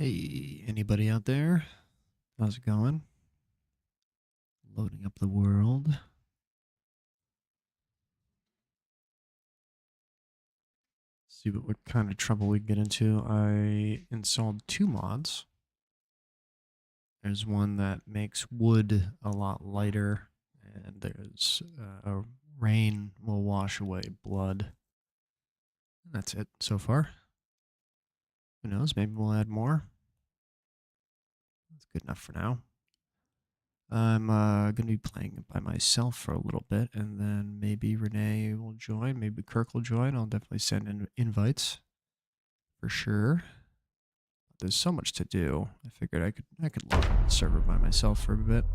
Hey, anybody out there? How's it going? Loading up the world. See what kind of trouble we get into. I installed two mods. There's one that makes wood a lot lighter, and there's a rain will wash away blood. That's it so far. Who knows? Maybe we'll add more. That's good enough for now. I'm going to be playing it by myself for a little bit, and then maybe Renee will join. Maybe Kirk will join. I'll definitely send in invites for sure. There's so much to do. I figured I could log on the server by myself for a bit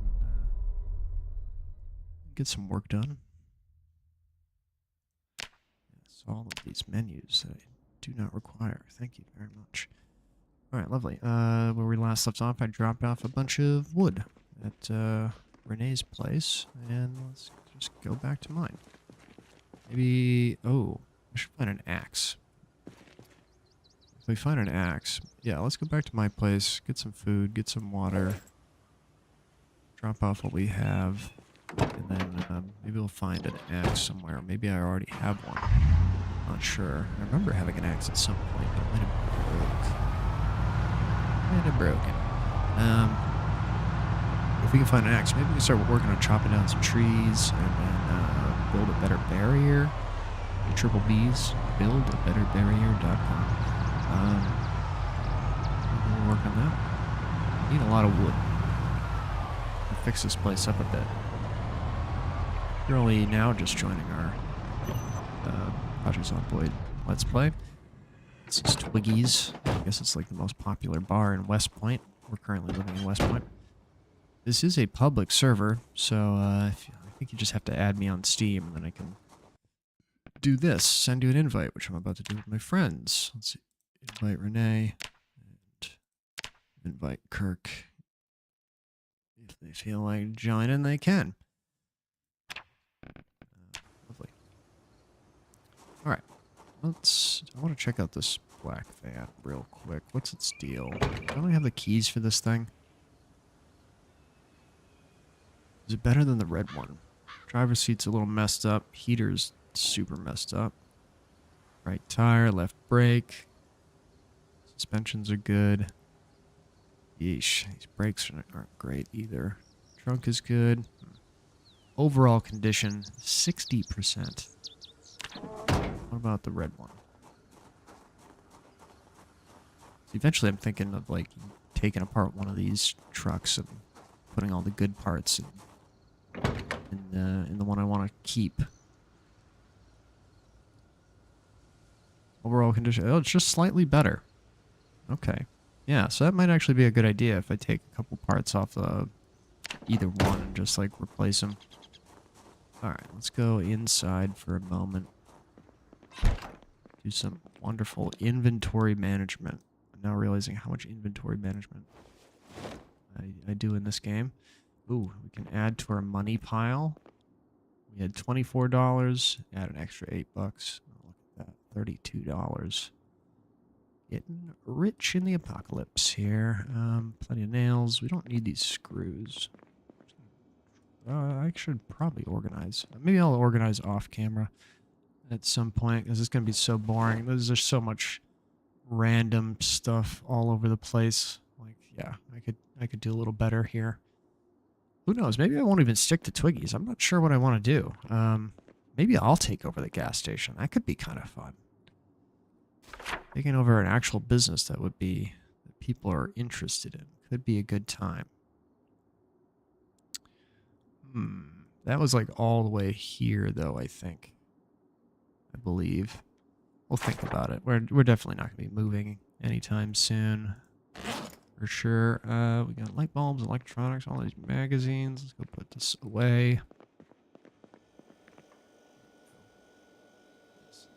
and get some work done. Yes, all of these menus that I do not require. Thank you very much. All right, lovely. Where we last left off, I dropped off a bunch of wood at Renee's place, and let's just go back to mine. Maybe, oh, I should find an axe. If we find an axe, yeah, let's go back to my place, get some food, get some water, drop off what we have, and then maybe we'll find an axe somewhere. Maybe I already have one. Not sure. I remember having an axe at some point, but it might have broken. If we can find an axe, maybe we can start working on chopping down some trees and then build a better barrier. Triple B's, buildabetterbarrier.com. We'll work on that. Need a lot of wood. We'll fix this place up a bit. You're only now just joining our Project Zomboid Let's Play. This is Twiggy's. I guess it's like the most popular bar in West Point. We're currently living in West Point. This is a public server, so I think you just have to add me on Steam, and then I can do this. Send you an invite, which I'm about to do with my friends. Let's see. Invite Renee and invite Kirk. If they feel like joining, they can. Lovely. All right. I want to check out this black van real quick. What's its deal? Don't I have the keys for this thing? Is it better than the red one? Driver's seat's a little messed up. Heater's super messed up. Right tire, left brake. Suspensions are good. Yeesh, these brakes aren't great either. Trunk is good. Overall condition, 60%. What about the red one? So eventually I'm thinking of like taking apart one of these trucks and putting all the good parts in the one I want to keep. Overall condition, oh, it's just slightly better. Okay. Yeah, so that might actually be a good idea if I take a couple parts off either one and just like replace them. Alright, let's go inside for a moment. Do some wonderful inventory management. I'm now realizing how much inventory management I do in this game. Ooh, we can add to our money pile. We had $24, add an extra $8. Oh, look at that, $32. Getting rich in the apocalypse here. Plenty of nails. We don't need these screws. I should probably organize. Maybe I'll organize off camera at some point, because it's going to be so boring. There's just so much random stuff all over the place. Like, yeah, I could do a little better here. Who knows? Maybe I won't even stick to Twiggy's. I'm not sure what I want to do. Maybe I'll take over the gas station. That could be kind of fun. Taking over an actual business that people are interested in. Could be a good time. That was like all the way here, though, I think. I believe. We'll think about it. We're definitely not going to be moving anytime soon. For sure. We got light bulbs, electronics, all these magazines. Let's go put this away.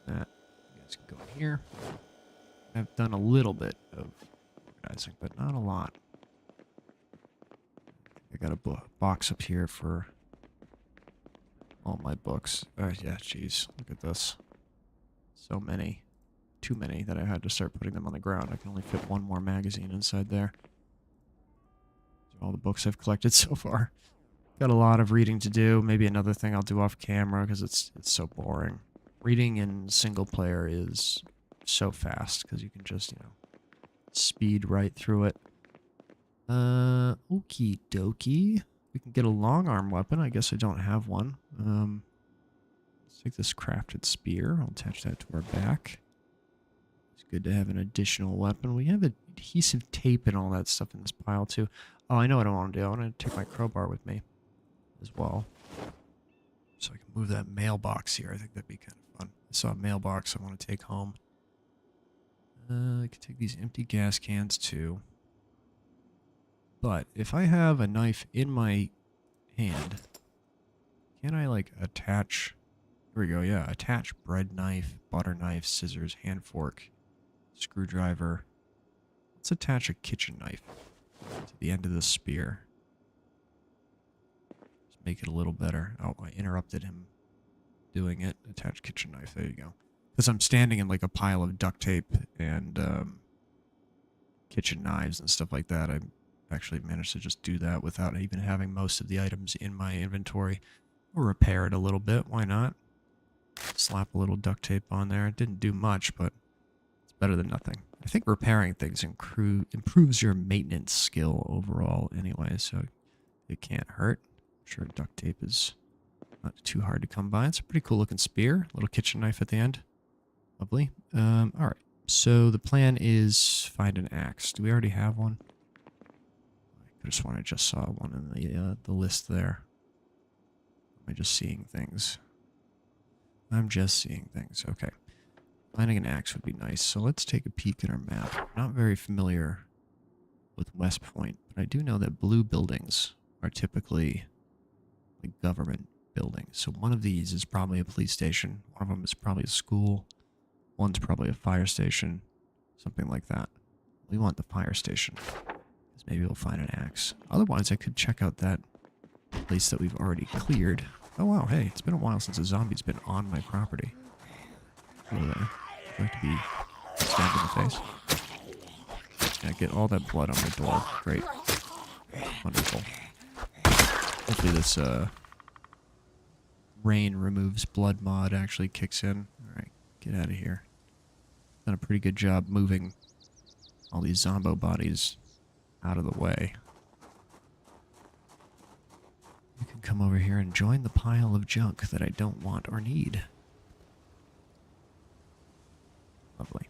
That. You guys can go in here. I've done a little bit of organizing, but not a lot. I got a box up here for all my books. Yeah, jeez. Look at this. So many. too many that I had to start putting them on the ground. I can only fit one more magazine inside there. All the books I've collected so far. Got a lot of reading to do. Maybe another thing I'll do off camera because it's so boring. Reading in single player is so fast because you can just, you know, speed right through it. Okie dokie. We can get a long arm weapon. I guess I don't have one. Let's take this crafted spear. I'll attach that to our back. It's good to have an additional weapon. We have adhesive tape and all that stuff in this pile too. Oh, I know what I want to do. I want to take my crowbar with me as well. So I can move that mailbox here. I think that'd be kind of fun. I saw a mailbox I want to take home. I could take these empty gas cans too. But if I have a knife in my hand, can I like attach... Here we go, yeah. Attach bread knife, butter knife, scissors, hand fork, screwdriver. Let's attach a kitchen knife to the end of the spear. Just make it a little better. Oh, I interrupted him doing it. Attach kitchen knife. There you go. Because I'm standing in like a pile of duct tape and kitchen knives and stuff like that. I actually managed to just do that without even having most of the items in my inventory. Or repair it a little bit. Why not? Slap a little duct tape on there. It didn't do much, but it's better than nothing. I think repairing things improves your maintenance skill overall anyway, so it can't hurt. I'm sure duct tape is not too hard to come by. It's a pretty cool looking spear. Little kitchen knife at the end. Lovely. Alright, so the plan is find an axe. Do we already have one? I could have sworn I just saw one in the list there. Am I just seeing things? I'm just seeing things. Okay. Finding an axe would be nice. So let's take a peek at our map. I'm not very familiar with West Point, but I do know that blue buildings are typically like government buildings. So one of these is probably a police station. One of them is probably a school. One's probably a fire station. Something like that. We want the fire station. Maybe we'll find an axe. Otherwise, I could check out that place that we've already cleared. Oh wow, hey, it's been a while since a zombie's been on my property. Hello there. I'd like to be stabbed in the face. Yeah, get all that blood on my door. Great. Wonderful. Hopefully this rain removes blood mod actually kicks in. Alright, get out of here. Done a pretty good job moving all these zombo bodies out of the way. You can come over here and join the pile of junk that I don't want or need. Lovely.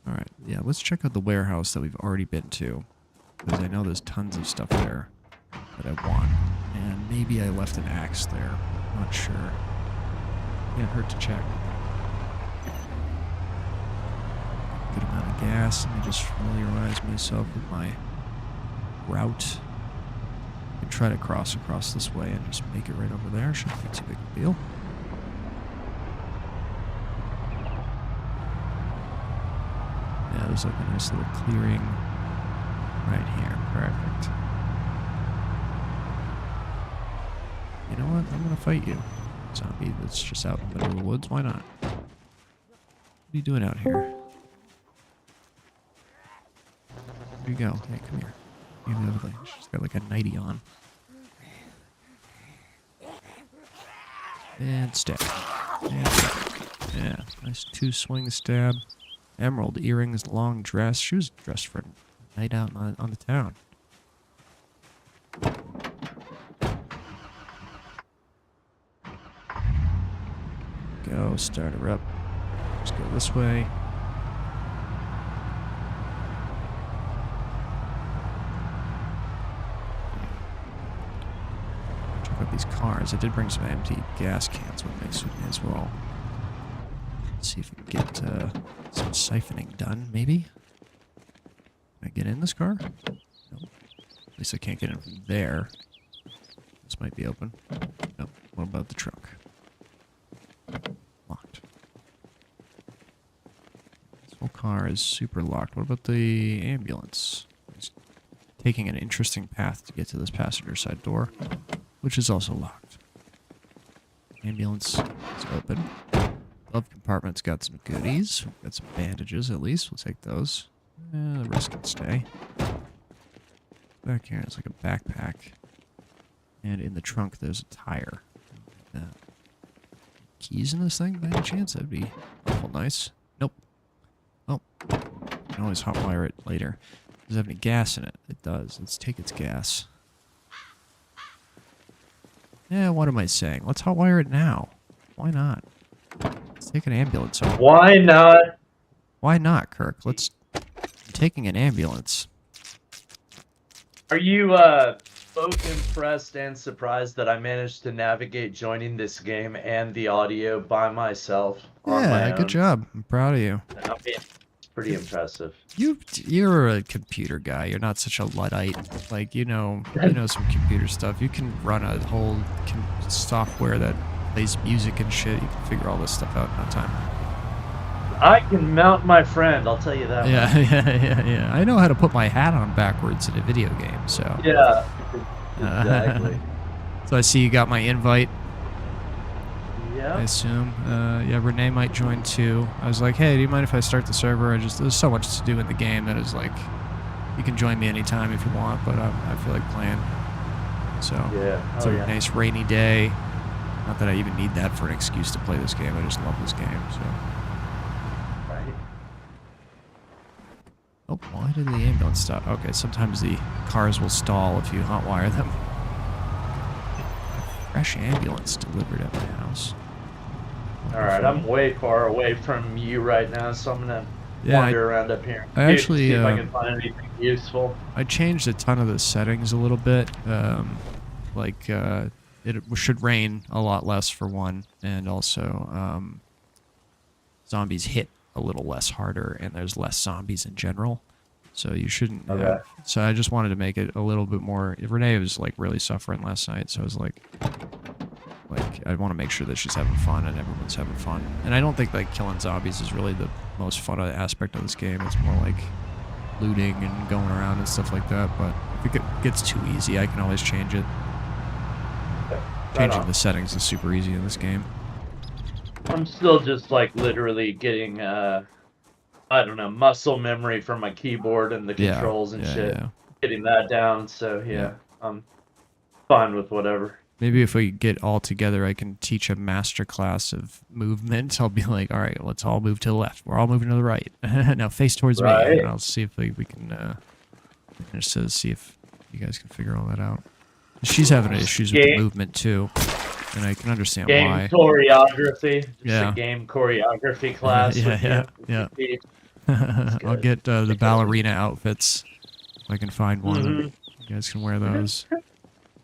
Alright, yeah, let's check out the warehouse that we've already been to. Because I know there's tons of stuff there that I want. And maybe I left an axe there. Not sure. Can't hurt to check. Good amount of gas. Let me just familiarize myself with my route. I can try to cross across this way and just make it right over there. Shouldn't be too big a deal. Yeah, there's like a nice little clearing right here. Perfect. You know what? I'm gonna fight you. Zombie that's just out in the middle of the woods. Why not? What are you doing out here? There you go. Hey, come here. She's got like a nightie on. And stab. And stab. Yeah, nice 2-swing stab. Emerald earrings, long dress. She was dressed for a night out on the town. Go, start her up. Let's go this way. Check out these cars. I did bring some empty gas cans with me as well. Let's see if we can get some siphoning done, maybe? Can I get in this car? Nope. At least I can't get in from there. This might be open. Nope. What about the trunk? Locked. This whole car is super locked. What about the ambulance? It's taking an interesting path to get to this passenger side door, which is also locked. Ambulance is open. Glove compartment's got some goodies. We've got some bandages at least. We'll take those. The rest can stay. Back here, it's like a backpack. And in the trunk, there's a tire. Keys in this thing, by any chance? That'd be awful nice. Nope. Oh. You can always hotwire it later. Does it have any gas in it? It does. Let's take its gas. Yeah, what am I saying? Let's hotwire it now. Why not? Let's take an ambulance home. Why not? Why not, Kirk? I'm taking an ambulance. Are you both impressed and surprised that I managed to navigate joining this game and the audio by myself on my Yeah, good own? job. I'm proud of you. I mean, it's pretty impressive. You're a computer guy. You're not such a Luddite. Like, you know some computer stuff. You can run a whole software that plays music and shit. You can figure all this stuff out in no time. I can mount my friend, I'll tell you that. Yeah. I know how to put my hat on backwards in a video game, so. Yeah, exactly. So I see you got my invite, I Yeah. assume. Yeah, Renee might join too. I was like, hey, do you mind if I start the server? There's so much to do in the game that is like, you can join me anytime if you want, but I feel like playing. So, Yeah. it's a nice rainy day. Not that I even need that for an excuse to play this game. I just love this game, so. Right. Oh, why did the ambulance stop? Okay, sometimes the cars will stall if you hotwire them. Fresh ambulance delivered at my house. Alright, I'm way far away from you right now, so I'm gonna wander around up here. I actually, see if I can find anything useful. I changed a ton of the settings a little bit. It should rain a lot less for one, and also zombies hit a little less harder, and there's less zombies in general. So you shouldn't. Okay. So I just wanted to make it a little bit more. Renee was like really suffering last night, so I was like I want to make sure that she's having fun and everyone's having fun. And I don't think like killing zombies is really the most fun aspect of this game. It's more like looting and going around and stuff like that. But if it gets too easy, I can always change it. Changing the settings is super easy in this game. I'm still just like literally getting I don't know, muscle memory from my keyboard and the controls and shit. Yeah. Getting that down, so yeah, I'm fine with whatever. Maybe if we get all together, I can teach a master class of movement. I'll be like, all right, let's all move to the left. We're all moving to the right. Now face towards me. And I'll see if we can just see if you guys can figure all that out. She's having issues with the movement too, and I can understand why. Game choreography. Just a game choreography class. Yeah. I'll get the ballerina outfits if I can find one. You guys can wear those.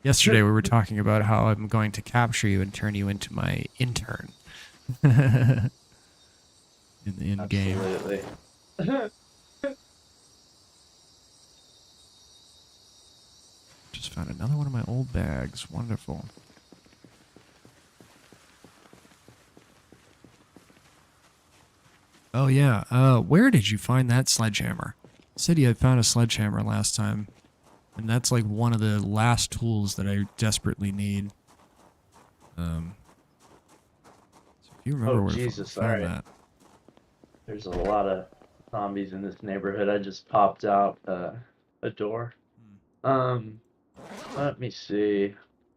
Yesterday we were talking about how I'm going to capture you and turn you into my intern in the game. Absolutely. Just found another one of my old bags. Wonderful. Oh yeah. Where did you find that sledgehammer? You said you had found a sledgehammer last time. And that's like one of the last tools that I desperately need. So if you remember where you found that. There's a lot of zombies in this neighborhood. I just popped out a door. Let me see.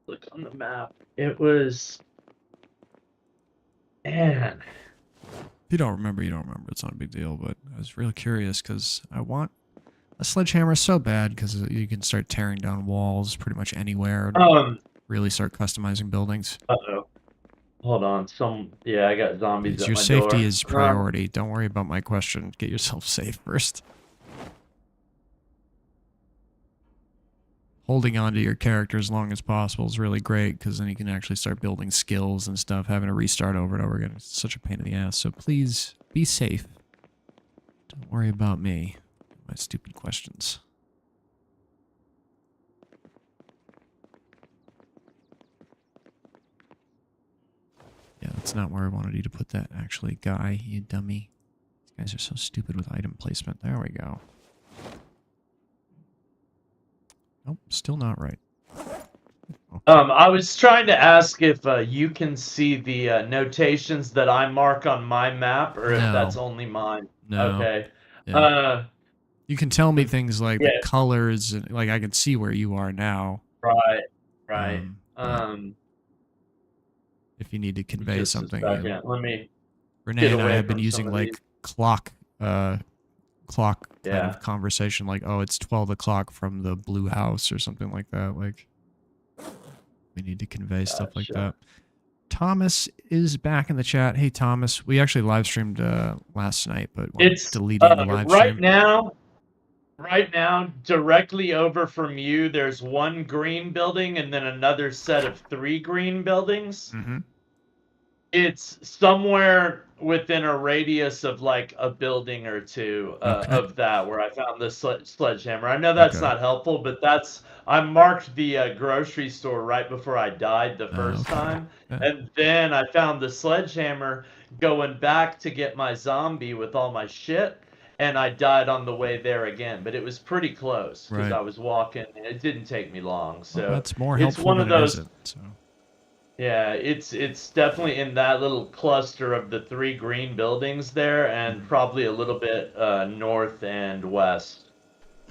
Look on the map. It was... Man. If you don't remember, you don't remember. It's not a big deal, but I was real curious because I want a sledgehammer so bad because you can start tearing down walls pretty much anywhere and really start customizing buildings. Uh-oh. Hold on. Yeah, I got zombies at my door. Your safety is priority. Don't worry about my question. Get yourself safe first. Holding on to your character as long as possible is really great because then you can actually start building skills and stuff. Having to restart over and over again is such a pain in the ass. So please be safe. Don't worry about me. My stupid questions. Yeah, that's not where I wanted you to put that, actually. Guy, you dummy. These guys are so stupid with item placement. There we go. Nope, still not right. I was trying to ask if you can see the notations that I mark on my map, or if that's No. only mine. No. Okay. Yeah. Uh, You can tell me things like the yeah. colors, and like I can see where you are now. Right. Right. But if you need to convey Just a something, second. Let me Renee get and I away have been from some using of these. like clock kind Yeah. of conversation, like, oh, it's 12 o'clock from the blue house or something like that. Like, we need to convey stuff like Gotcha. that. Thomas is back in the chat. Hey, Thomas. We actually live streamed last night, but we're It's deleting the live stream. right now, directly over from you, there's one green building and then another set of 3 green buildings. Mm-hmm. It's somewhere within a radius of like a building or two Okay. of that where I found the sledgehammer. I know that's Okay. not helpful, but I marked the grocery store right before I died the first Okay. time, Yeah. and then I found the sledgehammer going back to get my zombie with all my shit, and I died on the way there again. But it was pretty close because Right. I was walking, and it didn't take me long. Well, So that's more it's helpful one of than it those. isn't. So. Yeah, it's definitely in that little cluster of the 3 green buildings there, and probably a little bit north and west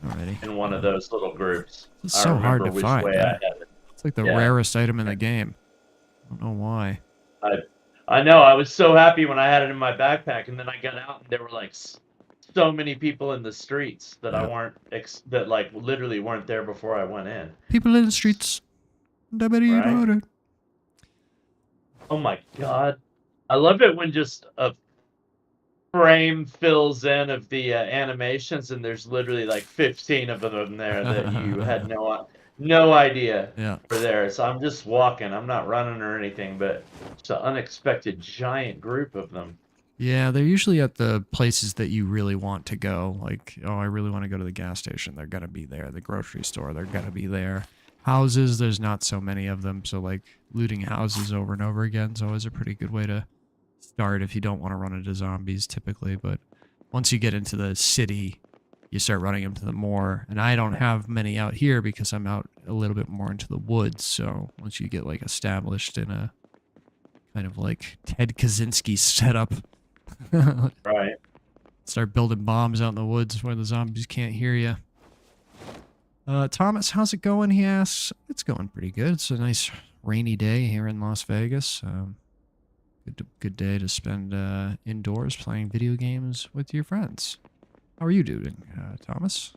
Alrighty. in one of those little groups. It's I so hard remember to which find. way I had it. It's like the Yeah. rarest item in the game. I don't know why. I know. I was so happy when I had it in my backpack, and then I got out and there were like so many people in the streets that I Yeah. weren't that like literally weren't there before I went in. People in the streets. Right? Oh my god. I love it when just a frame fills in of the animations, and there's literally like 15 of them there that you had no idea Yeah. were there. So I'm just walking. I'm not running or anything, but it's an unexpected giant group of them. Yeah, they're usually at the places that you really want to go. Like, oh, I really want to go to the gas station. They're going to be there. The grocery store, they're going to be there. Houses, there's not so many of them. So, like, looting houses over and over again is always a pretty good way to start if you don't want to run into zombies typically. But once you get into the city, you start running into them more. And I don't have many out here because I'm out a little bit more into the woods. So once you get, like, established in a kind of like Ted Kaczynski setup, Right. start building bombs out in the woods where the zombies can't hear you. Thomas, how's it going? He asks. It's going pretty good. It's a nice rainy day here in Las Vegas. Good day to spend indoors playing video games with your friends. How are you doing, Thomas?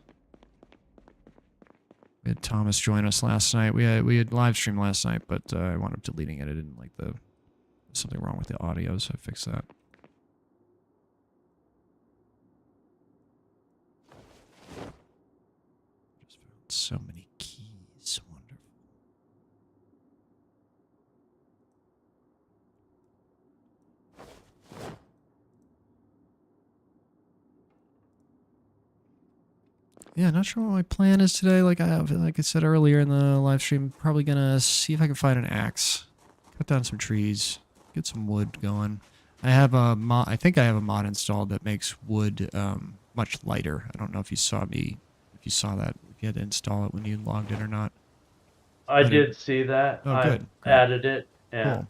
We had Thomas join us last night. We had live stream last night, but I wound up deleting it. I didn't like something wrong with the audio, so I fixed that. Just found so many keys. Wonderful. Yeah, not sure what my plan is today. Like I said earlier in the live stream, probably gonna see if I can find an axe, cut down some trees, get some wood going. I have a mod. I think I have a mod installed that makes wood much lighter. I don't know if you saw that, if you had to install it when you logged in or not. I did see that. Oh, I good. added it. Yeah. Cool.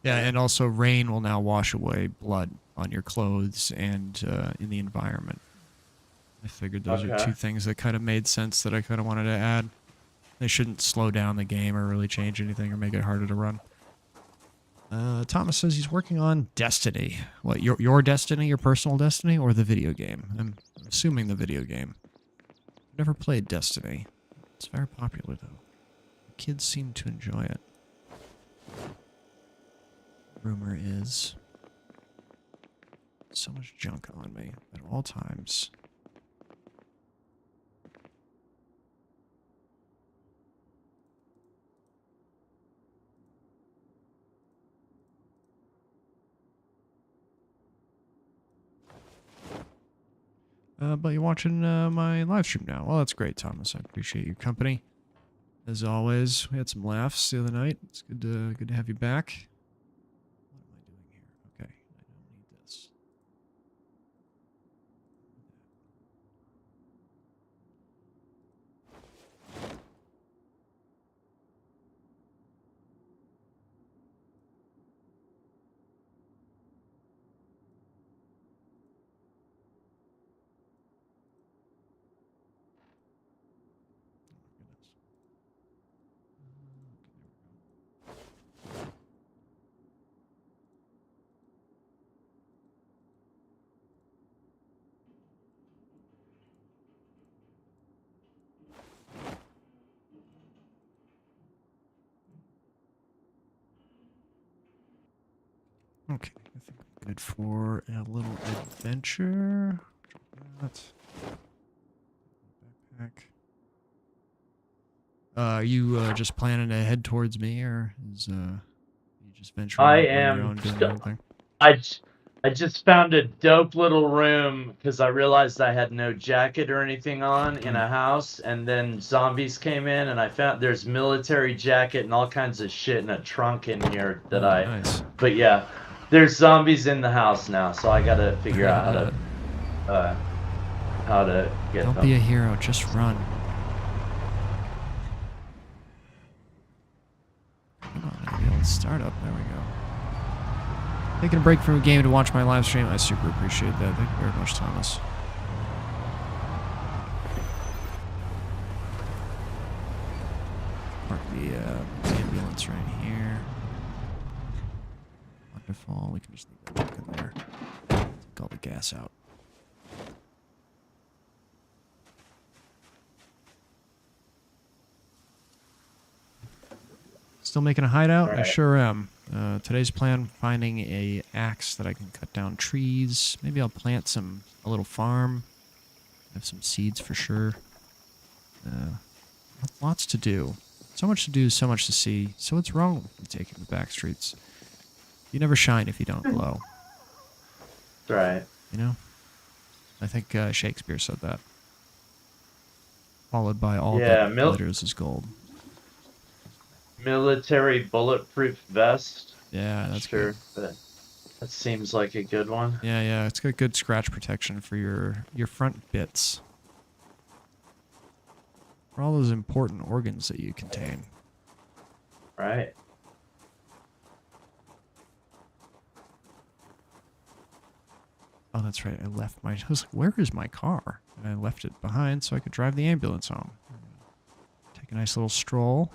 Yeah, and also rain will now wash away blood on your clothes and in the environment. I figured those are two things that kind of made sense that I kind of wanted to add. They shouldn't slow down the game or really change anything or make it harder to run. Thomas says he's working on Destiny. What, your Destiny, your personal Destiny, or the video game? I'm assuming the video game. I've never played Destiny. It's very popular, though. The kids seem to enjoy it. Rumor is... so much junk on me at all times. But you're watching my live stream now. Well, that's great, Thomas. I appreciate your company. As always, we had some laughs the other night. It's good to have you back. What am I doing here? Okay, I don't need this. Okay, I think I'm good for a little adventure. That. Backpack. Are you just planning to head towards me, or is you just venturing I out on your am. own doing your own thing? I just found a dope little room because I realized I had no jacket or anything on in a house, and then zombies came in, and I found there's military jacket and all kinds of shit in a trunk in here that Oh, nice. But yeah, there's zombies in the house now, so I gotta figure out how to get Don't them. be a hero, just run. Come on, maybe I'll start up. There we go. Taking a break from a game to watch my live stream. I super appreciate that. Thank you very much, Thomas. Park the ambulance right here. Wonderful. We can just leave that back in there. Take all the gas out. Still making a hideout? Right. I sure am. Today's plan, finding a axe that I can cut down trees. Maybe I'll plant a little farm. Have some seeds for sure. Lots to do. So much to do, so much to see. So what's wrong with taking the back streets? You never shine if you don't glow. Right. You know? I think Shakespeare said that. Followed by all that glitters is gold. Military bulletproof vest. Yeah, that's sure, good. But that seems like a good one. Yeah, it's got good scratch protection for your front bits. For all those important organs that you contain. Right. Oh, that's right. I left I was like, where is my car? And I left it behind so I could drive the ambulance home. Take a nice little stroll.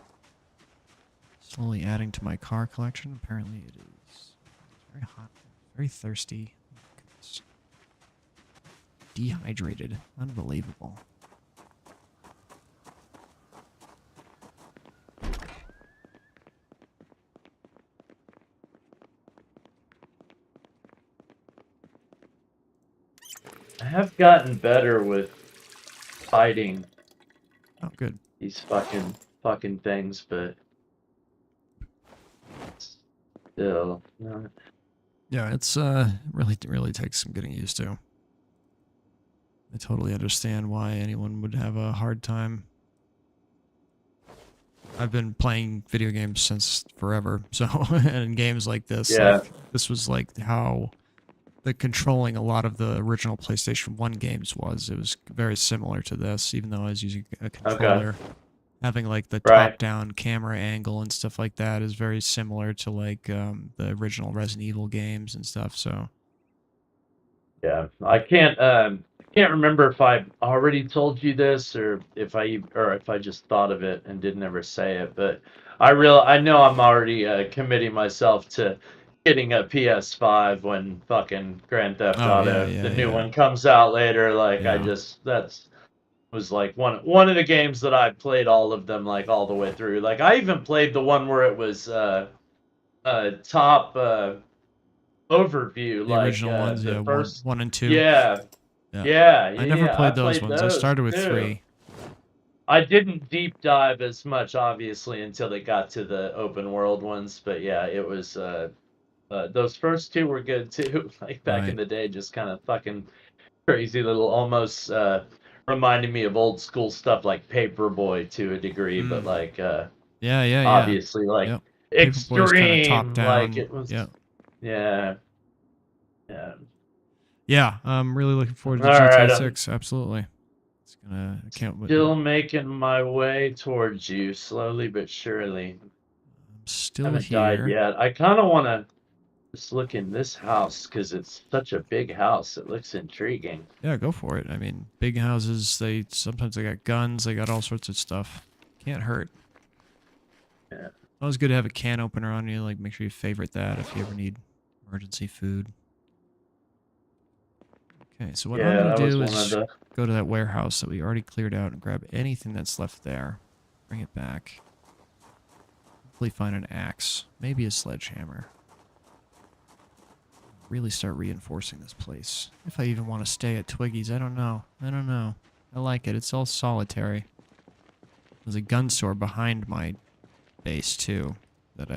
Slowly adding to my car collection. Apparently it is very hot. Very thirsty. Goodness. Dehydrated. Unbelievable. I have gotten better with fighting. Oh, good. These fucking things, but still not. Yeah, it's really takes some getting used to. I totally understand why anyone would have a hard time. I've been playing video games since forever, so and games like this, this was like how the controlling a lot of the original PlayStation 1 games was. It was very similar to this, even though I was using a controller. Okay. Having like the top-down camera angle and stuff like that is very similar to like the original Resident Evil games and stuff. So yeah, I can't remember if I already told you this or if I just thought of it and didn't ever say it, but I know I'm already committing myself to getting a PS5 when fucking Grand Theft Auto, the new one comes out later. Like was like one of the games that I played all of them like all the way through. Like I even played the one where it was top overview, the like original ones, the first one and two. Yeah. I never played those ones. I started with 3. I didn't deep dive as much, obviously, until they got to the open world ones. But yeah, it was those first 2 were good too. Like back in the day, just kind of fucking crazy little, almost reminding me of old school stuff like Paperboy to a degree, but like obviously like extreme, top down. Like it was. Yeah, I'm really looking forward to GTA 6. Absolutely. It's gonna. I can't wait. Still making my way towards you, slowly but surely. I'm still haven't here. Died yet. I kind of want to just look in this house because it's such a big house. It looks intriguing. Yeah, go for it. I mean, big houses. Sometimes they got guns. They got all sorts of stuff. Can't hurt. Yeah. Always good to have a can opener on you. Like, make sure you favorite that if you ever need emergency food. Okay, so what I'm going to do is go to that warehouse that we already cleared out and grab anything that's left there. Bring it back. Hopefully find an axe. Maybe a sledgehammer. really start reinforcing this place. If I even want to stay at Twiggy's, I don't know. I like it. It's all solitary. There's a gun store behind my base, too, that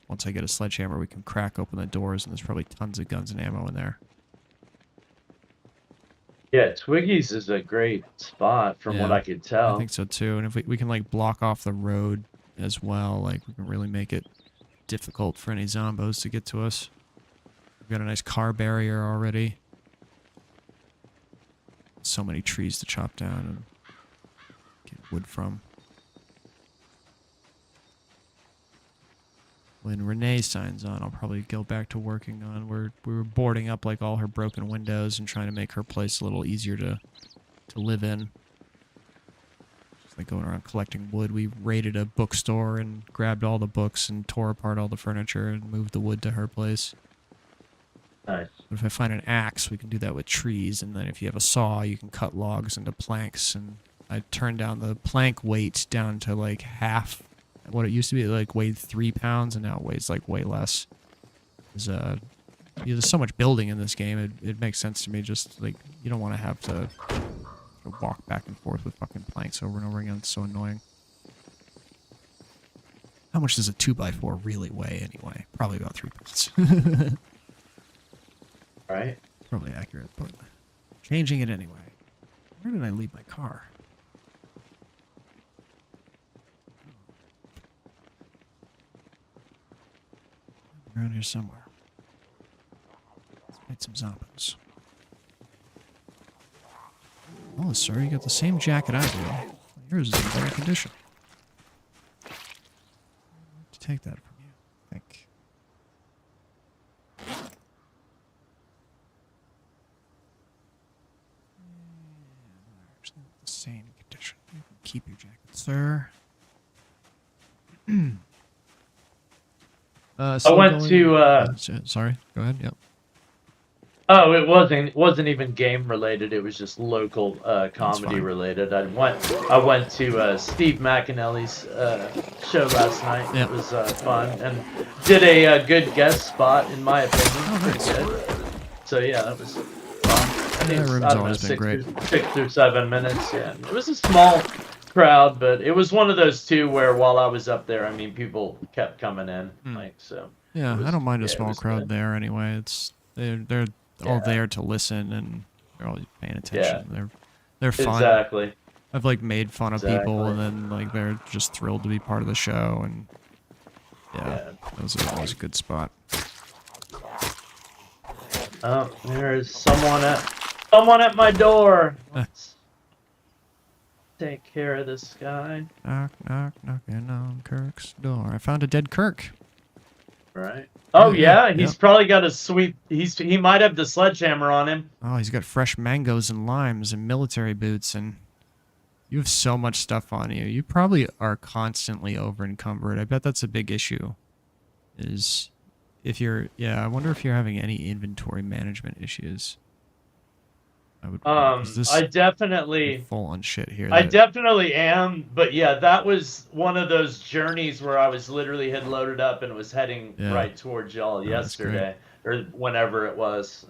once I get a sledgehammer, we can crack open the doors, and there's probably tons of guns and ammo in there. Yeah, Twiggy's is a great spot from what I could tell. I think so, too. And if we can, like, block off the road as well, like, we can really make it difficult for any zombos to get to us. We've got a nice car barrier already. So many trees to chop down and get wood from. When Renee signs on, I'll probably go back to working on. We were boarding up like all her broken windows and trying to make her place a little easier to live in. Just like going around collecting wood. We raided a bookstore and grabbed all the books and tore apart all the furniture and moved the wood to her place. Nice. But if I find an axe, we can do that with trees, and then if you have a saw, you can cut logs into planks. And I turned down the plank weight down to like half what it used to be. It like weighed 3 pounds, and now it weighs like way less. There's so much building in this game. It makes sense to me. Just like you don't want to have to walk back and forth with fucking planks over and over again. It's so annoying. How much does a 2x4 really weigh anyway? Probably about 3 pounds. Right. Probably accurate, but changing it anyway. Where did I leave my car? Around here somewhere. Let's fight some zombies. Oh, sir, you got the same jacket I do. Yours is in better condition. To take that from you, I think. The same condition. You can keep your jacket, sir. I went to. Sorry, go ahead. Yep. Oh, it wasn't even game related. It was just local comedy related. I went to Steve McAnally's show last night. Yep. It was fun and did a good guest spot in my opinion. Oh, nice. Good. So yeah, that was fun. I think That room's always been great. 6 through 7 minutes. Yeah, it was a small crowd, but it was one of those two where while I was up there, I mean, people kept coming in, like so. Yeah, I don't mind a small crowd good. there anyway. It's they're all there to listen and they're always paying attention. Yeah. They're fun. Exactly. I've like made fun of people and then like they're just thrilled to be part of the show and yeah. That was always a good spot. Oh, there's someone at my door. Let's take care of this guy. Knock, knock, knocking on Kirk's door. I found a dead Kirk. Right. Oh yeah, he's yep. probably got a sweet. He might have the sledgehammer on him. Oh, he's got fresh mangoes and limes and military boots, and you have so much stuff on you. You probably are constantly over encumbered. I bet that's a big issue. Is if you're I wonder if you're having any inventory management issues. I definitely full on shit here. I definitely am, but yeah, that was one of those journeys where I was literally had loaded up and was heading right towards y'all yesterday or whenever it was.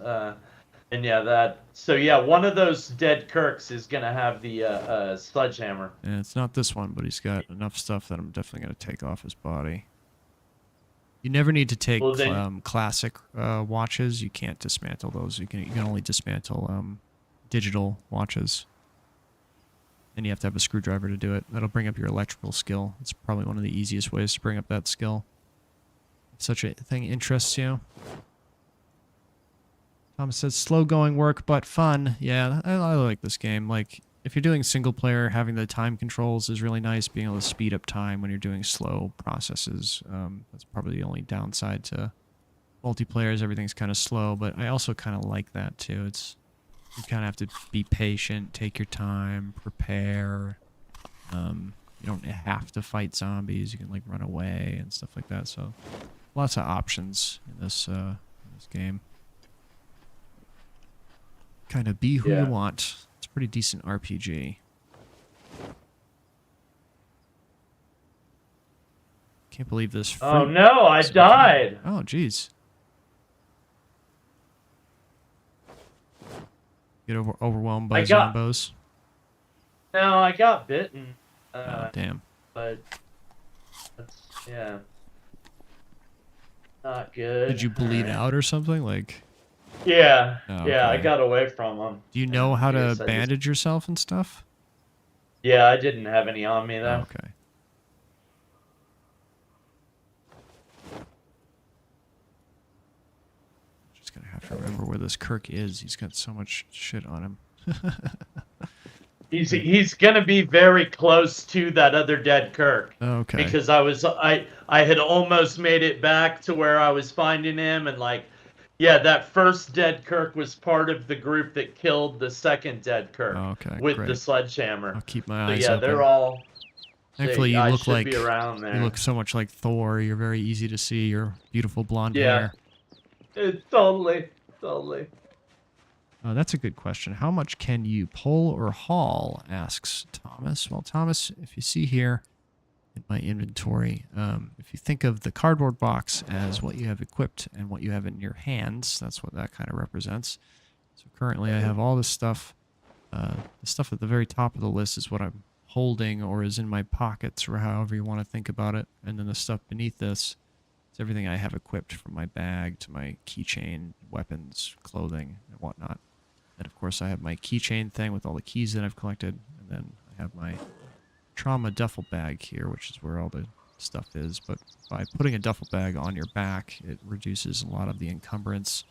And yeah, one of those dead Kirks is gonna have the sledgehammer. Yeah, it's not this one, but he's got enough stuff that I'm definitely gonna take off his body. You never need to take classic watches. You can't dismantle those. You can only dismantle digital watches. And you have to have a screwdriver to do it. That'll bring up your electrical skill. It's probably one of the easiest ways to bring up that skill. If such a thing interests you. Thomas says, slow going work, but fun. Yeah, I like this game. Like, if you're doing single player, having the time controls is really nice. Being able to speed up time when you're doing slow processes. That's probably the only downside to multiplayer is everything's kind of slow, but I also kind of like that too. You kind of have to be patient, take your time, prepare. You don't have to fight zombies. You can like run away and stuff like that. So lots of options in this game. Kind of be who you want. It's a pretty decent RPG. Can't believe this. Oh no, I died. Oh jeez. Get overwhelmed I by got zombos? no, I got bitten. Oh, damn. But that's not good. Did you bleed Alright. out or something? Like, Yeah, oh, yeah, I okay. got away from them. Do you And know how I to guess I just bandage yourself and stuff? yeah, I didn't have any on me Oh, though. okay. Just gonna have to remember where this Kirk is. He's got so much shit on him. He's gonna be very close to that other dead Kirk. Okay. Because I had almost made it back to where I was finding him, and like, yeah, that first dead Kirk was part of the group that killed the second dead Kirk Okay, with the great. sledgehammer. I'll keep my So eyes yeah, open. they're all. Thankfully, you I look should like be around there. you look so much like Thor. You're very easy to see. Your beautiful blonde Yeah, hair. totally, totally. Oh, that's a good question. How much can you pull or haul? Asks Thomas. Well, Thomas, if you see here in my inventory, if you think of the cardboard box as what you have equipped and what you have in your hands, that's what that kind of represents. So currently I have all this stuff. The stuff at the very top of the list is what I'm holding or is in my pockets or however you want to think about it. And then the stuff beneath this is everything I have equipped from my bag to my keychain, weapons, clothing, and whatnot. And of course I have my keychain thing with all the keys that I've collected. And then I have my trauma duffel bag here, which is where all the stuff is. But by putting a duffel bag on your back, it reduces a lot of the encumbrance.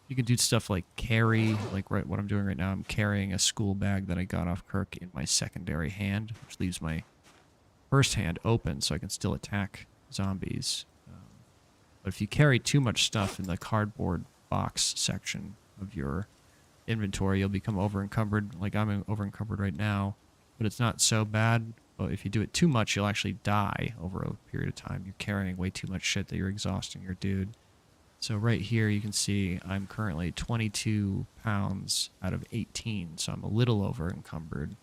You can do stuff like carry, like what I'm doing right now. I'm carrying a school bag that I got off Kirk in my secondary hand, which leaves my first hand open so I can still attack zombies. But if you carry too much stuff in the cardboard box section of your inventory, you'll become over-encumbered. Like I'm over-encumbered right now, but it's not so bad. But if you do it too much, you'll actually die over a period of time. You're carrying way too much shit that you're exhausting your dude. So right here you can see I'm currently 22 pounds out of 18, so I'm a little over encumbered.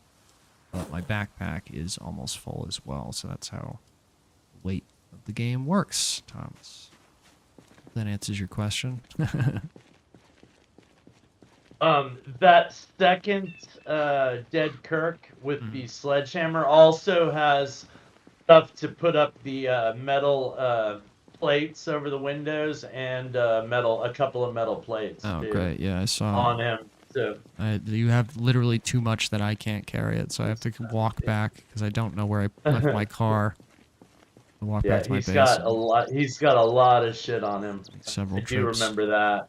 But my backpack is almost full as well, so that's how the weight of the game works, Thomas. That answers your question. That second dead Kirk with the sledgehammer also has stuff to put up the metal plates over the windows and a couple of metal plates. Oh, too, great. Yeah, I saw. on him. So you have literally too much that I can't carry it, so I have to walk back because I don't know where I left my car. I'll walk back to my base. He's got a lot of shit on him. Several I do trips. remember that.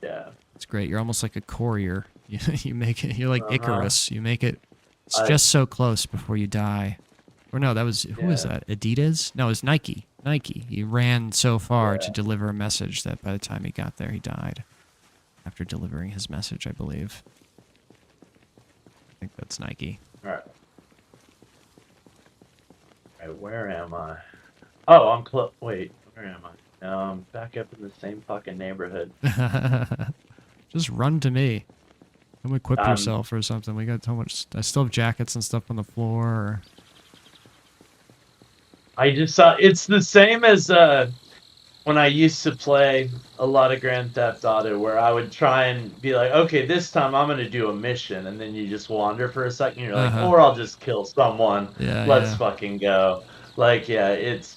Yeah. It's great. You're almost like a courier. You make it. You're like Icarus. You make it just so close before you die. Or no, that was who was that? Adidas? No, it was Nike. Nike. He ran so far to deliver a message that by the time he got there, he died. After delivering his message, I believe. I think that's Nike. All right. All right, where am I? Oh, I'm close. Wait, where am I? No, I'm back up in the same fucking neighborhood. Just run to me. Come equip yourself or something. We got so much. I still have jackets and stuff on the floor. Or... I just saw it's the same as when I used to play a lot of Grand Theft Auto, where I would try and be like, okay, this time I'm gonna do a mission, and then you just wander for a second. You're like, or I'll just kill someone. Yeah, Let's fucking go. Like, yeah, it's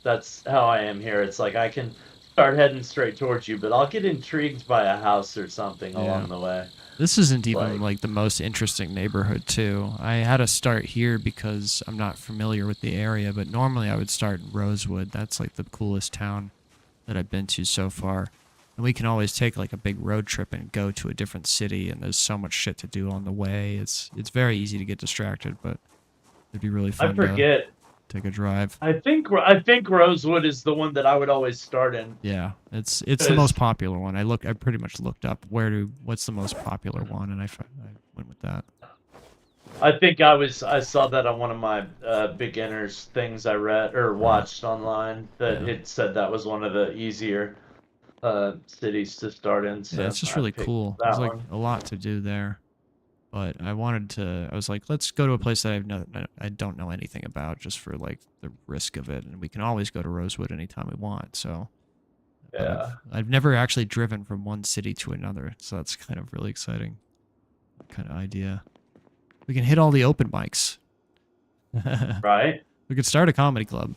that's how I am here. It's like I can start heading straight towards you, but I'll get intrigued by a house or something along the way. This isn't even like the most interesting neighborhood too. I had to start here because I'm not familiar with the area, but normally I would start in Rosewood. That's like the coolest town that I've been to so far. And we can always take like a big road trip and go to a different city, and there's so much shit to do on the way. It's very easy to get distracted, but it'd be really fun to take a drive. I think Rosewood is the one that I would always start in. Yeah, it's the most popular one. I pretty much looked up what's the most popular one, and I went with that. I think I saw that on one of my beginners things I read or watched online that it said that was one of the easier cities to start in. So yeah, it's just really cool. There's like a lot to do there. But I was like, let's go to a place that I don't know anything about, just for like the risk of it. And we can always go to Rosewood anytime we want. So yeah, I've never actually driven from one city to another, so that's kind of really exciting. kind of idea. We can hit all the open mics. Right? We could start a comedy club.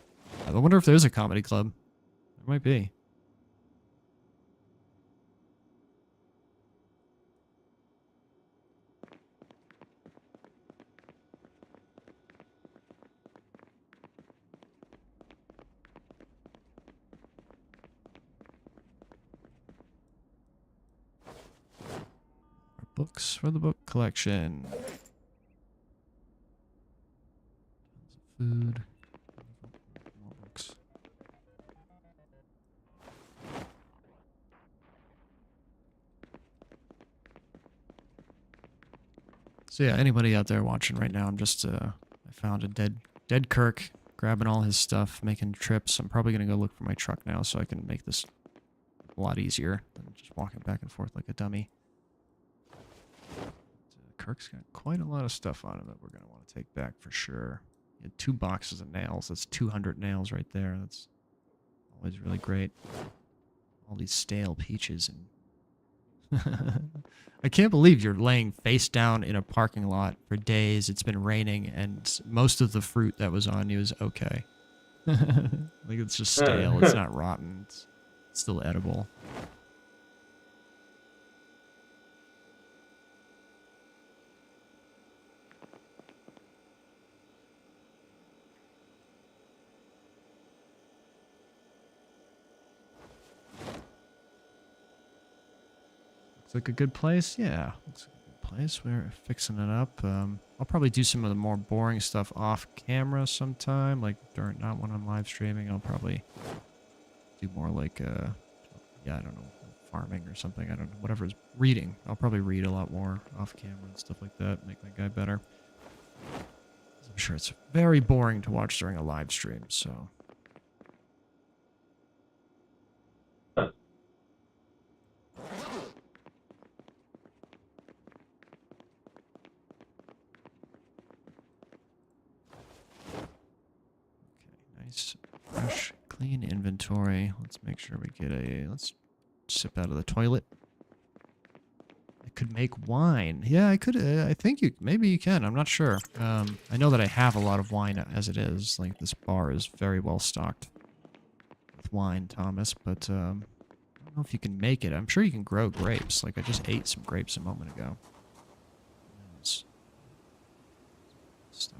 I wonder if there's a comedy club. There might be. Books for the book collection. Food. More books. So yeah, anybody out there watching right now, I'm just I found a dead Kirk, grabbing all his stuff, making trips. I'm probably gonna go look for my truck now so I can make this a lot easier than just walking back and forth like a dummy. Kirk's got quite a lot of stuff on him that we're going to want to take back for sure. He had 2 boxes of nails. That's 200 nails right there. That's always really great. All these stale peaches. And I can't believe you're laying face down in a parking lot for days. It's been raining, and most of the fruit that was on you is okay. Like, it's just stale. It's not rotten. It's still edible. Looks like a good place. Yeah, looks like a good place. We're fixing it up. I'll probably do some of the more boring stuff off camera sometime, like during, not when I'm live streaming. I'll probably do more like yeah, I don't know, farming or something. I don't know, whatever's reading. I'll probably read a lot more off camera and stuff like that. Make my guy better. I'm sure it's very boring to watch during a live stream. So. Fresh, clean inventory. Let's make sure we get a... Let's sip out of the toilet. I could make wine. Yeah, I could... I think you... Maybe you can. I'm not sure. I know that I have a lot of wine as it is. Like, this bar is very well stocked with wine, Thomas. But, I don't know if you can make it. I'm sure you can grow grapes. Like, I just ate some grapes a moment ago. Stuff.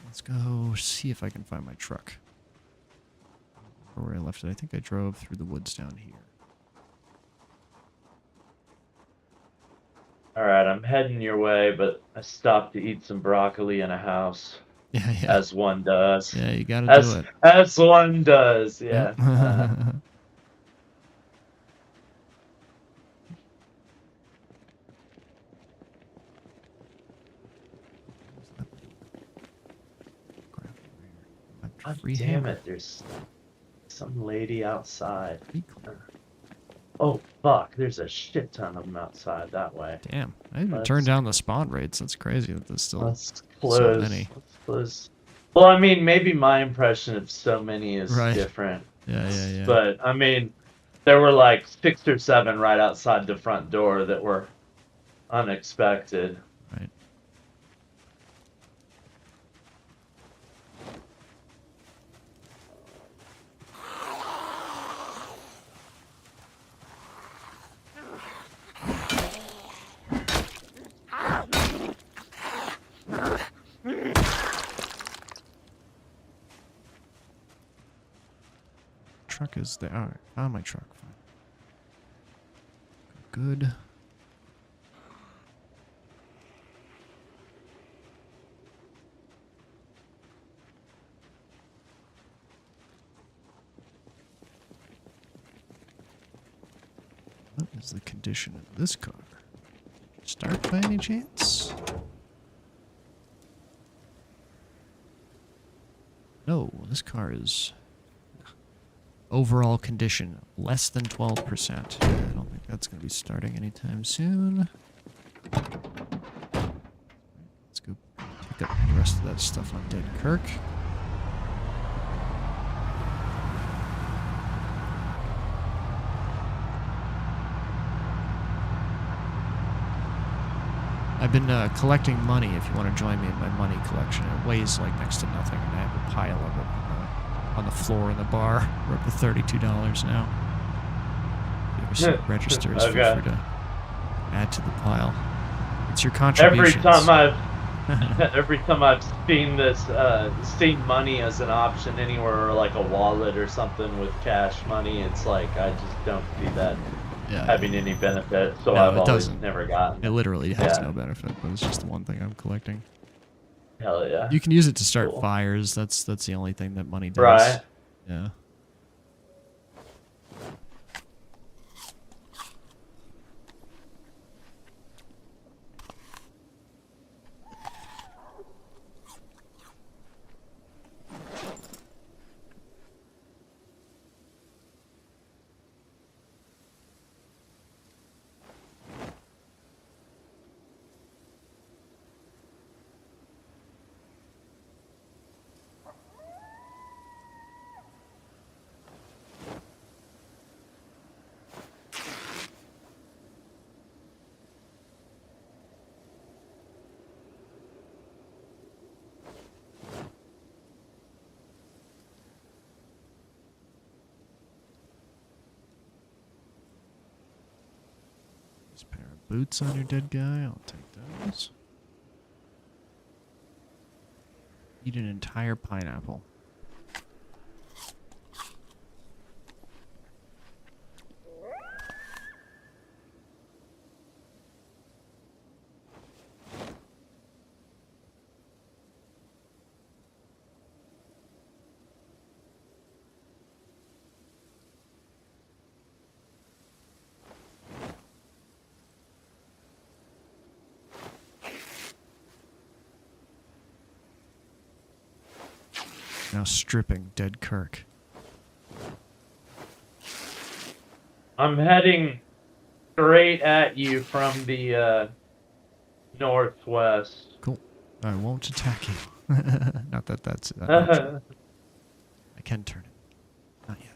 Let's go see if I can find my truck. Or where I left it. I think I drove through the woods down here. Alright, I'm heading your way, but I stopped to eat some broccoli in a house. Yeah. As one does. Yeah, you gotta do it. As one does, yeah. God damn it, there's some lady outside. Oh, fuck, there's a shit ton of them outside that way. Damn, I even turned down the spawn rates. That's crazy that there's still so many. Well, I mean, maybe my impression of so many is different. Yeah. But, I mean, there were like 6 or 7 right outside the front door that were unexpected. Right. Truck is there. Alright, found my truck. Good. What is the condition of this car? Start by any chance? No, this car is... overall condition, less than 12%. I don't think that's going to be starting anytime soon. Let's go pick up the rest of that stuff on Dead Kirk. I've been collecting money if you want to join me in my money collection. It weighs like next to nothing, and I have a pile of it on the floor in the bar. We're up to $32 now. If you ever see it registers, feel free to add to the pile. It's your contributions. Every time I've seen this, seen money as an option anywhere, or like a wallet or something with cash money, it's like I just don't see that having any benefit. So no, I've always never gotten it. Literally has no benefit, but it's just the one thing I'm collecting. Hell yeah. You can use it to start fires. That's the only thing that money does. Right. Yeah. Pair of boots on your dead guy. I'll take those. Eat an entire pineapple. Now stripping Dead Kirk. I'm heading straight at you from the northwest. Cool. I won't attack you. Not that that's an option. I can turn it. Not yet.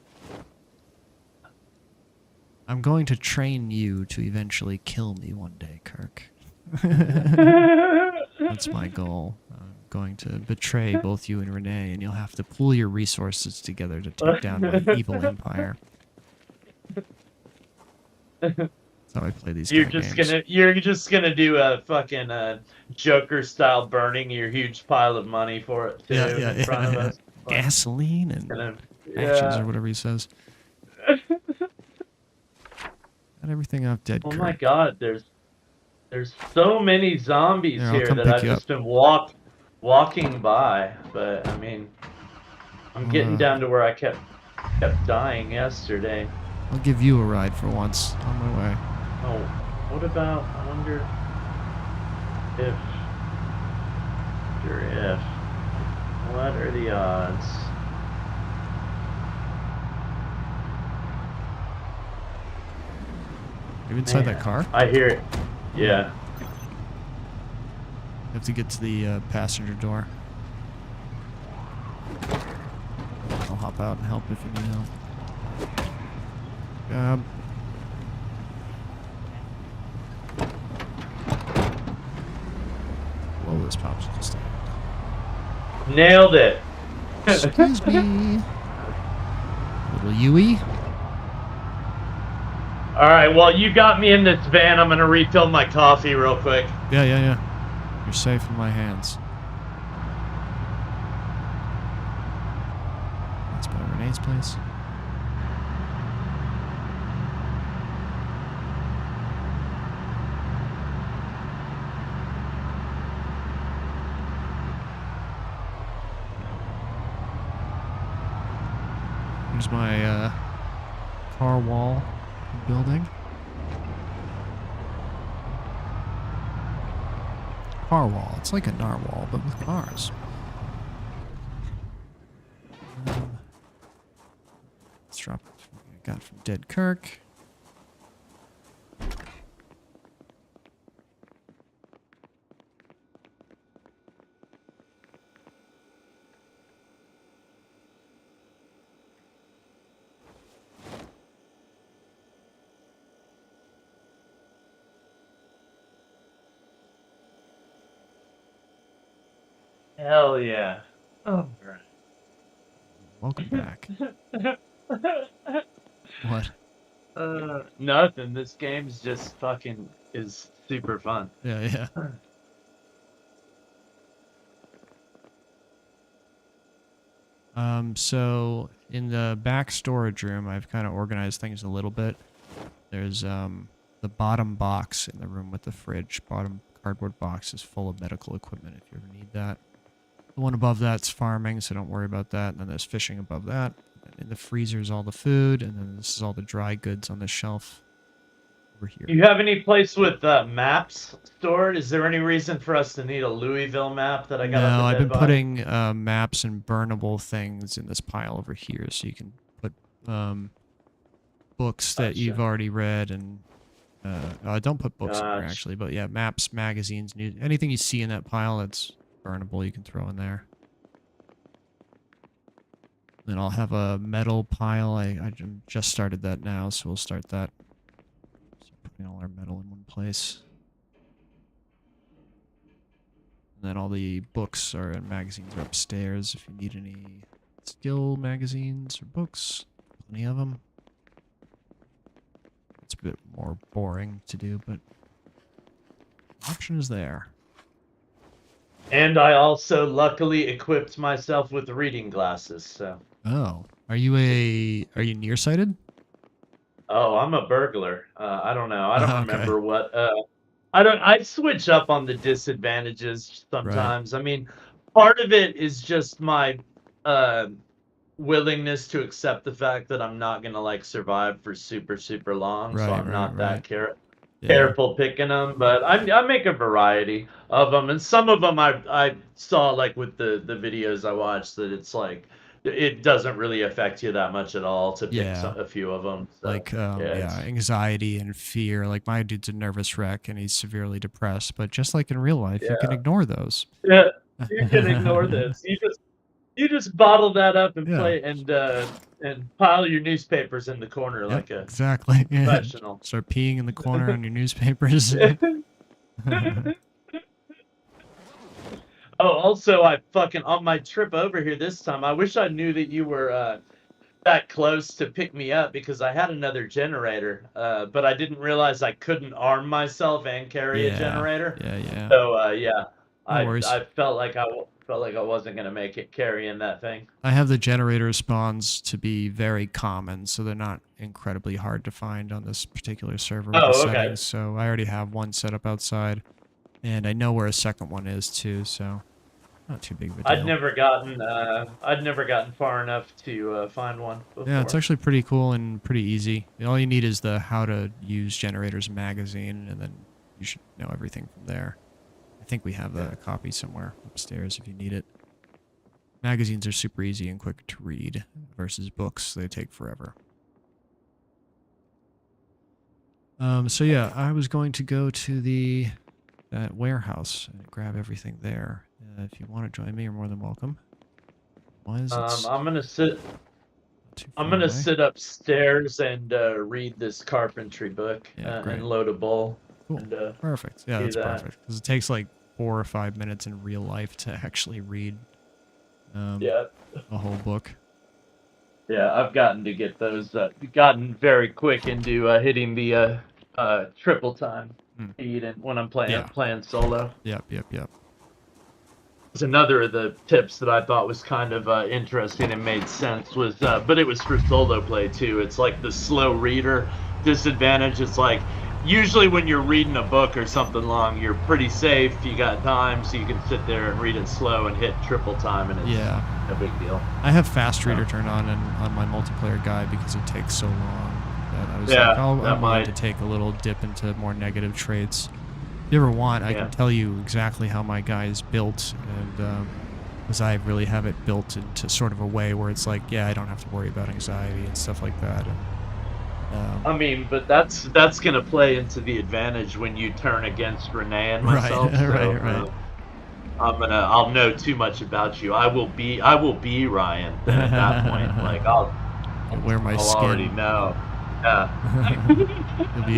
I'm going to train you to eventually kill me one day, Kirk. That's my goal. I'm going to betray both you and René, and you'll have to pool your resources together to take down my evil empire. That's how I play these games. You're just gonna do a fucking Joker style burning your huge pile of money for it too in front of us. Gasoline and actions or whatever he says. Got everything off Dead Kirk. Oh my god, there's so many zombies here that I've just been walking by, but I mean, I'm getting down to where I kept dying yesterday. I'll give you a ride for once on my way. Oh, what about? I wonder if. What are the odds? Are you inside that car? I hear it. Yeah. You have to get to the passenger door. I'll hop out and help if you need help. Whoa, this popsicle stand. Nailed it. Excuse me. Little Yui. Alright, well, you got me in this van. I'm going to refill my coffee real quick. Yeah. You're safe in my hands. That's by René's place. Here's my car wall building. Car wall. It's like a narwhal, but with cars. Let's drop what I got from Dead Kirk. Hell yeah. Oh, right. Welcome back. What? Nothing. This game's just fucking is super fun. Yeah. So in the back storage room, I've kind of organized things a little bit. There's the bottom box in the room with the fridge. Bottom cardboard box is full of medical equipment if you ever need that. The one above that's farming, so don't worry about that. And then there's fishing above that. And in the freezer is all the food, and then this is all the dry goods on the shelf over here. You have any place with maps stored? Is there any reason for us to need a Louisville map that I got? No, I've been putting maps and burnable things in this pile over here, so you can put books that you've already read, and don't put books in there actually, but yeah, maps, magazines, news, anything you see in that pile that's burnable, you can throw in there. Then I'll have a metal pile. I just started that now, so we'll start that. So putting all our metal in one place. And then all the books and magazines are upstairs. If you need any skill magazines or books, plenty of them. It's a bit more boring to do, but the option is there. And I also luckily equipped myself with reading glasses, so. Oh, are you nearsighted? Oh, I'm a burglar. I don't know. I don't remember what. I switch up on the disadvantages sometimes. Right. I mean, part of it is just my willingness to accept the fact that I'm not gonna like survive for super long, so I'm not that careful picking them. But I make a variety of them, and some of them I saw like with the videos I watched that it's like it doesn't really affect you that much at all to pick a few of them. So, like anxiety and fear. Like my dude's a nervous wreck and he's severely depressed, but just like in real life, you can ignore those. Yeah, you can ignore this. You just bottle that up and play and pile your newspapers in the corner like a professional. Start peeing in the corner on your newspapers. Oh, also, I fucking, on my trip over here this time, I wish I knew that you were that close to pick me up because I had another generator, but I didn't realize I couldn't arm myself and carry a generator. Yeah. So, I felt like I wasn't going to make it carrying that thing. I have the generator spawns to be very common, so they're not incredibly hard to find on this particular server with the settings. So I already have one set up outside, and I know where a second one is too, so not too big of a deal. I'd never gotten far enough to find one before. Yeah, it's actually pretty cool and pretty easy. All you need is the How to Use Generators magazine, and then you should know everything from there. I think we have a copy somewhere upstairs if you need it. Magazines are super easy and quick to read versus books. They take forever. So yeah, I was going to go to that warehouse and grab everything there. If you want to join me, you're more than welcome. I'm gonna sit upstairs and read this carpentry book and load a bowl. Cool. And, perfect. Yeah, that's perfect because it takes like 4 or 5 minutes in real life to actually read a whole book. Yeah, I've gotten to get those. Gotten very quick into hitting the triple time speed, and when I'm playing solo. Yep. It's another of the tips that I thought was kind of interesting and made sense was, but it was for solo play too. It's like the slow reader disadvantage. It's like usually when you're reading a book or something long, you're pretty safe. You got time, so you can sit there and read it slow and hit triple time, and it's no big deal. I have fast reader turned on my multiplayer guide because it takes so long that I was like, I'm willing to take a little dip into more negative traits. If you ever want, I can tell you exactly how my guy is built, and because I really have it built into sort of a way where it's like, yeah, I don't have to worry about anxiety and stuff like that. And, I mean, but that's gonna play into the advantage when you turn against Renee and right, myself. So right. I'll know too much about you. I will be Ryan. Then at that point, like You'll wear my I'll already skin. know. Yeah.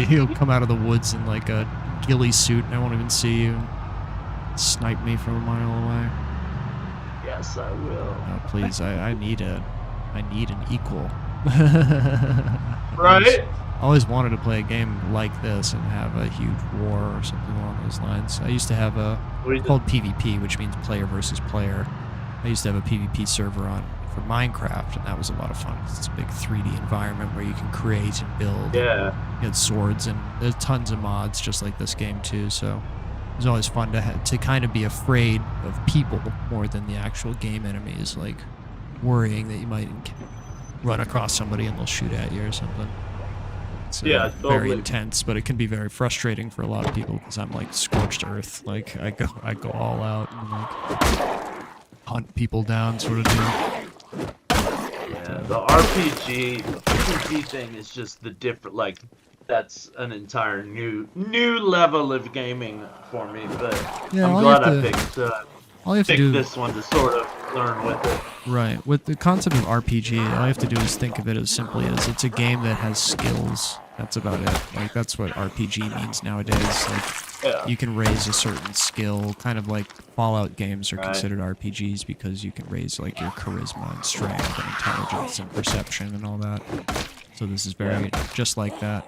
He'll come out of the woods in like a ghillie suit, and I won't even see you. And snipe me from a mile away. Yes, I will. Oh, please, I need an equal. Right? I always wanted to play a game like this and have a huge war or something along those lines. I used to have called PvP, which means player versus player. I used to have a PvP server on for Minecraft, and that was a lot of fun. It's a big 3D environment where you can create and build. Yeah. You had swords, and there's tons of mods just like this game too. So it was always fun to kind of be afraid of people more than the actual game enemies, like worrying that you might run across somebody and they'll shoot at you or something. It's very intense, but it can be very frustrating for a lot of people because I'm like scorched earth. Like I go all out and like hunt people down, sort of deal. Yeah, the RPG thing is just the different. Like that's an entire new level of gaming for me. But yeah, I'm glad I picked this one to sort of learn with it. Right. With the concept of RPG, all you have to do is think of it as simply as it's a game that has skills. That's about it. Like, that's what RPG means nowadays. Like, you can raise a certain skill, kind of like Fallout games are considered RPGs because you can raise, like, your charisma and strength and intelligence and perception and all that. So this is very just like that.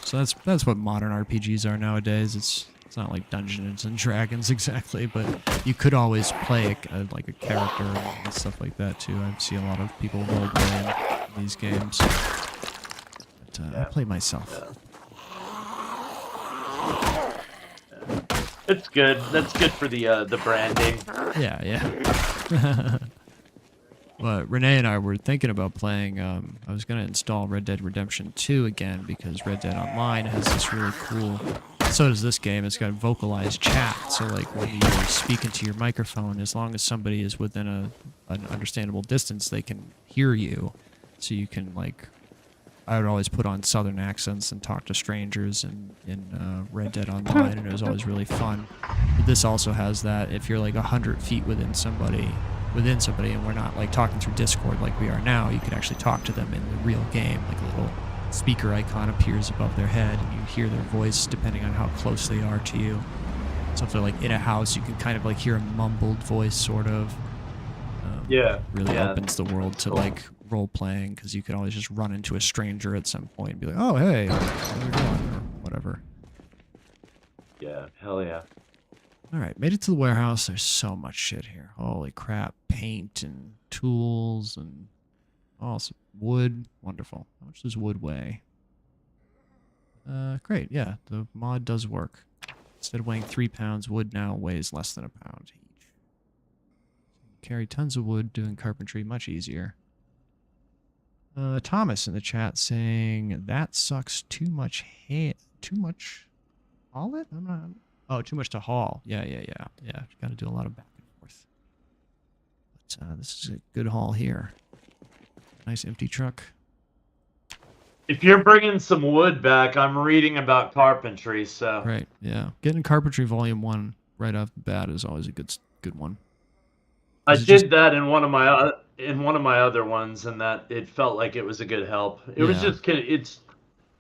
So that's what modern RPGs are nowadays. It's not like Dungeons and Dragons exactly, but you could always play like a character and stuff like that too. I see a lot of people role-playing in these games. But I play myself. It's good. That's good for the branding. Yeah. But Renee and I were thinking about playing, I was going to install Red Dead Redemption 2 again because Red Dead Online has this really cool, so does this game, it's got vocalized chat. So like when you speak into your microphone, as long as somebody is within an understandable distance, they can hear you. So you can like, I would always put on southern accents and talk to strangers in Red Dead Online, and it was always really fun. But this also has that if you're like 100 feet within somebody, and we're not like talking through Discord like we are now, you can actually talk to them in the real game. Like a little speaker icon appears above their head and you hear their voice depending on how close they are to you. So if they're like in a house, you can kind of like hear a mumbled voice sort of. Really opens the world to like role playing because you can always just run into a stranger at some point and be like, oh hey, how's it going, or whatever. Yeah, hell yeah. Alright, made it to the warehouse. There's so much shit here. Holy crap. Paint and tools and awesome. Wood. Wonderful. How much does wood weigh? Great, yeah. The mod does work. Instead of weighing 3 pounds, wood now weighs less than a pound each. Carry tons of wood, doing carpentry much easier. Thomas in the chat saying, that sucks too much haul it? I'm not... Oh, too much to haul. Yeah. Got to do a lot of back and forth. But this is a good haul here. Nice empty truck. If you're bringing some wood back, I'm reading about carpentry, so... Right, yeah. Getting Carpentry Volume 1 right off the bat is always a good one. I did that in one of my other ones, and that it felt like it was a good help. It was just... It's...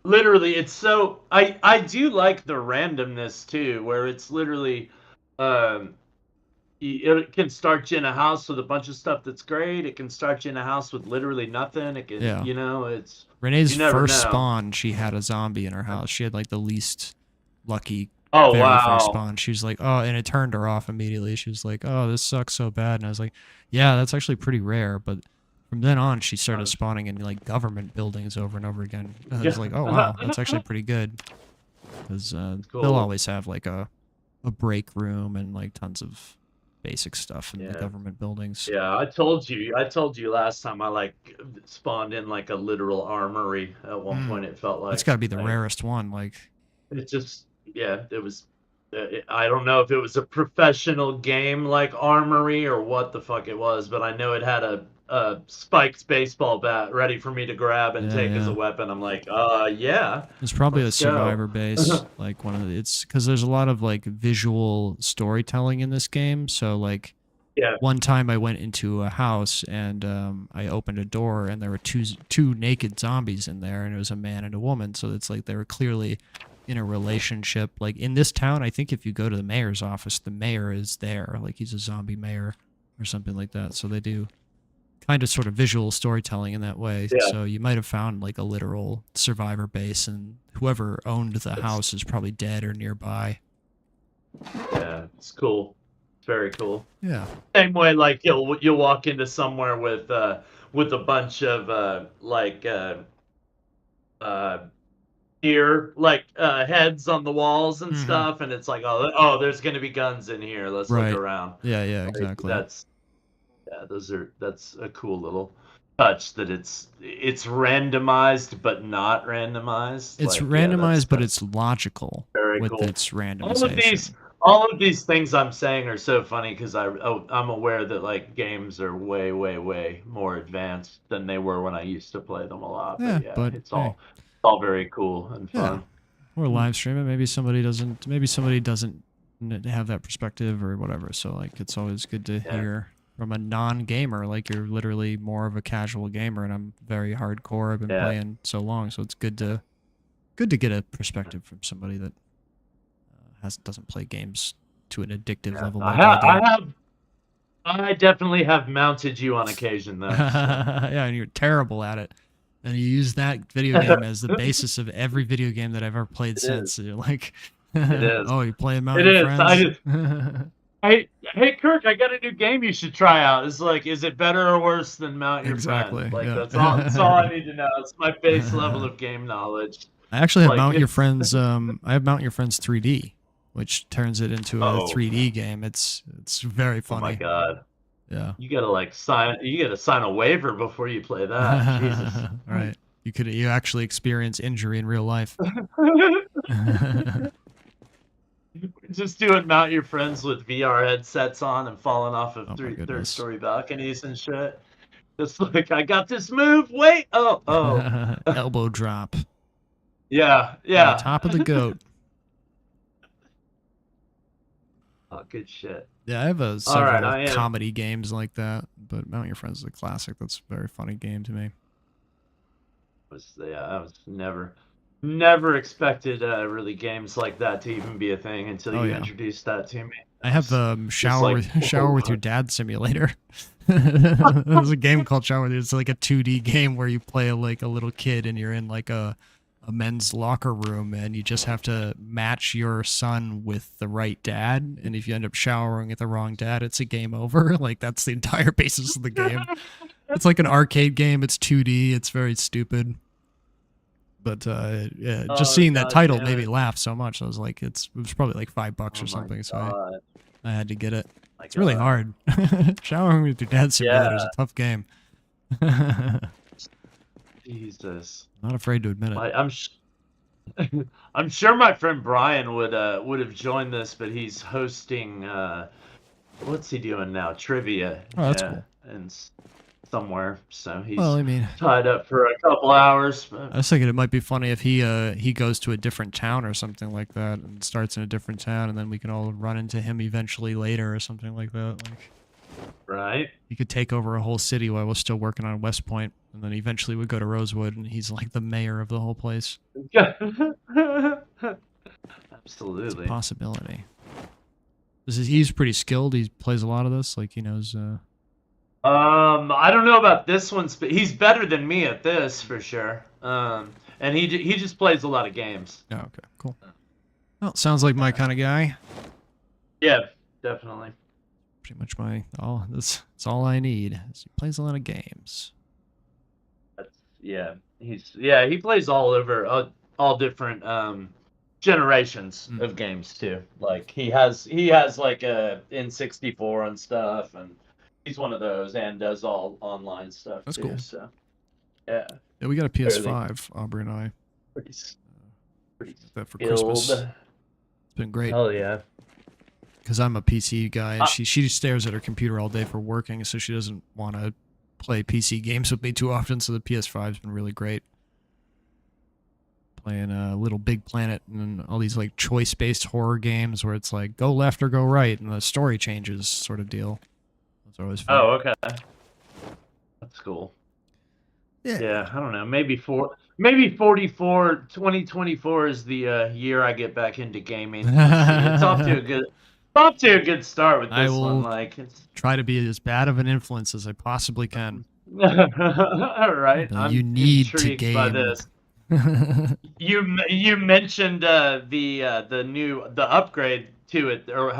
Literally, it's so... I do like the randomness, too, where it's literally... it can start you in a house with a bunch of stuff that's great. It can start you in a house with literally nothing. It can, you know, it's... Renee's first spawn, she had a zombie in her house. She had, like, the least lucky first spawn. She was like, oh, and it turned her off immediately. She was like, oh, this sucks so bad. And I was like, yeah, that's actually pretty rare, but... From then on, she started spawning in like government buildings over and over again. I was like, oh wow, that's actually pretty good. Because they'll always have like a break room and like tons of basic stuff in the government buildings. Yeah, I told you last time I like spawned in like a literal armory at one point. It felt like it's got to be the rarest one. Like it just it was I don't know if it was a professional game like Armory or what the fuck it was, but I know it had a spiked baseball bat ready for me to grab and Yeah, take as a yeah. weapon. I'm like, yeah, It's probably a let's go. survivor base, like one of the, it's because there's a lot of like visual storytelling in this game. So like Yeah, one time I went into a house and I opened a door and there were two naked zombies in there and it was a man and a woman. So it's like they were clearly in a relationship. Like in this town, I think if you go to the mayor's office, the mayor is there. Like he's a zombie mayor or something like that. So they do kind of sort of visual storytelling in that way. yeah, So you might have found like a literal survivor base and whoever owned the house is probably dead or nearby. yeah, it's cool. It's very cool. Yeah. Same way, like you'll walk into somewhere with a bunch of uh deer heads on the walls and Hmm. stuff, and it's like, oh, there's gonna be guns in here. Let's look Right. around. Yeah, yeah, Like, exactly. that's a cool little touch that it's randomized but not randomized. It's Like, yeah, randomized, but that's it's logical very with cool. its All of these randomization. all of these things I'm saying are so funny because I'm aware that like games are way way way more advanced than they were when I used to play them a lot. Yeah, But yeah, but it's hey, all very cool and yeah. fun. Or live stream it. Maybe somebody doesn't have that perspective or whatever. So like it's always good to Yeah, hear from a non-gamer. Like you're literally more of a casual gamer and I'm very hardcore. I've been yeah. playing so long, so it's good to get a perspective from somebody that has doesn't play games to an addictive Yeah, level like I do. I definitely have mounted you on occasion though. So. Yeah, and you're terrible at it. And you use that video game as the basis of every video game that I've ever played It is. since. So you're like, It is. oh, you play Mount It Your is. Friends? Hey, Kirk, I got a new game you should try out. It's like, is it better or worse than Mount Your Friend? Exactly. Like, Yeah. that's all I need to know. It's my base level of game knowledge. I actually have Like, Mount Your it's, Friends. I have Mount Your Friends 3D, which turns it into a oh, 3D game. It's very oh my funny. God. Yeah. You gotta sign a waiver before you play that. Jesus. All right. You actually experience injury in real life. Just doing Mount Your Friends with VR headsets on and falling off of Oh my third goodness. story balconies and shit. Just like, I got this move. Wait. Oh. Elbow drop. Yeah. On the top of the goat. Oh, good shit. Yeah, I have All right, several I am. comedy games like that, but Mount Your Friends is a classic. That's a very funny game to me. I was never expected really games like that to even be a thing until Oh you yeah. introduced that to me. I have shower like, shower with whoa. your dad simulator. There's a game called Shower with. It's like a 2D game where you play like a little kid and you're in like a men's locker room and you just have to match your son with the right dad. And if you end up showering with the wrong dad, it's a game over. Like that's the entire basis of the game. It's like an arcade game. It's 2D. It's very stupid. But yeah, just Oh, seeing that God title damn made me it. laugh so much. I was like, it was probably like $5 Oh or my something. So God. I had to get it. My It's really God. hard. Showering with your dad simulator is Yeah. a tough game. Not Jesus. afraid to admit it. I'm sure my friend Brian would have joined this, but he's hosting what's he doing now? Trivia. Oh, that's cool. And somewhere. So he's Well, I mean, tied up for a couple hours. But... I was thinking it might be funny if he goes to a different town or something like that and starts in a different town, and then we can all run into him eventually later or something like that. Like, right? he could take over a whole city while we're still working on West Point, and then eventually we go to Rosewood, and he's like the mayor of the whole place. Absolutely. It's a possibility. He's pretty skilled. He plays a lot of this. Like he knows. I don't know about this one, but he's better than me at this for sure. And he just plays a lot of games. Oh, okay, cool. Well, sounds like my kind of guy. Yeah, definitely. Pretty much that's all I need. He plays a lot of games. He plays all over all different generations of games too. Like he has like a N64 and stuff, and he's one of those and does all online stuff. That's too, cool. So yeah, we got a PS5, Aubrey and I. pretty Got that for skilled. Christmas. It's been great. Hell yeah. Because I'm a PC guy, and she stares at her computer all day for working, so she doesn't want to play PC games with me too often, so the PS5's been really great. Playing Little Big Planet and all these like choice-based horror games where it's like go left or go right, and the story changes sort of deal. That's always fun. Oh, okay. That's cool. Yeah. Yeah, I don't know. Maybe 2024 is the year I get back into gaming. Let's see. It's off to a good start with this one. Like, it's try to be as bad of an influence as I possibly can. All right. You need to intrigued game. by this. You mentioned the upgrade to it, or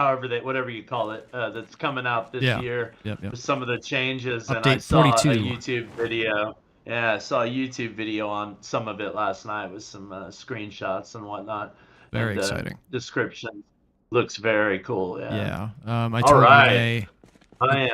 whatever you call it, that's coming out this year. Yep. With some of the changes, Update and I saw 42. a YouTube video. Yeah, I saw a YouTube video on some of it last night with some screenshots and whatnot. Very exciting. Description looks very cool. Yeah. I told Renee. I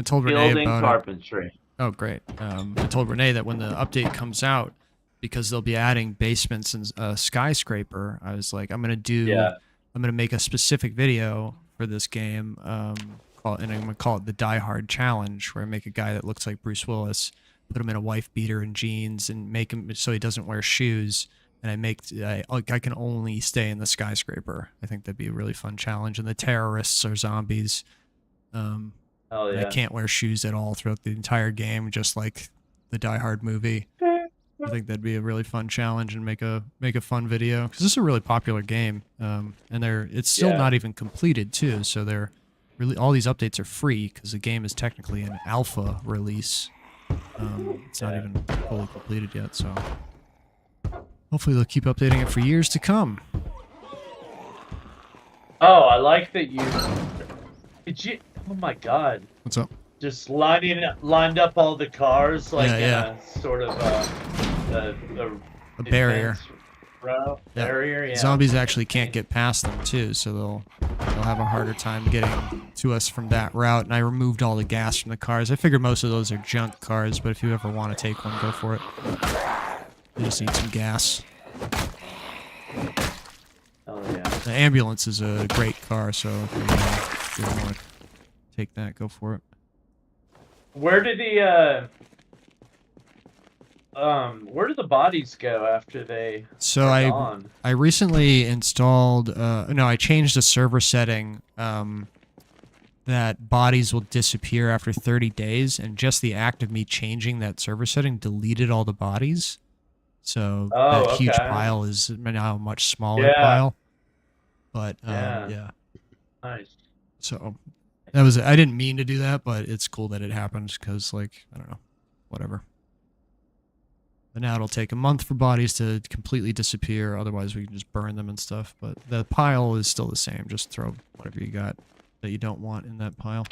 told Renee building about carpentry. It. Oh, great. I told Renee that when the update comes out, because they'll be adding basements and skyscraper, I was like, I'm gonna make a specific video for this game, and I'm gonna call it the Die Hard Challenge, where I make a guy that looks like Bruce Willis, put him in a wife beater and jeans, and make him so he doesn't wear shoes, and I can only stay in the skyscraper. I think that'd be a really fun challenge, and the terrorists are zombies. Hell yeah. I can't wear shoes at all throughout the entire game, just like the Die Hard movie. I think that'd be a really fun challenge and make a fun video, because this is a really popular game, and it's still not even completed too. So all these updates are free because the game is technically an alpha release. It's not even fully completed yet, so hopefully they'll keep updating it for years to come. Oh, I like that you. Did you? Oh my God! What's up? Just lined up all the cars like in a sort of a barrier. Barrier, yeah. Zombies actually can't get past them too, so they'll have a harder time getting to us from that route. And I removed all the gas from the cars. I figured most of those are junk cars, but if you ever want to take one, go for it. You just need some gas. Oh yeah. The ambulance is a great car, so if you want to take that, go for it. Where did the bodies go after they are gone? I recently installed I changed the server setting that bodies will disappear after 30 days, and just the act of me changing that server setting deleted all the bodies. So that huge pile is now a much smaller pile. But yeah. Nice. So I didn't mean to do that, but it's cool that it happened, because, like, I don't know, whatever. But now it'll take a month for bodies to completely disappear. Otherwise, we can just burn them and stuff. But the pile is still the same. Just throw whatever you got that you don't want in that pile.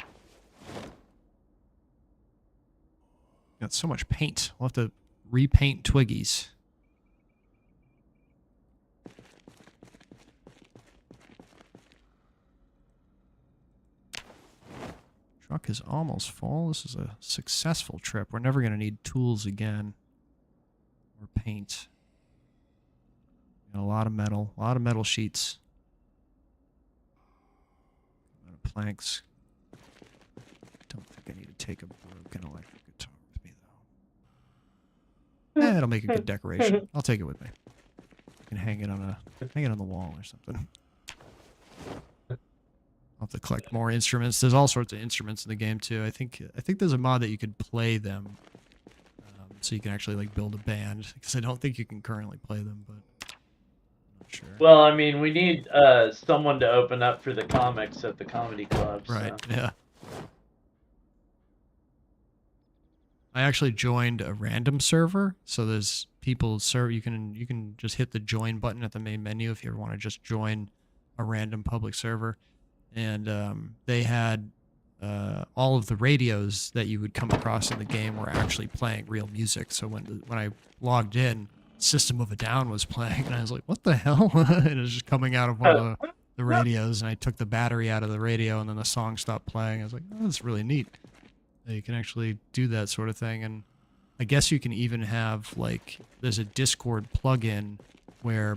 Got so much paint. We'll have to repaint Twiggies. Truck is almost full. This is a successful trip. We're never going to need tools again. Or paint. A lot of metal sheets. A lot of planks. Don't think I need to take a broken electric guitar with me, though. It'll make a good decoration. I'll take it with me. I can hang it on the wall or something. I'll have to collect more instruments. There's all sorts of instruments in the game too. I think there's a mod that you could play them, so you can actually like build a band. Because I don't think you can currently play them, but I'm not sure. Well, I mean, we need someone to open up for the comics at the comedy club. Right. So. Yeah. I actually joined a random server, so there's people you can just hit the join button at the main menu if you ever want to just join a random public server. And they had all of the radios that you would come across in the game were actually playing real music. So when I logged in, System of a Down was playing, and I was like, what the hell? And it was just coming out of one of the radios, and I took the battery out of the radio, and then the song stopped playing. I was like, oh, that's really neat. You can actually do that sort of thing. And I guess you can even have, like, there's a Discord plugin where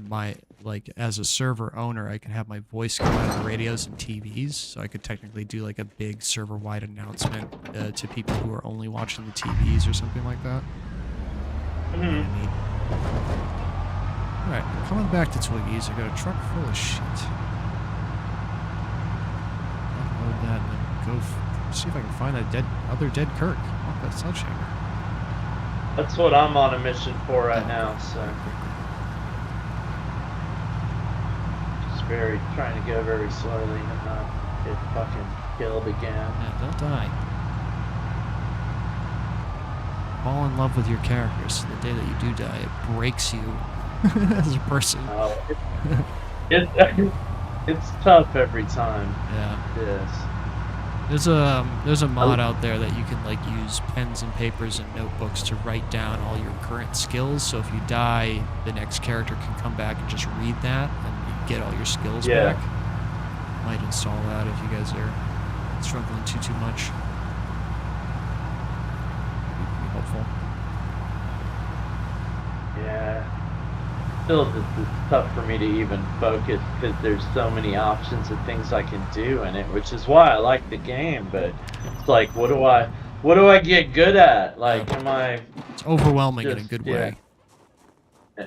like as a server owner, I can have my voice go out on the radios and TVs, so I could technically do like a big server-wide announcement to people who are only watching the TVs or something like that. Mhm. Alright, coming back to Twiggy's, I got a truck full of shit. Unload that and then go see if I can find that other dead Kirk. Oh, that sledgehammer. That's what I'm on a mission for right now, so. Just trying to go very slowly and not get fucking killed again. Yeah, don't die. Fall in love with your character, so the day that you do die, it breaks you as a person. It's tough every time. Yeah. Yes. There's a mod out there that you can like use pens and papers and notebooks to write down all your current skills. So if you die, the next character can come back and just read that and you get all your skills back. Might install that if you guys are struggling too much. Be helpful. Yeah. Still, it's tough for me to even focus because there's so many options and things I can do in it, which is why I like the game. But it's like, what do I get good at? Like, am I? It's overwhelming in a good way.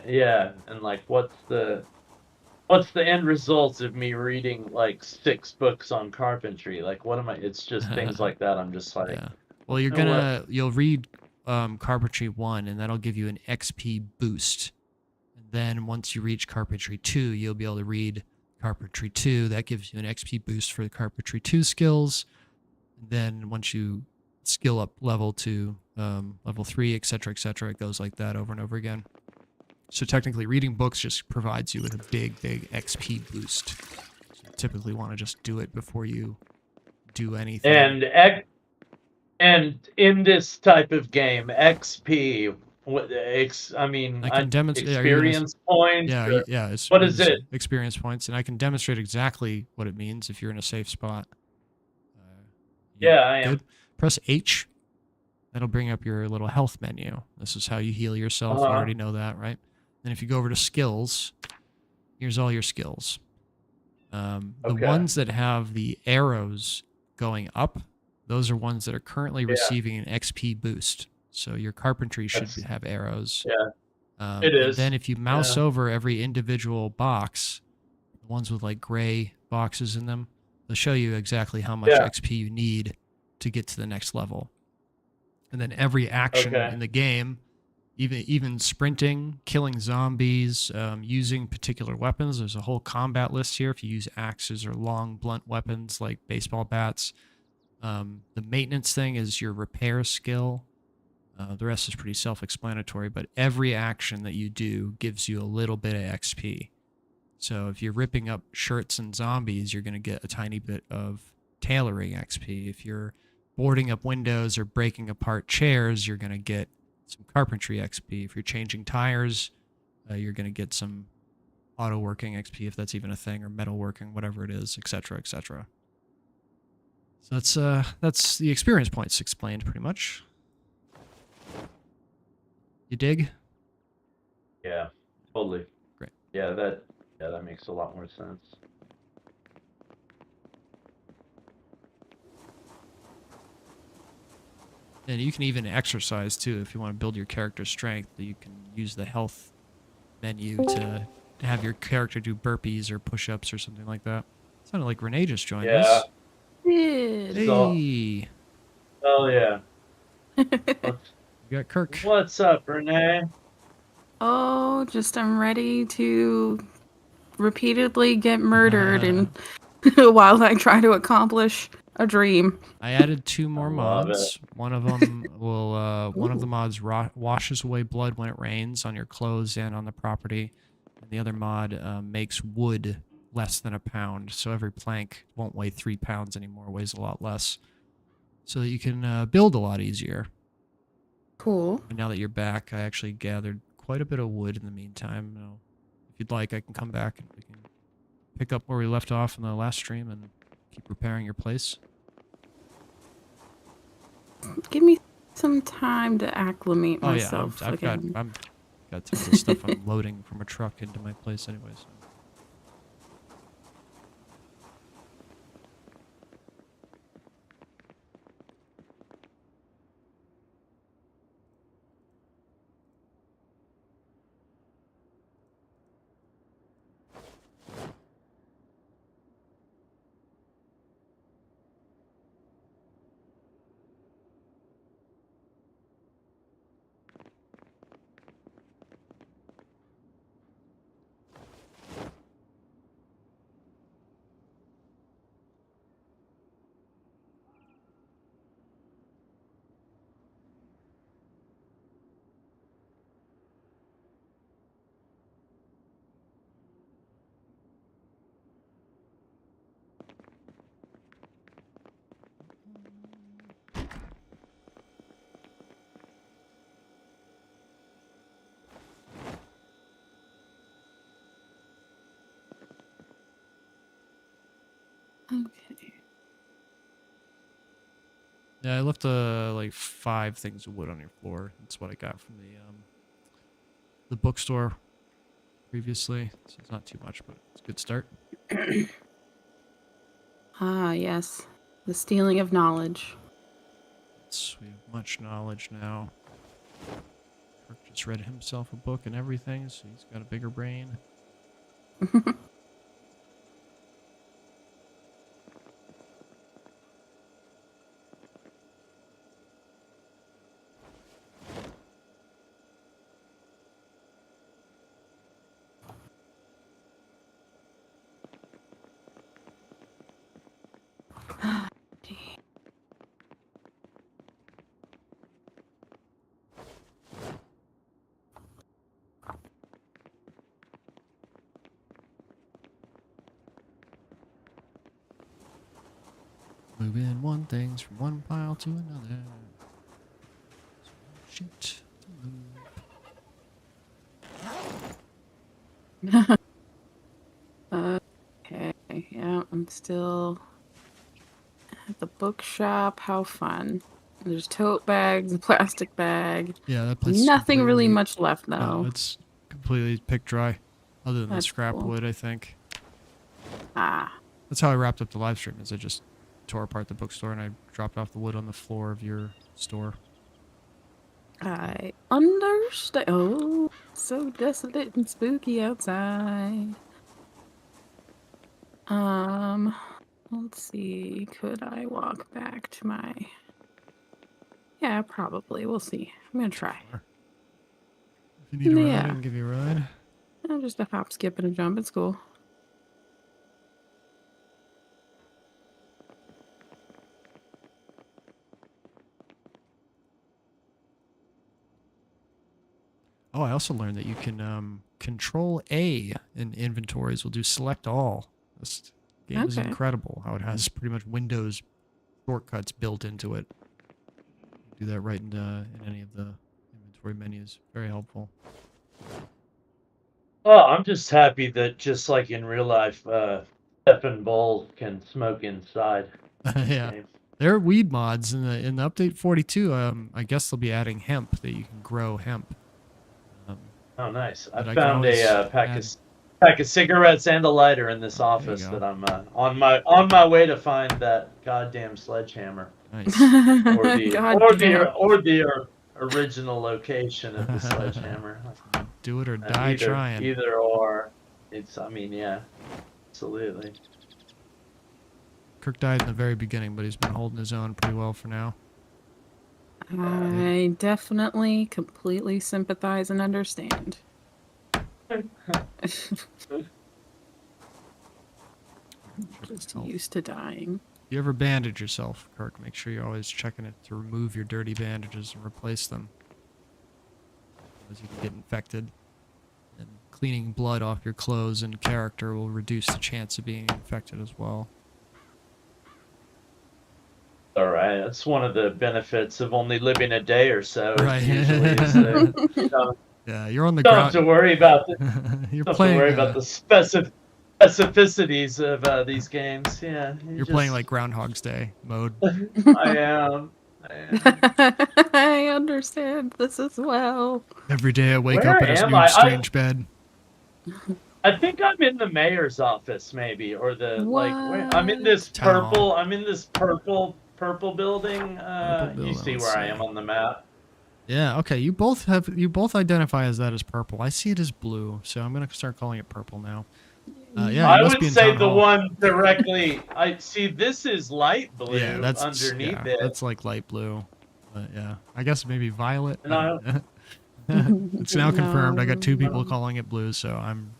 Yeah, and like, what's the end result of me reading like 6 books on carpentry? Like, what am I? It's just things like that. I'm just like, yeah. Well, you'll read Carpentry 1, and that'll give you an XP boost. And then once you reach Carpentry 2, you'll be able to read Carpentry 2. That gives you an XP boost for the Carpentry 2 skills. And then once you skill up level to level 3, etc., it goes like that over and over again. So technically, reading books just provides you with a big XP boost. So you typically want to just do it before you do anything. And in this type of game, XP, experience points. Yeah. What is it? Experience points, and I can demonstrate exactly what it means if you're in a safe spot. Yeah, I am. Good. Press H. That'll bring up your little health menu. This is how you heal yourself. You already know that, right? Then if you go over to skills, here's all your skills. The ones that have the arrows going up, those are ones that are currently receiving an XP boost. So your carpentry should have arrows. Yeah, it is. And then if you mouse over every individual box, the ones with like gray boxes in them, they'll show you exactly how much XP you need to get to the next level. And then every action in the game, even sprinting, killing zombies, using particular weapons. There's a whole combat list here. If you use axes or long, blunt weapons like baseball bats. The maintenance thing is your repair skill. The rest is pretty self-explanatory, but every action that you do gives you a little bit of XP. So if you're ripping up shirts and zombies, you're going to get a tiny bit of tailoring XP. If you're boarding up windows or breaking apart chairs, you're going to get some carpentry XP. If you're changing tires, you're going to get some auto working XP, if that's even a thing, or metal working, whatever it is, etc., etc. So that's the experience points explained pretty much. You dig? Yeah, totally. Great. Yeah, that makes a lot more sense. And you can even exercise too if you want to build your character's strength. You can use the health menu to have your character do burpees or push-ups or something like that. Sounded like René just joined us. Hey. Oh yeah. You got Kirk. What's up, René? Oh, just I'm ready to repeatedly get murdered and while I try to accomplish a dream. I added 2 more mods. One of them will one of the mods washes away blood when it rains on your clothes and on the property. And the other mod makes wood less than a pound, so every plank won't weigh 3 pounds anymore, weighs a lot less. So that you can build a lot easier. Cool. And now that you're back, I actually gathered quite a bit of wood in the meantime. If you'd like, I can come back and we can pick up where we left off in the last stream and keep repairing your place. Give me some time to acclimate myself again. Got tons of stuff I'm loading from a truck into my place anyway. So. Okay. Yeah, I left like 5 things of wood on your floor. That's what I got from the bookstore previously. So it's not too much, but it's a good start. Ah, yes. The stealing of knowledge. We have much knowledge now. Kirk just read himself a book and everything, so he's got a bigger brain. Moving one things from one pile to another. Shit. Okay, yeah, I'm still at the bookshop. How fun. There's tote bags, a plastic bag. Yeah, that place is Nothing really completely- much left, though. No, it's completely picked dry. Other than the That's scrap cool. wood, I think. Ah. That's how I wrapped up the live stream, is I just tore apart the bookstore and I dropped off the wood on the floor of your store. I understand. Oh, so desolate and spooky outside. Let's see. Could I walk back to my... Yeah, probably. We'll see. I'm gonna try. If you need a ride, Yeah. I can give you a ride. Just a hop, skip, and a jump. It's cool. Oh, I also learned that you can Control A in inventories will do select all. This game is Okay. incredible how it has pretty much Windows shortcuts built into it. Do that right in any of the inventory menus. Very helpful. Well, I'm just happy that just like in real life, Stephen Bowl can smoke inside. Yeah. Game. There are weed mods in the update 42. I guess they'll be adding hemp, that you can grow hemp. Oh, nice! I But I can found always a add- pack of cigarettes and a lighter in this you office go. that I'm on my way to find that goddamn sledgehammer Nice. or the original location of the sledgehammer. Do it or die trying. Either or. I mean, yeah, absolutely. Kirk died in the very beginning, but he's been holding his own pretty well for now. I definitely completely sympathize and understand. Just used to dying. If you ever bandage yourself, Kirk, make sure you're always checking it to remove your dirty bandages and replace them. Otherwise you can get infected. And cleaning blood off your clothes and character will reduce the chance of being infected as well. All right, that's one of the benefits of only living a day or so. Right. Usually, is that you don't Yeah, you're on the have ground. to worry about the You're don't have to playing. worry about the specificities of these games. Yeah, You're playing like Groundhog's Day mode. I am. I understand this as well. Every day I wake Where up in this am new I? strange bed. I think I'm in the mayor's office, maybe, or the where I'm in this Town hall. purple. I'm in this purple building. Purple You building, see let's where I see. am on the map. Yeah, okay. You both identify as that as purple. I see it as blue, so I'm gonna start calling it purple now. Yeah, I you must would be in say town the hall. one directly. I see. This is light blue Yeah, underneath it, that's like light blue. But yeah, I guess maybe violet. and I. It's now confirmed. I got two people No. calling it blue, so I'm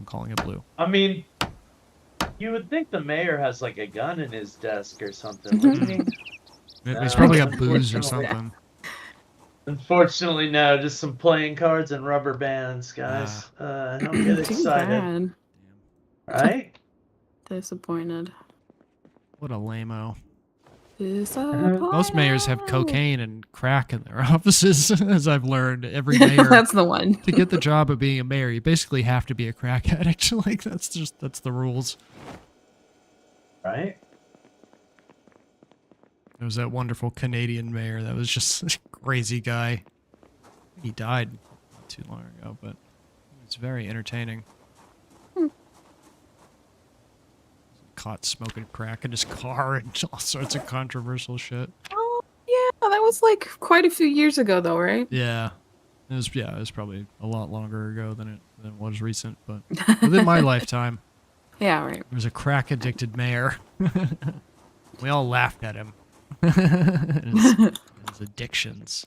calling it blue. I mean, you would think the mayor has like a gun in his desk or something, wouldn't he? He's probably got Unfortunately- booze or something. Unfortunately, no. Just some playing cards and rubber bands, guys. Don't get Too excited, bad. right? Disappointed. What a lameo. Disappointed. Most mayors have cocaine and crack in their offices, as I've learned. Every mayor, That's the one. to get the job of being a mayor, you basically have to be a crack addict. Like that's the rules. Right? There was that wonderful Canadian mayor that was just a crazy guy. He died not too long ago, but it's very entertaining. Caught smoking crack in his car and all sorts of controversial shit. Oh, yeah, that was like quite a few years ago, though, right? Yeah. It was probably a lot longer ago than it was recent, but within my lifetime, Yeah, right. there was a crack addicted mayor. We all laughed at him. his addictions.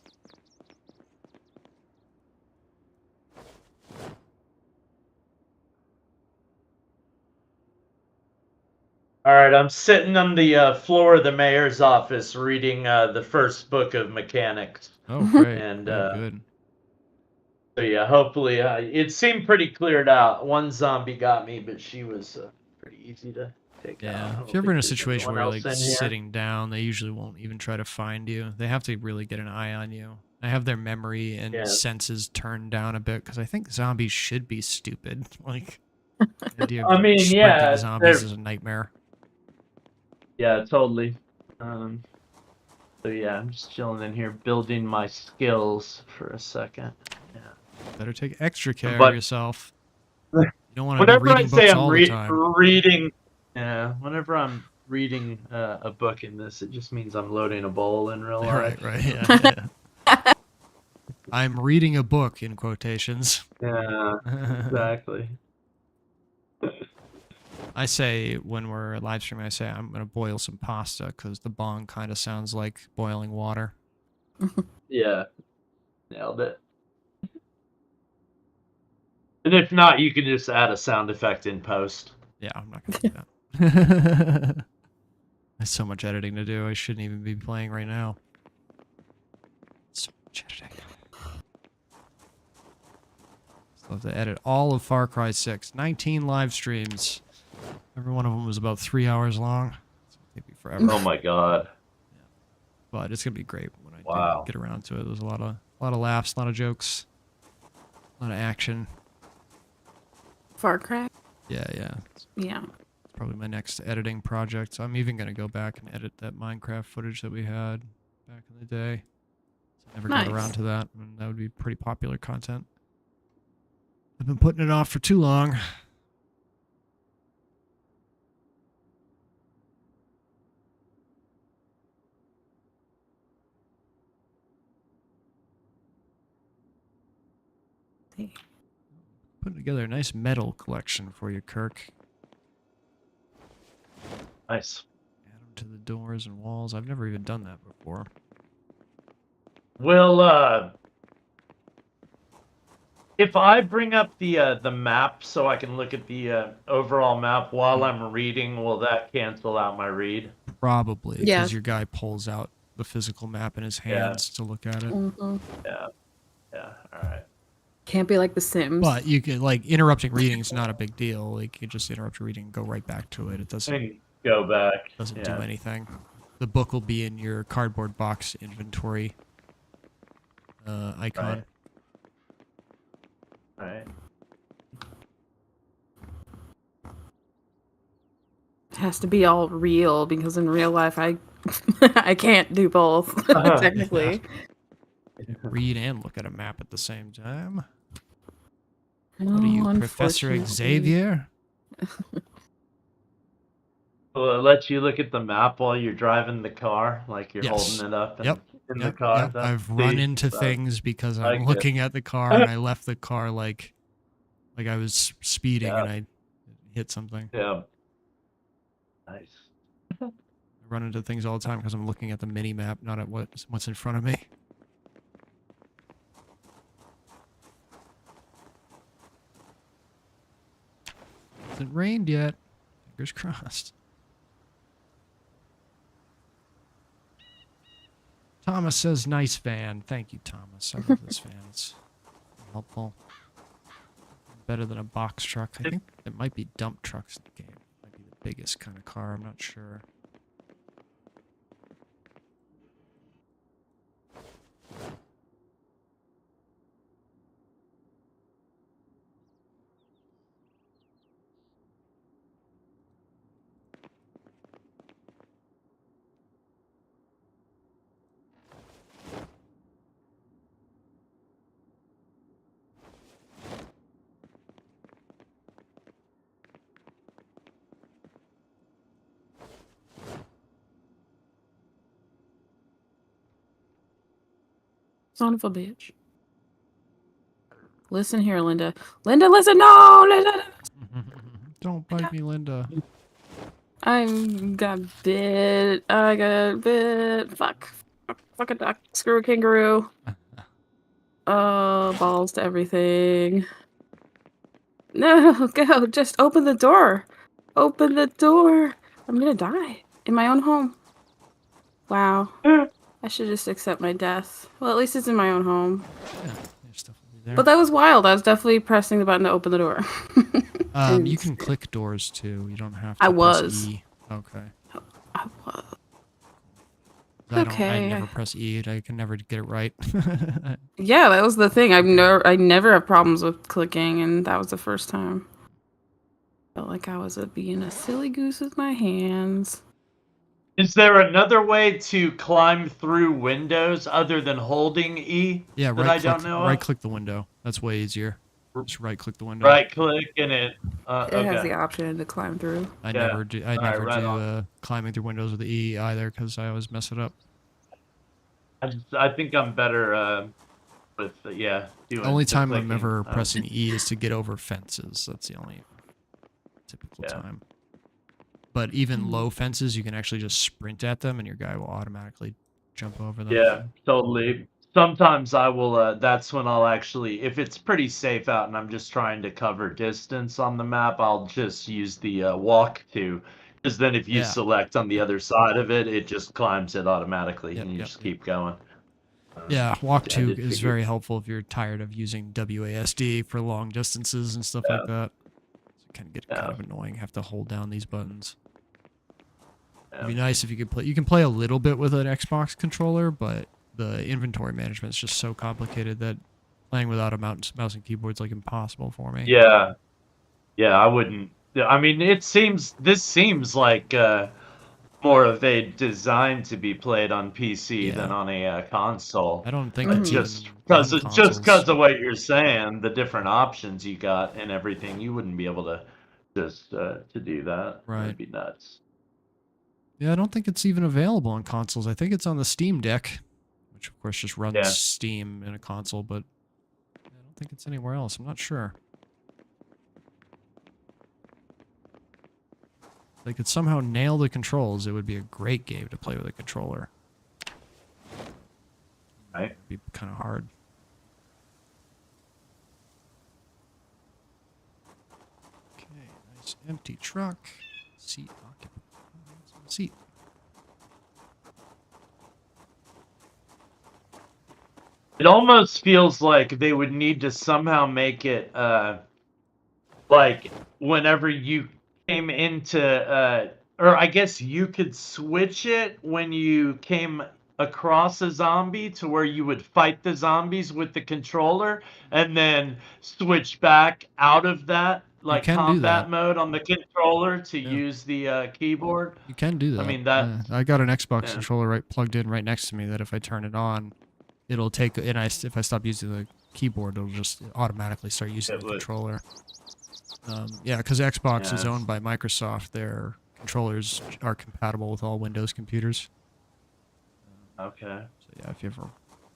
All right, I'm sitting on the floor of the mayor's office reading the first book of mechanics. Oh, great. And Good. so yeah, hopefully it seemed pretty cleared out. One zombie got me, but she was pretty easy to take out. I Yeah, don't if you're ever in a think there's situation anyone where you're else like in here. sitting down, they usually won't even try to find you. They have to really get an eye on you. I have their memory and Yeah. senses turned down a bit because I think zombies should be stupid. Like, the idea of I mean, sprinting yeah, zombies they're- is a nightmare. Yeah, totally. So yeah, I'm just chilling in here, building my skills for a second. Yeah. Better take extra care But- of yourself. You don't want to be Whenever I reading say books I'm all the time. reading, yeah, whenever I'm reading a book in this, it just means I'm loading a bowl in real life. Right, yeah. I'm reading a book in quotations. Yeah, exactly. I say when we're live streaming, I say I'm gonna boil some pasta because the bong kind of sounds like boiling water. Yeah, nailed it. And if not, you can just add a sound effect in post. Yeah, I'm not gonna do that. There's so much editing to do. I shouldn't even be playing right now. So much editing. Still have to edit all of Far Cry 6. 19 live streams. Every one of them was about 3 hours long. It's gonna take me forever. Oh my god! But it's gonna be great when I Wow. do get around to it. There's a lot of laughs, a lot of jokes, a lot of action. Far Cry. Yeah. It's Yeah. probably my next editing project. I'm even gonna go back and edit that Minecraft footage that we had back in the day. I never got Nice. around to that, and that would be pretty popular content. I've been putting it off for too long. Putting together a nice metal collection for you, Kirk. Nice. Add them to the doors and walls. I've never even done that before. Will if I bring up the map so I can look at the overall map while I'm reading, will that cancel out my read? Probably, because Yes. your guy pulls out the physical map in his hands to look at it. Hmm. Yeah. Yeah. All right. Can't be like The Sims. But you could, like, interrupting reading is not a big deal. Like, you just interrupt your reading and go right back to it. It doesn't And go back. do Yeah. anything. The book will be in your cardboard box inventory icon. All right. It has to be all real because in real life I I can't do both, technically. Read and look at a map at the same time. No, What are you, Professor unfortunately. Xavier? Well, it lets you look at the map while you're driving the car, like you're Yes. holding it up and Yep. in the Yep. car. Yep. I've run into things because I'm like it. looking at the car and I left the car like I was speeding Yeah. and I hit something. Yeah. Nice. I run into things all the time because I'm looking at the mini map, not at what's in front of me. Hasn't rained yet. Fingers crossed. Thomas says, nice van. Thank you, Thomas. I love this van. It's helpful. Better than a box truck. I think it might be dump trucks in the game. Might be the biggest kind of car. I'm not sure. Son of a bitch. Listen here, Linda. Linda, listen! No! Linda! Don't bite me, Linda. I got bit. I got bit. Fuck. Fuck a duck. Screw a kangaroo. Balls to everything. No, go. Just open the door. Open the door. I'm gonna die in my own home. Wow. I should just accept my death. Well, at least it's in my own home. Yeah, there's stuff will be there. But that was wild. I was definitely pressing the button to open the door. You can click doors too. You don't have to I press was. E. Okay. I was. I Okay. never press E. I can never get it right. Yeah, that was the thing. I never have problems with clicking, and that was the first time. Felt like I was being a silly goose with my hands. Is there another way to climb through windows other than holding E? Yeah, that I don't know. right click the window. That's way easier. Just right click the window. Right click and it. It has the option to climb through. I Yeah. never do. Right Climbing through windows with the E either because I always mess it up. I think I'm better with doing. The only the time I'm clicking. ever pressing E is to get over fences. That's the only typical time. But even low fences, you can actually just sprint at them, and your guy will automatically jump over them. Yeah, totally. Sometimes I will. That's when I'll actually, if it's pretty safe out and I'm just trying to cover distance on the map, I'll just use the walk to. Because then if you select on the other side of it, it just climbs it automatically, and you just keep going. Yeah, walk to is very helpful if you're tired of using WASD for long distances and stuff like that. It can get kind of annoying. Have to hold down these buttons. It'd be nice if you could play. You can play a little bit with an Xbox controller, but the inventory management is just so complicated that playing without a mouse and keyboard is like impossible for me. Yeah, I wouldn't. I mean, this seems like more of a design to be played on PC than on a console. I don't think it's just because of what you're saying, the different options you got and everything, you wouldn't be able to just to do that. Right. That'd be nuts. Yeah, I don't think it's even available on consoles. I think it's on the Steam Deck, which of course just runs Steam in a console, but I don't think it's anywhere else. I'm not sure. If they could somehow nail the controls, it would be a great game to play with a controller. Right. It'd be kind of hard. Okay, nice empty truck. Seat occupied. Seat. It almost feels like they would need to somehow make it like whenever you came into or I guess you could switch it when you came across a zombie to where you would fight the zombies with the controller and then switch back out of that like can do combat that. mode on the controller to Yeah. use the keyboard. You can do that. I mean that. I got an Xbox Yeah. controller plugged in right next to me that if I turn it on, it'll take, and if I stop using the keyboard, it'll just automatically start using the controller. Yeah, because Xbox is owned by Microsoft. Their controllers are compatible with all Windows computers. Okay. So yeah, if you ever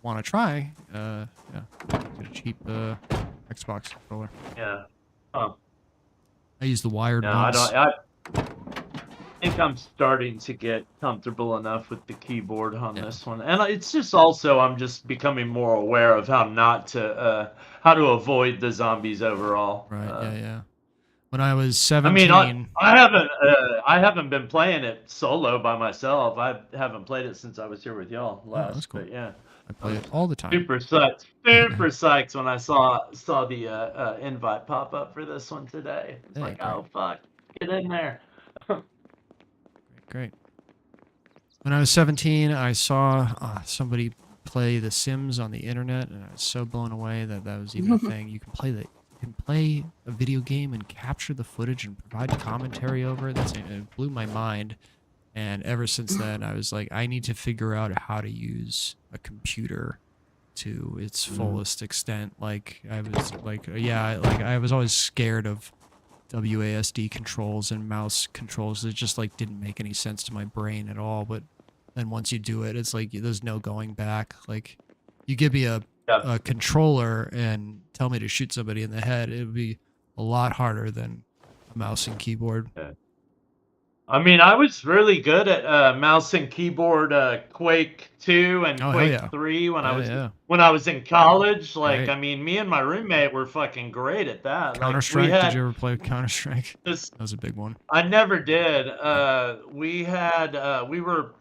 want to try, yeah, get a cheap Xbox controller. Yeah. Huh. I use the wired No, ones. I think I'm starting to get comfortable enough with the keyboard on this one, and it's just also I'm just becoming more aware of how to avoid the zombies overall. Right. Yeah. When I was I 17, mean, I haven't been playing it solo by myself. I haven't played it since I was here with y'all last. that's cool. But yeah, I play it all the time. super psyched when I saw the invite pop up for this one today. It's like, great. oh fuck, get in there. Great. When I was 17, I saw somebody play The Sims on the internet, and I was so blown away that that was even a thing. You can play a video game and capture the footage and provide commentary over it. It blew my mind. And ever since then, I was like, I need to figure out how to use a computer to its fullest extent. Like I was like, I was always scared of WASD controls and mouse controls. It just like didn't make any sense to my brain at all. But then once you do it, it's like there's no going back. Like you give me a controller and tell me to shoot somebody in the head, it would be a lot harder than a mouse and keyboard. I mean, I was really good at mouse and keyboard Quake 2 and Quake 3 when I was in college. Like, I mean, me and my roommate were fucking great at that. Counter-Strike? Did you ever play Counter-Strike? That was a big one. I never did. We were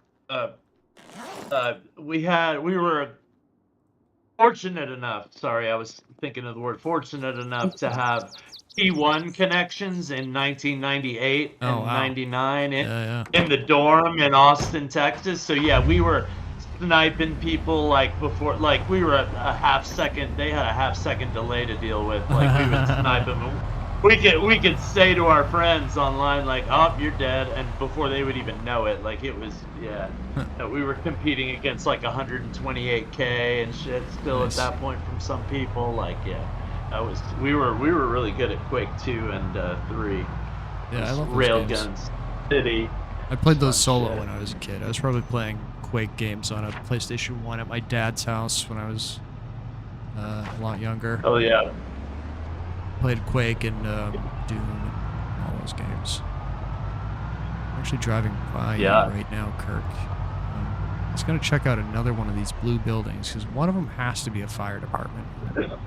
fortunate enough. Sorry, I was thinking of the word fortunate enough to have T1 connections in 1998 and 99 in the dorm in Austin, Texas. So yeah, we were sniping people like before, like we were a half second. They had a half second delay to deal with. Like we would snipe them. We could say to our friends online like, "Oh, you're dead," and before they would even know it, like it was we were competing against like 128K and shit still at that point from some people. Like we were really good at Quake 2 and 3. Yeah, I love those Railguns City. I played those solo when I was a kid. I was probably playing Quake games on a PlayStation 1 at my dad's house when I was a lot younger. Oh yeah. Played Quake and Doom and all those games. I'm actually driving by right now, Kirk. I was going to check out another one of these blue buildings because one of them has to be a fire department.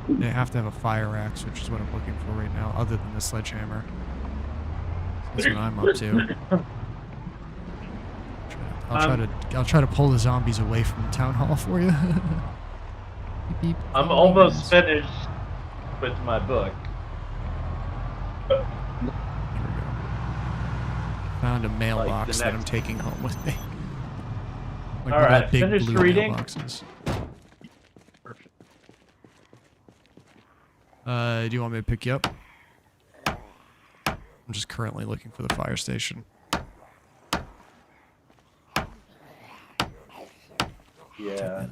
They have to have a fire axe, which is what I'm looking for right now, other than the sledgehammer. That's what I'm up to. I'll try to pull the zombies away from the town hall for you. Beep, beep, I'm almost finished with my book. Here we go. Found a mailbox that I'm taking home with me. Like all right, big finished blue reading. Mailboxes. Do you want me to pick you up? I'm just currently looking for the fire station. Yeah.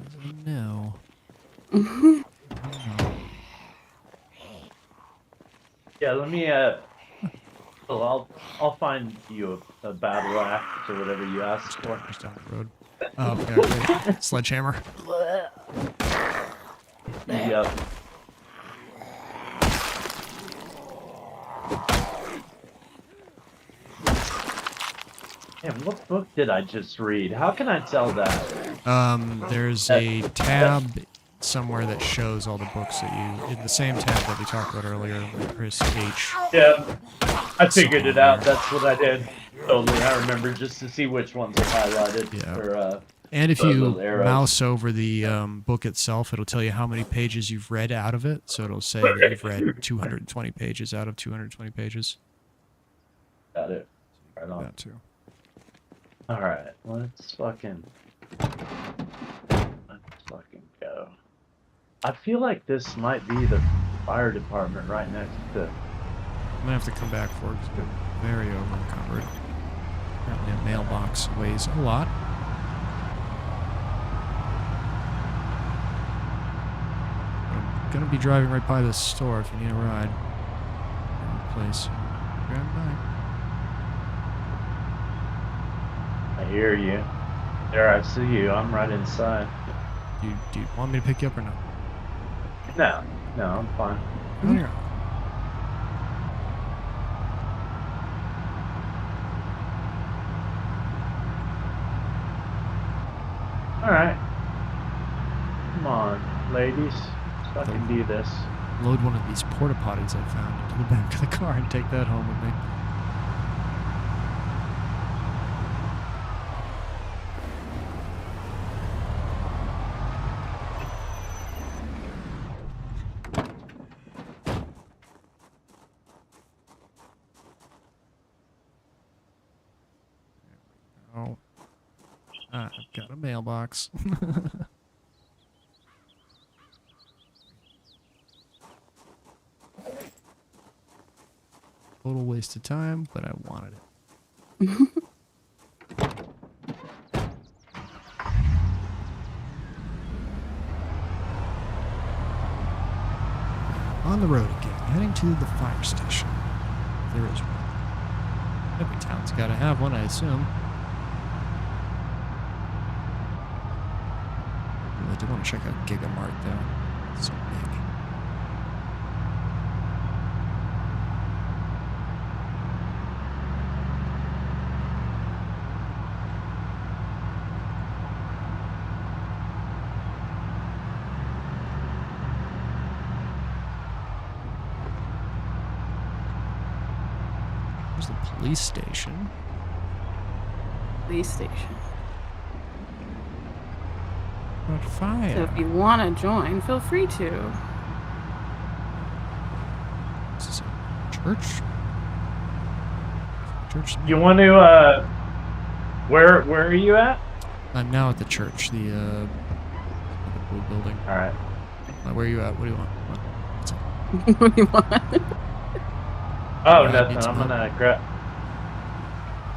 No. Yeah, let me I'll find you a battle axe or whatever you asked for. Just down the road. Oh, okay. Sledgehammer. Yep. Damn, what book did I just read? How can I tell that? There's a tab somewhere that shows all the books that you, in the same tab that we talked about earlier, Chris H. Yeah, I figured it out. That's what I did. Totally, I remember just to see which ones are highlighted. Yeah. For, and if you mouse over the book itself, it'll tell you how many pages you've read out of it. So it'll say that you've read 220 pages out of 220 pages. Got it. Right on. That too. All right, let's fucking go. I feel like this might be the fire department right next to I'm gonna have to come back for it because we're very over-encumbered. Apparently a mailbox weighs a lot. I'm gonna be driving right by this store if you need a ride. Place. Grab by. I hear you. There, I see you. I'm right inside. Do you want me to pick you up or not? No, I'm fine. Oh, you're All right. Come on, ladies. Let's fucking do this. load one of these porta potties I found into the back of the car and take that home with me. Oh, I've got a mailbox. Total waste of time, but I wanted it. On the road again, heading to the fire station. There is one. Every town's got to have one, I assume. I do want to check out Gigamart, though. It's so big. There's the police station. Police station. But fire. So if you want to join, feel free to. Is this a church? Church? You want to, where are you at? I'm now at the church, the blue building. All right. Where are you at? What do you want? What's up? What do you want? Oh, Yeah, I nothing. need some I'm gonna grab.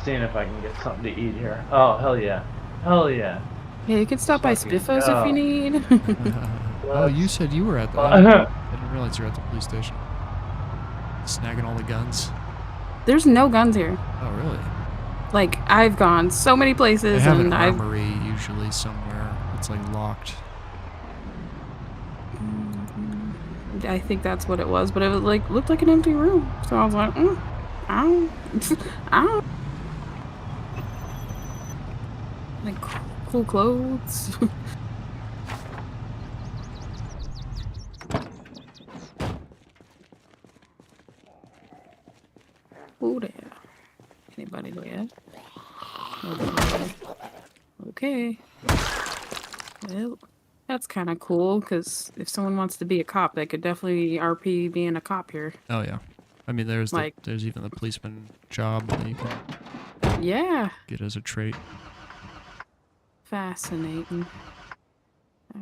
Seeing if I can get something to eat here. Oh, hell yeah. Hell yeah. Yeah, you can stop by Fucking Spiffos go. if you need. Oh, you said you were at the... I didn't realize you were at the police station. Snagging all the guns. There's no guns here. Oh, really? Like, I've gone so many They places have an and I've... armory usually somewhere. It's like locked. I think that's what it was, but it was like looked like an empty room. So I was like, I don't. Like cool clothes. Oh there. Anybody there? Nobody there. Okay. Well, that's kind of cool, because if someone wants to be a cop, they could definitely RP being a cop here. Oh, yeah. I mean, there's Like- there's even the policeman job that you can Yeah. get as a trait. Fascinating.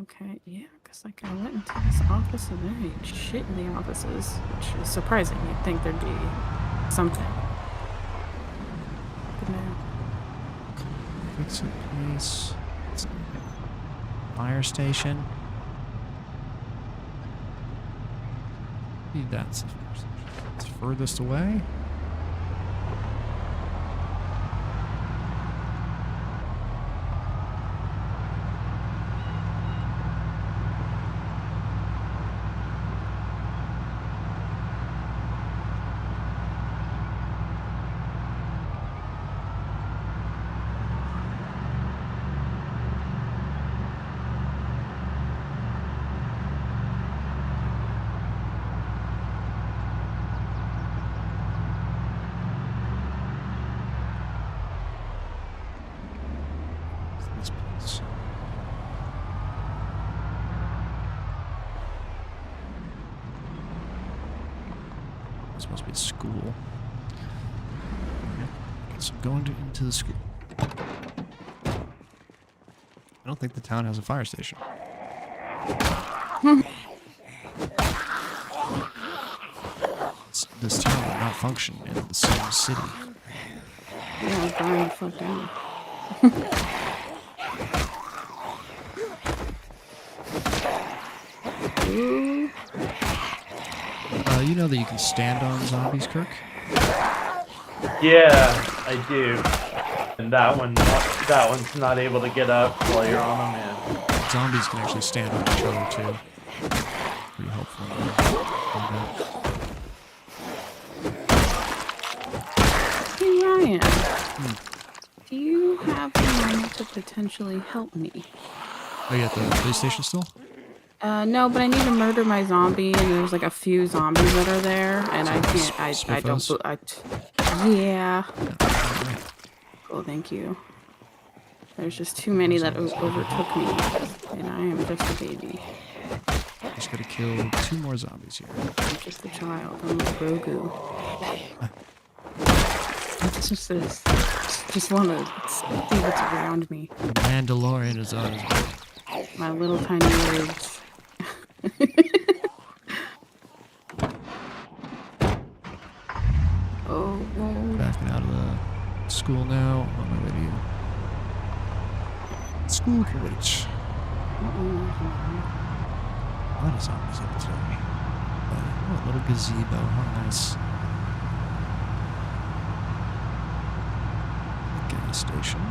Okay, yeah, because like I went into this office and there ain't shit in the offices, which is surprising. You'd think there'd be something. But no. Fix it, please. Fire station. That's the fire station. It's furthest away. This place. This must be school. Guess I'm going into the school. I don't think the town has a fire station. This town would not cannot function in the same city. Yeah, I'm dying the fuck down. Ooh. You know that you can stand on zombies, Kirk? Yeah, I do. And that one's not able to get up while you're on them, man. Zombies can actually stand on each other too. Pretty helpful. Hey Ryan, do you have a moment to potentially help me? Oh, you at the PlayStation still? No, but I need to murder my zombie, and there's like a few zombies that are there, and I can't. I don't. Yeah. Cool, thank you. There's just too many that overtook me, and I am just a baby. Just gotta kill 2 more zombies here. I'm just a child. I'm a Grogu. It's just this. Just want to see what's around me. The Mandalorian is on his way. My little tiny words. Oh. Backing out of the school now. On my way to you. School can wait. A lot of zombies up today. Oh, a little gazebo. How nice. Gas station.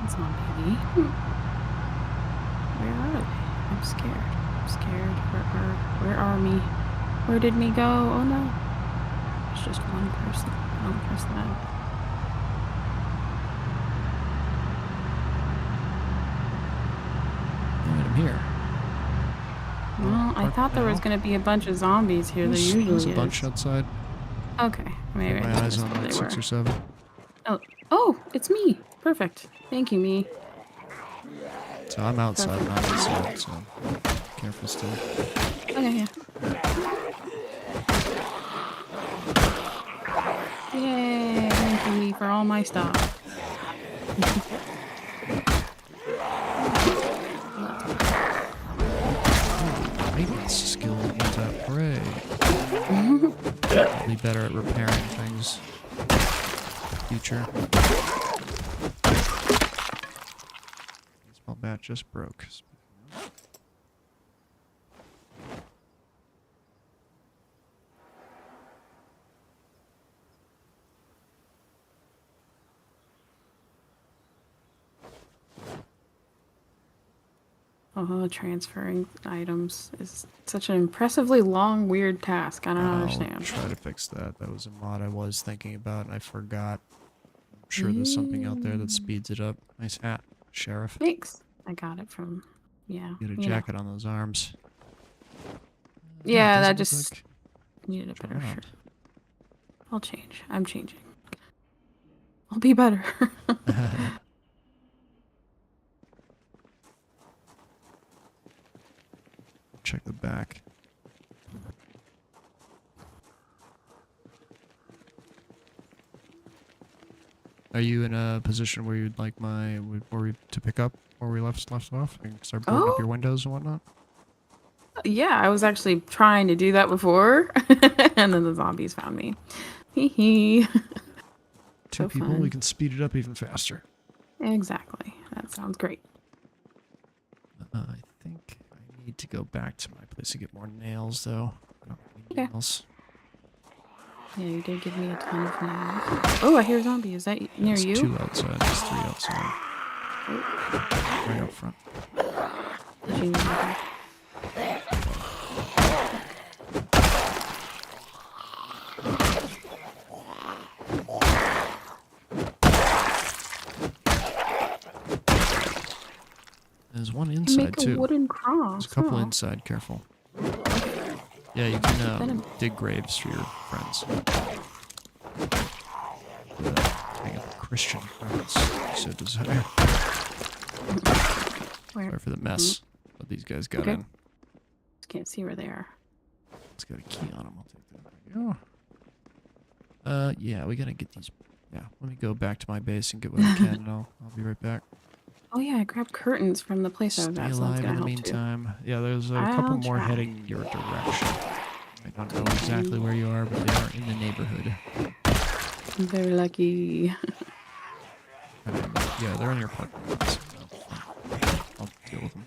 Zombie. Where are they? I'm scared. I'm scared. Where are me? Where did me go? Oh no. It's just one person. One person. Alright, I'm here. Well, I thought there was going to be a bunch of zombies here. There usually There's is. a bunch outside. Okay. Maybe My I eyes just on thought like they 6 were. or 7. Oh, it's me. Perfect. Thank you, me. So I'm outside, not inside, so careful still. Okay, yeah. Yay! Thank you, me, for all my stuff. Maintenance skill went up. Hooray. I'll be better at repairing things. Future. Baseball bat just broke. Oh, transferring items is such an impressively long, weird task. I don't I'll understand. try to fix that. That was a mod I was thinking about and I forgot. I'm sure there's something out there that speeds it up. Nice hat, Sheriff. Thanks. I got it from, yeah. Get a you know. jacket on those arms. Yeah, it that doesn't just look needed a better like shirt. I'll change. I'm changing. I'll be better. Check the back. Are you in a position where you'd like to pick up where we left off and start boarding up your windows and whatnot? Yeah, I was actually trying to do that before, and then the zombies found me. Hee hee. Two So people, fun. we can speed it up even faster. Exactly. That sounds great. I think I need to go back to my place to get more nails, though. I don't have any Okay. nails. Yeah, you did give me a ton of nails. Oh, I hear a zombie. Is that near There's you? 2 outside. There's 3 outside. Oh, Right up front. did you There's one make inside, a too. wooden cross? There's a couple Oh. inside, careful. Yeah, you can dig graves for your friends. Hang up Christian friends, so desire. Where? Sorry for the mess, but these guys got Okay. in. Just can't see where they are. It's got a key on them. I'll take that. Yeah, we gotta get these. Yeah, let me go back to my base and get what I can, and I'll be right back. Oh yeah, I grabbed curtains from the place I was Stay at, so that's alive gonna in the help too. meantime. Yeah, there's a couple I'll more try. heading your direction. I don't know exactly where you are, but they are in the neighborhood. I'm very lucky. Yeah, they're in your parking lot. So I'll deal with them.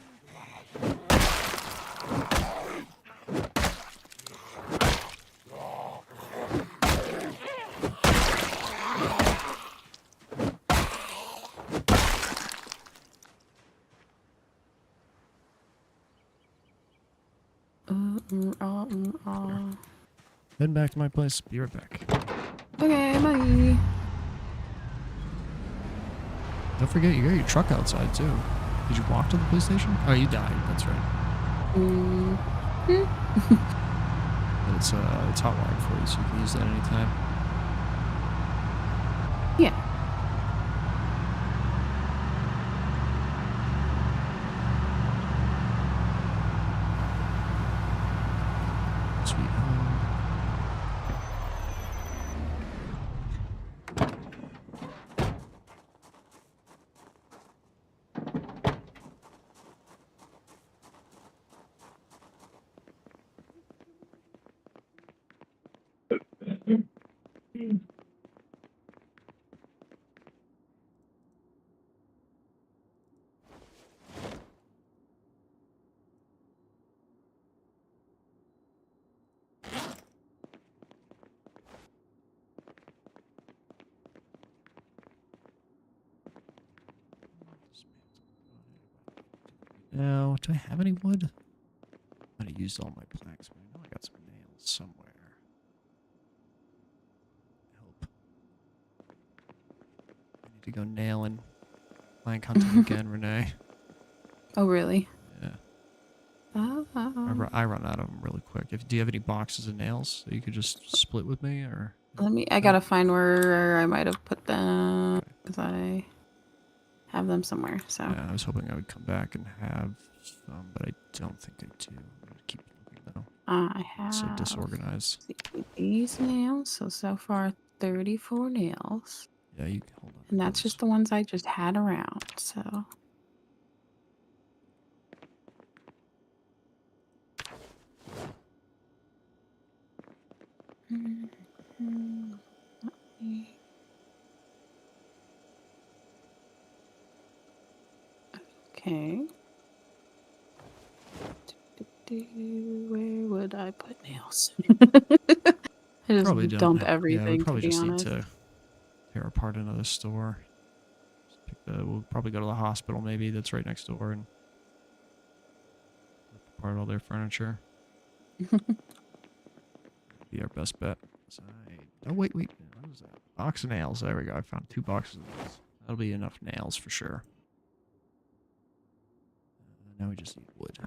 Heading back to my place. Be right back. Okay, bye. Don't forget, you got your truck outside too. Did you walk to the police station? Oh, you died. That's right. But it's hotwired for you, so you can use that anytime. Yeah. Sweet home. Now, do I have any wood? I might have used all my planks, but I know I got some nails somewhere. Help. I need to go nailing. Plank hunting again, Renee. Oh really? Yeah. Oh. I run out of them really quick. Do you have any boxes of nails that you could just split with me, or? I gotta find where I might have put them because I have them somewhere. So Yeah, I was hoping I would come back and have some, but I don't think I do. I'm gonna keep looking though. I have So disorganized. these nails. So far 34 nails, Yeah, you can hold on. and that's just the ones I just had around. So. Okay. Where would I put nails? I just Probably don't. dump Yeah, we everything, probably to be just need honest. to tear apart another store. We'll probably go to the hospital maybe that's right next door and rip apart all their furniture. Be our best bet. Oh wait. What was that? Box of nails. There we go. I found 2 boxes of nails. That'll be enough nails for sure. Now we just need wood.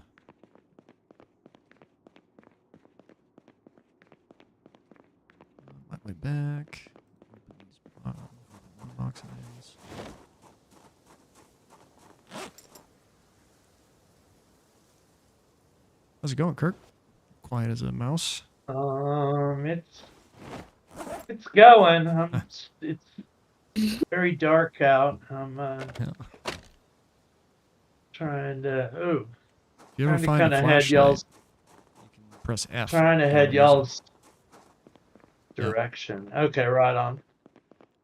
On my way back. Open these, one box of nails. How's it going, Kirk? Quiet as a mouse. It's going. It's very dark out. I'm trying to. Oh, If you ever trying to find a kind of head flashlight, y'all's. you can press F. Trying to and head use it. y'all's Yeah. direction. Okay, right on.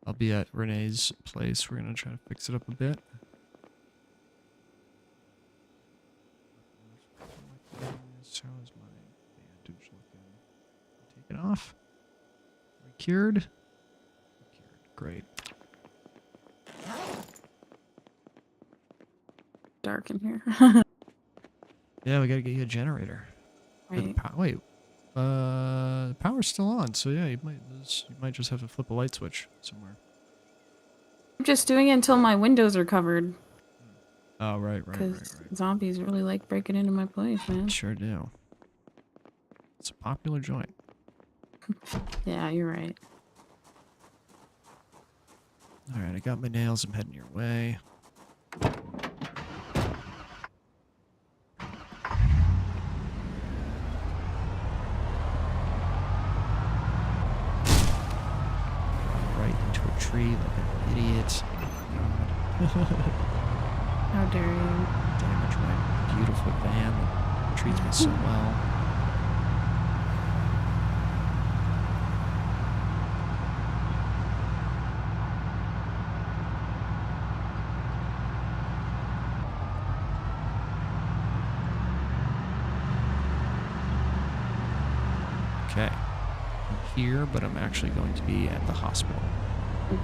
I'll be at Renee's place. We're gonna try to fix it up a bit. How is my bandage looking? Take it off. Are we cured? Cured. Great. Dark in here. Yeah, we gotta get you a generator. Right. Wait. The power's still on, so yeah, you might just have to flip a light switch somewhere. I'm just doing it until my windows are covered. Oh, right. Because zombies really like breaking into my place, man. Sure do. It's a popular joint. Yeah, you're right. Alright, I got my nails. I'm heading your way. Right into a tree like an idiot. Oh, God. How dare you? Damage my beautiful van that treats me so well. Okay. I'm here, but I'm actually going to be at the hospital.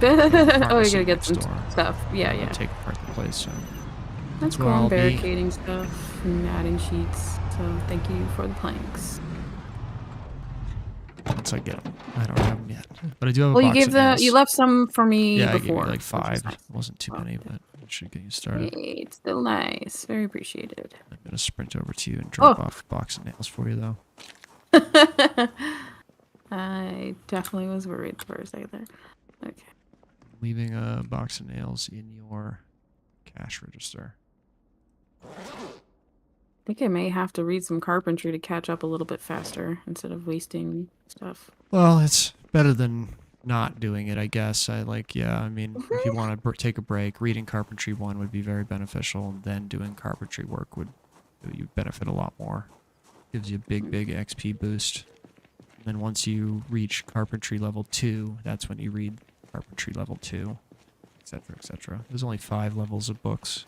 Oh, you're gonna get some door. stuff. Yeah, I'm yeah. gonna take apart the place, so That's where cool. I'm I'll be. barricading stuff and adding sheets. So thank you for the planks. Once I get them. I don't have them yet. But I do have a Well, you box gave of the nails. you left some for me Yeah, I before. gave you like which is 5. nice. It wasn't too Oh, many, but it should get you started. hey, it's still nice. Very appreciated. I'm gonna sprint over to you and drop off a box of nails for you, though. I definitely was worried for a second there. Okay. Leaving a box of nails in your cash register. I think I may have to read some carpentry to catch up a little bit faster instead of wasting stuff. Well, it's better than not doing it, I guess. I mean, if you want to take a break, reading Carpentry 1 would be very beneficial, and then doing carpentry work would you benefit a lot more. Gives you a big XP boost. And then once you reach Carpentry level 2, that's when you read Carpentry level 2, etc., etc. There's only 5 levels of books.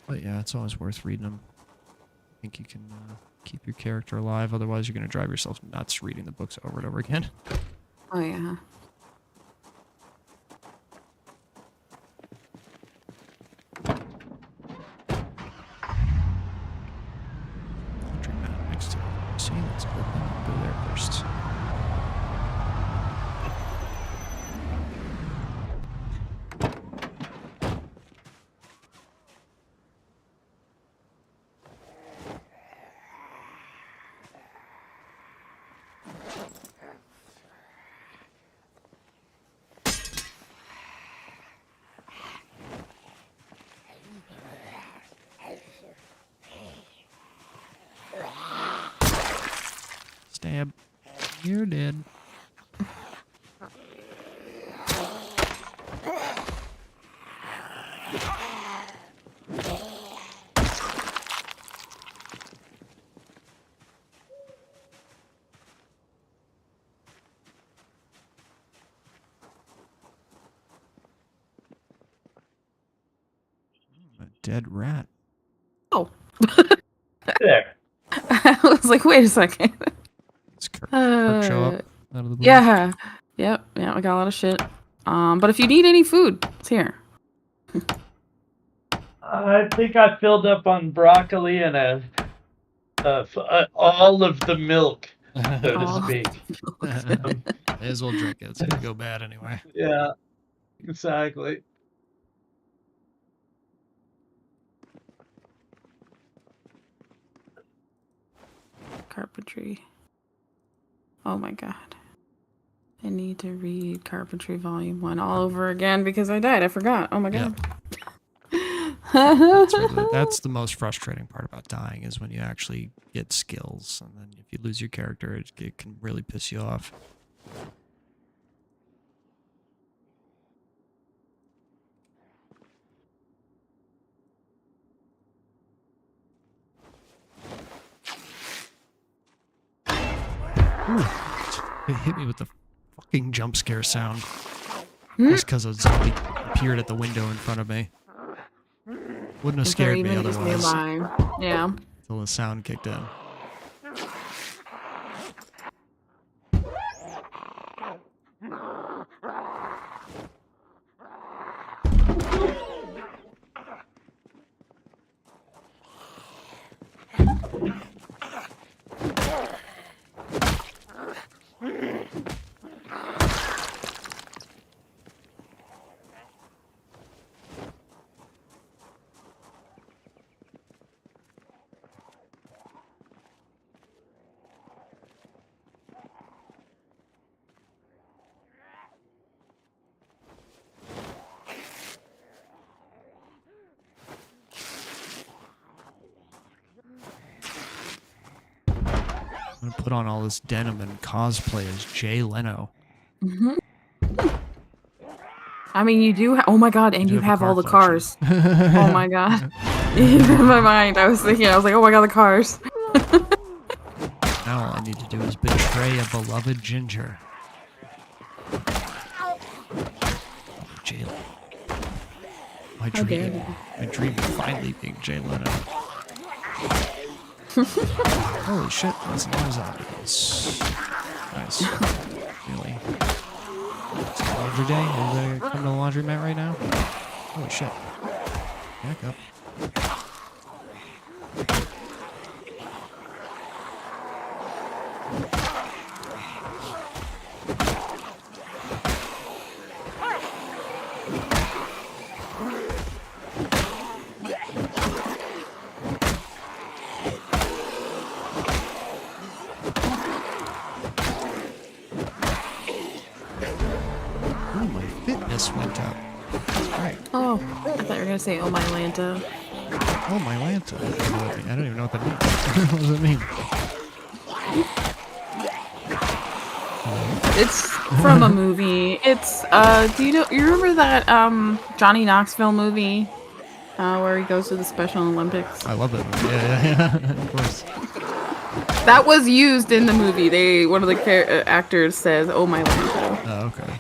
But yeah, it's always worth reading them. I think you can keep your character alive, otherwise you're going to drive yourself nuts reading the books over and over again. Oh, yeah. Laundry mat next to it. See, let's go there first. Stab. You're dead. A dead rat. Oh. There. I was like, wait a second. Does Kirk show up out of the blue? Yeah. Yep. Yeah, I got a lot of shit. But if you need any food, it's here. I think I filled up on broccoli and all of the milk, so to speak. May as well drink it. It's gonna go bad anyway. Yeah, exactly. Carpentry. Oh my god. I need to read Carpentry Volume 1 all over again because I died. I forgot. Oh my god. That's the most frustrating part about dying is when you actually get skills, and then if you lose your character, it can really piss you off. Ooh, it hit me with the fucking jump scare sound. Just because a zombie appeared at the window in front of me. Wouldn't have scared me otherwise. Yeah. Until the sound kicked in. I'm gonna put on all this denim and cosplay as Jay Leno. I mean, you do. Oh my god, and do you a have car all the collection. cars. Oh my god. In my mind, I was like, oh my god, the cars. Now all I need to do is betray a beloved ginger. Jalen. My How dare dream. you. My dream of finally being Jay Leno. Holy shit, that's a lot of zombies. Nice. Really? It's laundry day? Everybody come to the laundromat right now? Holy shit. Back up. Ooh, my fitness went up. Alright. Oh, I thought you were gonna say, oh my Lanta. Oh, my Lanta. I don't even know what that means. What does it mean? It's from a movie. It's, you remember that, Johnny Knoxville movie? Where he goes to the Special Olympics? I love that movie. Yeah. Of course. That was used in the movie. One of the actors says, oh my Lanta. Oh, okay.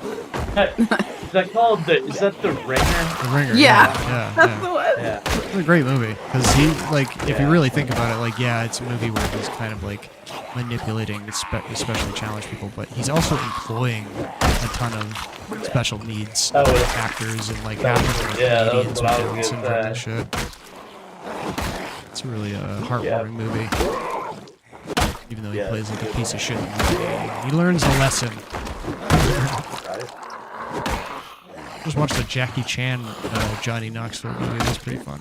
Is that called is that The Ringer? The Ringer. Yeah. Yeah. The one. Yeah. It's a great movie because he, like, if you really think about it, like, yeah, it's a movie where he's kind of like manipulating especially challenged people, but he's also employing a ton of special needs actors and like half of them are comedians with Down syndrome and shit. It's a really heartwarming movie. Even though he plays like a piece of shit in the movie, he learns a lesson. Just watched the Jackie Chan Johnny Knoxville movie. It was pretty fun.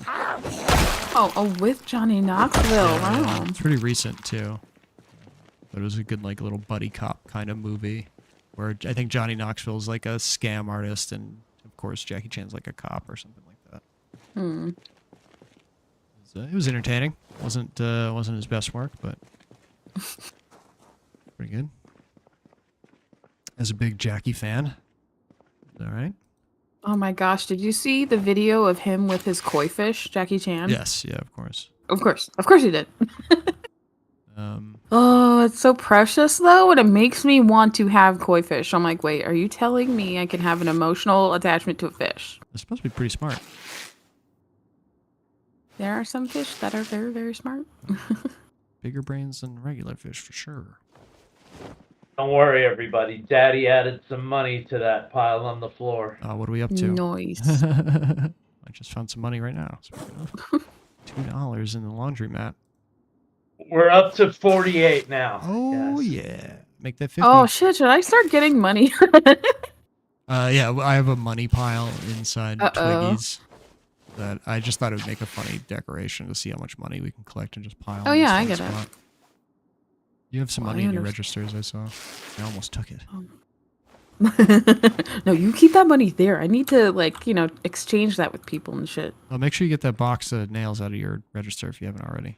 Oh, with Johnny Knoxville. Wow. It's pretty recent too. But it was a good like little buddy cop kind of movie where I think Johnny Knoxville's like a scam artist and of course Jackie Chan's like a cop or something like that. Hmm. It was entertaining. Wasn't his best work, but pretty good. As a big Jackie fan. All right. Oh my gosh, did you see the video of him with his koi fish, Jackie Chan? Yes, yeah, of course. Of course you did. Oh, it's so precious though, and it makes me want to have koi fish. I'm like, wait, are you telling me I can have an emotional attachment to a fish? It's supposed to be pretty smart. There are some fish that are very, very smart. Bigger brains than regular fish for sure. Don't worry, everybody. Daddy added some money to that pile on the floor. What are we up to? Nice. I just found some money right now. $2 in the laundromat. We're up to 48 now. Oh yeah, make that 50. Oh shit, should I start getting money? Yeah, I have a money pile inside Uh-oh. Twiggies that I just thought it would make a funny decoration to see how much money we can collect and just pile. Oh in yeah, I this get one it. spot. You have some Well, money I in your understand. registers, I saw. I almost took it. No, you keep that money there. I need to, like, exchange that with people and shit. Well, make sure you get that box of nails out of your register if you haven't already.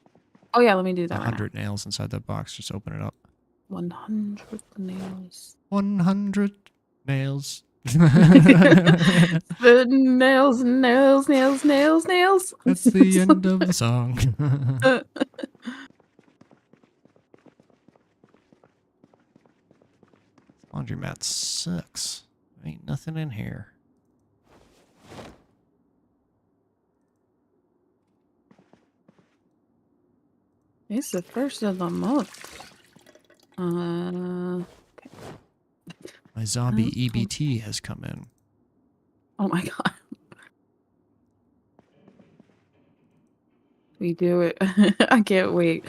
Oh yeah, let me do that. 100 nails inside that box. Just open it up. 100 nails. 100 nails. The nails. That's the end of the song. Laundromat sucks. Ain't nothing in here. It's the first of the month. Okay. My zombie EBT has come in. Oh my god. We do it. I can't wait.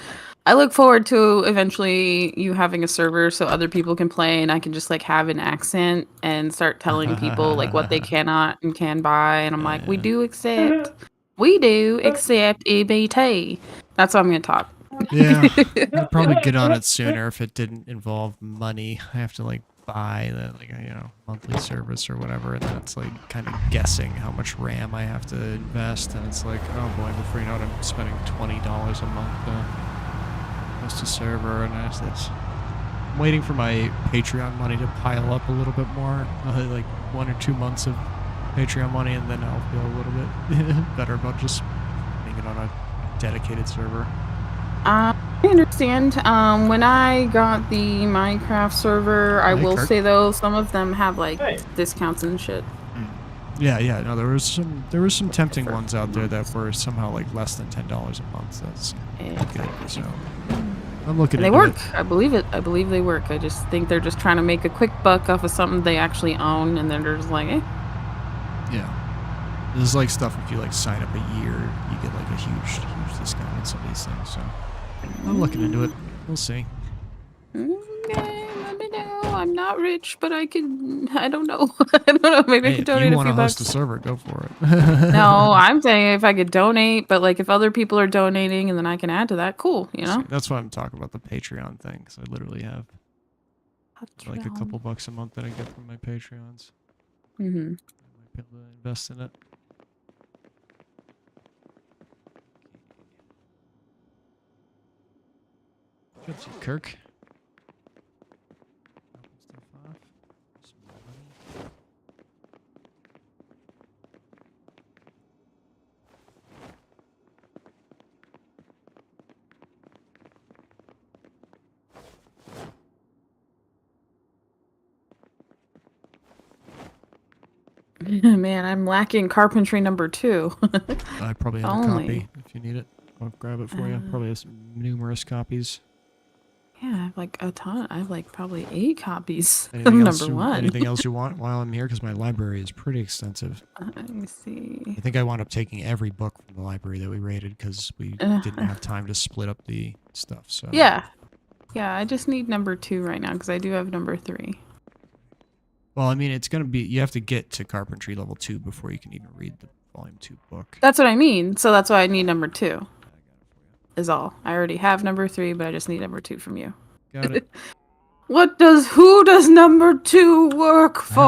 I look forward to eventually you having a server so other people can play and I can just like have an accent and start telling people like what they cannot and can buy. And I'm like, we do accept EBT. That's how I'm going to talk. Yeah, I'd probably get on it sooner if it didn't involve money. I have to like buy the monthly service or whatever, and then it's like kind of guessing how much RAM I have to invest, and it's like, oh boy, before you know it, I'm spending $20 a month to host a server, and I'm waiting for my Patreon money to pile up a little bit more, like 1 or 2 months of Patreon money, and then I'll feel a little bit better about just putting it on a dedicated server. I understand. When I got the Minecraft server, I Hey, will Kirk. say though, some of them have like Hey. discounts and shit. Yeah. No, there was some tempting For ones out there that months. were somehow like less than $10 a month. That's good. Exactly. So I'm looking And they into work. it. I believe it. I believe they work. I just think they're just trying to make a quick buck off of something they actually own, and then they're just like, eh. Yeah. This is like stuff if you like sign up a year, you get like a huge discount on some of these things. So I'm looking into it. We'll see. Okay, let me know. I'm not rich, but I don't know. I don't know. Maybe I Hey, could if you donate a want few to host bucks. a server, go for it. No, I'm saying if I could donate, but like if other people are donating and then I can add to that, cool, you know? That's why I'm talking about the Patreon thing, because I literally have like a couple bucks a month that I get from my Patreons. Mm-hmm. I might be able to invest in it. Good to you, Kirk. Dropping stuff off. Some more money. Man, I'm lacking carpentry number 2. I probably have a Only. copy if you need it. I'll grab it for you. Probably have some numerous copies. Yeah, I have like a ton. I have like probably 8 copies of Anything else? number 1. Anything else you want while I'm here? Because my library is pretty extensive. Let me see. I think I wound up taking every book from the library that we raided because we didn't have time to split up the stuff. So Yeah. Yeah, I just need number 2 right now because I do have number 3. Well, I mean, it's gonna be you have to get to carpentry level 2 before you can even read the volume 2 book. That's what I mean. So that's why I need number 2. I got it for Is all. I already have number 3, but I just need number 2 from you. you. Got it. Who does number 2 work for?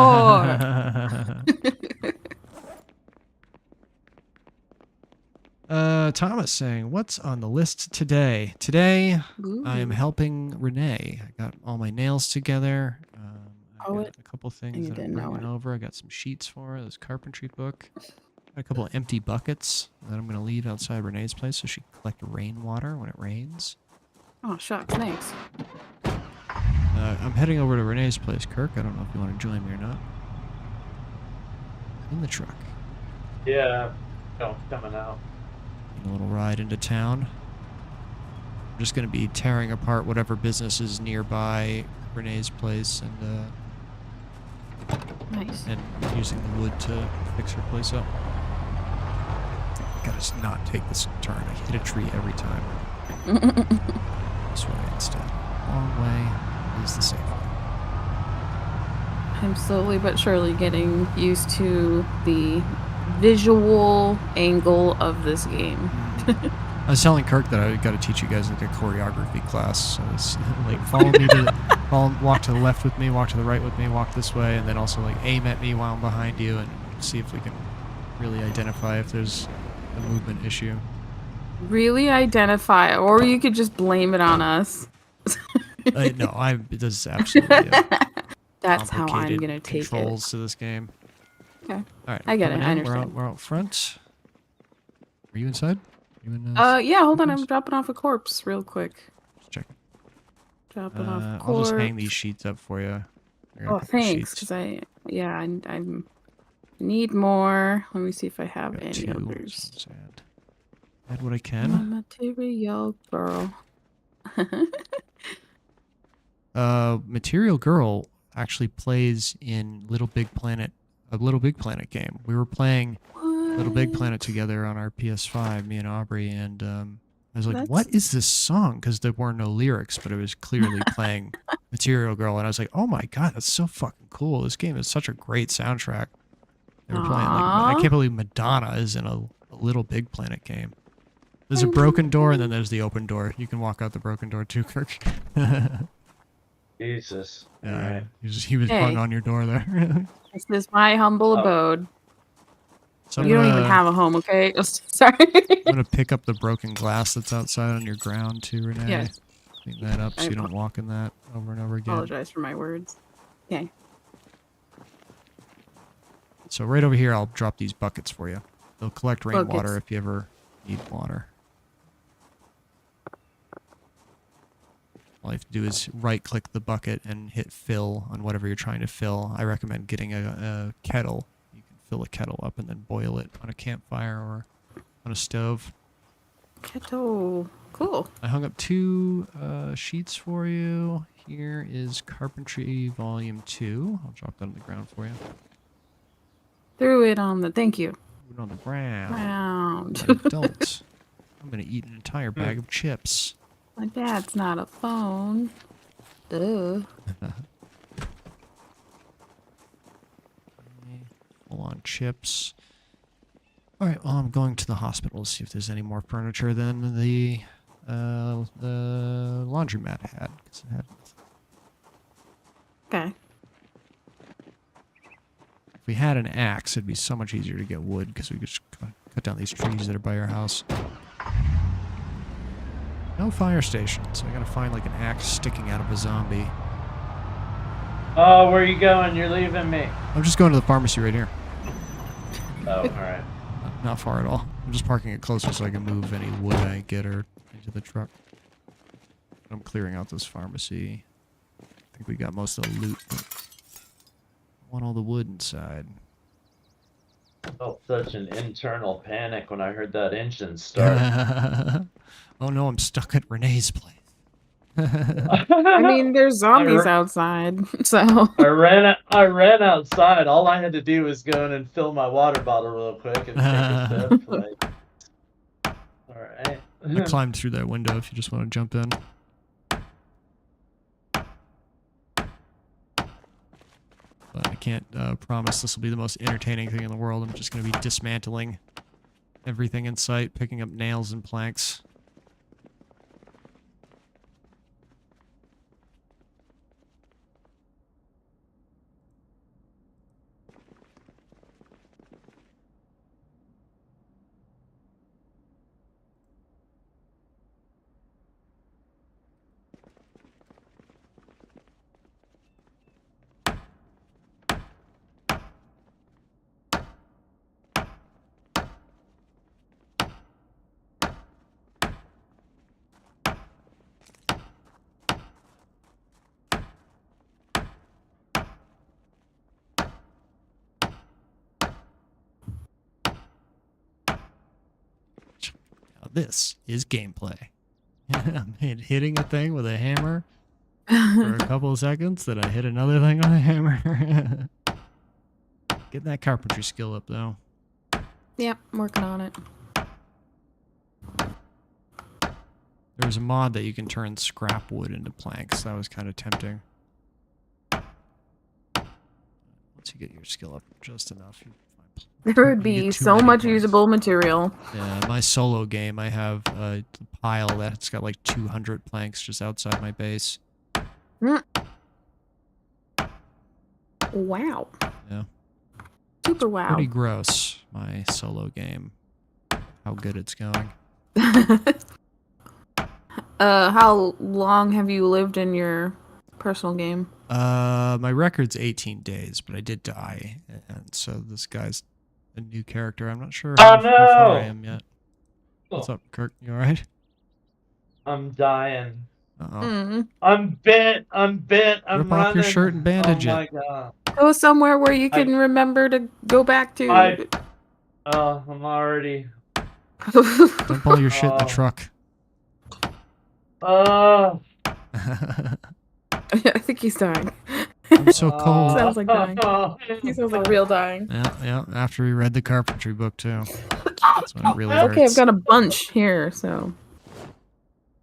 Thomas saying, what's on the list today? Today, I am Ooh. helping Renee. I got all my nails together. I Oh, got a couple things you that I'm didn't know bringing it. over. I got some sheets for her, this carpentry book. Got a couple of empty buckets that I'm going to leave outside Renee's place so she can collect rainwater when it rains. Oh, shucks, thanks. I'm heading over to Renee's place, Kirk. I don't know if you want to join me or not. In the truck. Yeah. Oh, coming out. A little ride into town. I'm just going to be tearing apart whatever business is nearby Renee's place Nice. and using the wood to fix her place up. Gotta just not take this turn. I hit a tree every time. This way instead. Long way is the safe way. I'm slowly but surely getting used to the visual angle of this game. I was telling Kirk that I got to teach you guys like a choreography class. So it's like walk to the left with me, walk to the right with me, walk this way, and then also like aim at me while I'm behind you and see if we can really identify if there's a movement issue. Really identify, or you could just blame it on us. No, this is absolutely That's how I'm complicated gonna take it. controls to this game. Okay. All right, I get it. coming I in. understand. We're out front. Are you inside? You in, Yeah, hold on. Yes. I'm dropping off a corpse real quick. Just checking. Dropping off a I'll corpse. just hang these sheets up for you. I got a Oh, couple thanks. sheets. Because I need more. Let me see if I have Got any two. others. So let's add what I I'm a can. material girl. Material Girl actually plays in a Little Big Planet game. We were playing Little Big Planet together on our PS5, me and Aubrey, and I was like, what is this song? Because there were no lyrics, but it was clearly playing Material Girl, and I was like, oh my god, that's so fucking cool. This game is such a great soundtrack. They were playing, like, I can't believe Madonna is in a Little Big Planet game. There's a broken door, and then there's the open door. You can walk out the broken door too, Kirk. Jesus. Yeah, Alright. he was Hey. hung on your door there. This is my humble abode. So You don't even have a home, okay? Sorry. I'm gonna pick up the broken glass that's outside on your ground too, Renee. Yes. Clean that up so you don't walk in that over and over again. Apologize for my words. Okay. So right over here, I'll drop these buckets for you. They'll collect rainwater Buckets. if you ever need water. All you have to do is right-click the bucket and hit fill on whatever you're trying to fill. I recommend getting a kettle. You can fill a kettle up and then boil it on a campfire or on a stove. Kettle. Cool. I hung up 2 sheets for you. Here is Carpentry Volume 2. I'll drop that on the ground for you. Threw it on the. Thank you. Put it on the ground. Round. I don't. I'm going to eat an entire bag of chips. My dad's not a phone. Duh. Full on chips. Alright, well, I'm going to the hospital to see if there's any more furniture than the laundromat had. 'Cause it had Okay. if we had an axe, it'd be so much easier to get wood because we could just cut down these trees that are by our house. No fire station, so I gotta find like an axe sticking out of a zombie. Oh, where are you going? You're leaving me. I'm just going to the pharmacy right here. Oh, all right. Not far at all. I'm just parking it closer so I can move any wood I get or into the truck. I'm clearing out this pharmacy. I think we got most of the loot. But I want all the wood inside. I felt such an internal panic when I heard that engine start. Oh no, I'm stuck at Renee's place. I mean, there's zombies outside, so. I ran outside. All I had to do was go in and fill my water bottle real quick and take a sip. Like, all right. I climbed through that window if you just want to jump in. But I can't promise this will be the most entertaining thing in the world. I'm just going to be dismantling everything in sight, picking up nails and planks. This is gameplay. I'm hitting a thing with a hammer for a couple of seconds, then I hit another thing with a hammer. Get that carpentry skill up, though. Yep, I'm working on it. There's a mod that you can turn scrap wood into planks. That was kind of tempting. Once you get your skill up just enough, you There would be so much usable material. Yeah, my solo game, I have a pile that's got like 200 planks just outside my base. Wow. Yeah. Super wow. Pretty gross, my solo game. How good it's going. How long have you lived in your personal game? My record's 18 days, but I did die, and so this guy's a new character. I'm not sure how far I am yet. What's up, Kirk? You alright? I'm dying. Uh-oh. I'm bit. I'm Rip off your shirt and bandage it. Oh my god. Go somewhere where you can remember to go back to. I'm already. Dump all your shit in the truck. I think he's dying. I'm so cold. Sounds like dying. He sounds like real dying. Yeah, after we read the carpentry book, too. That's when it really hurts. Okay, I've got a bunch here, so.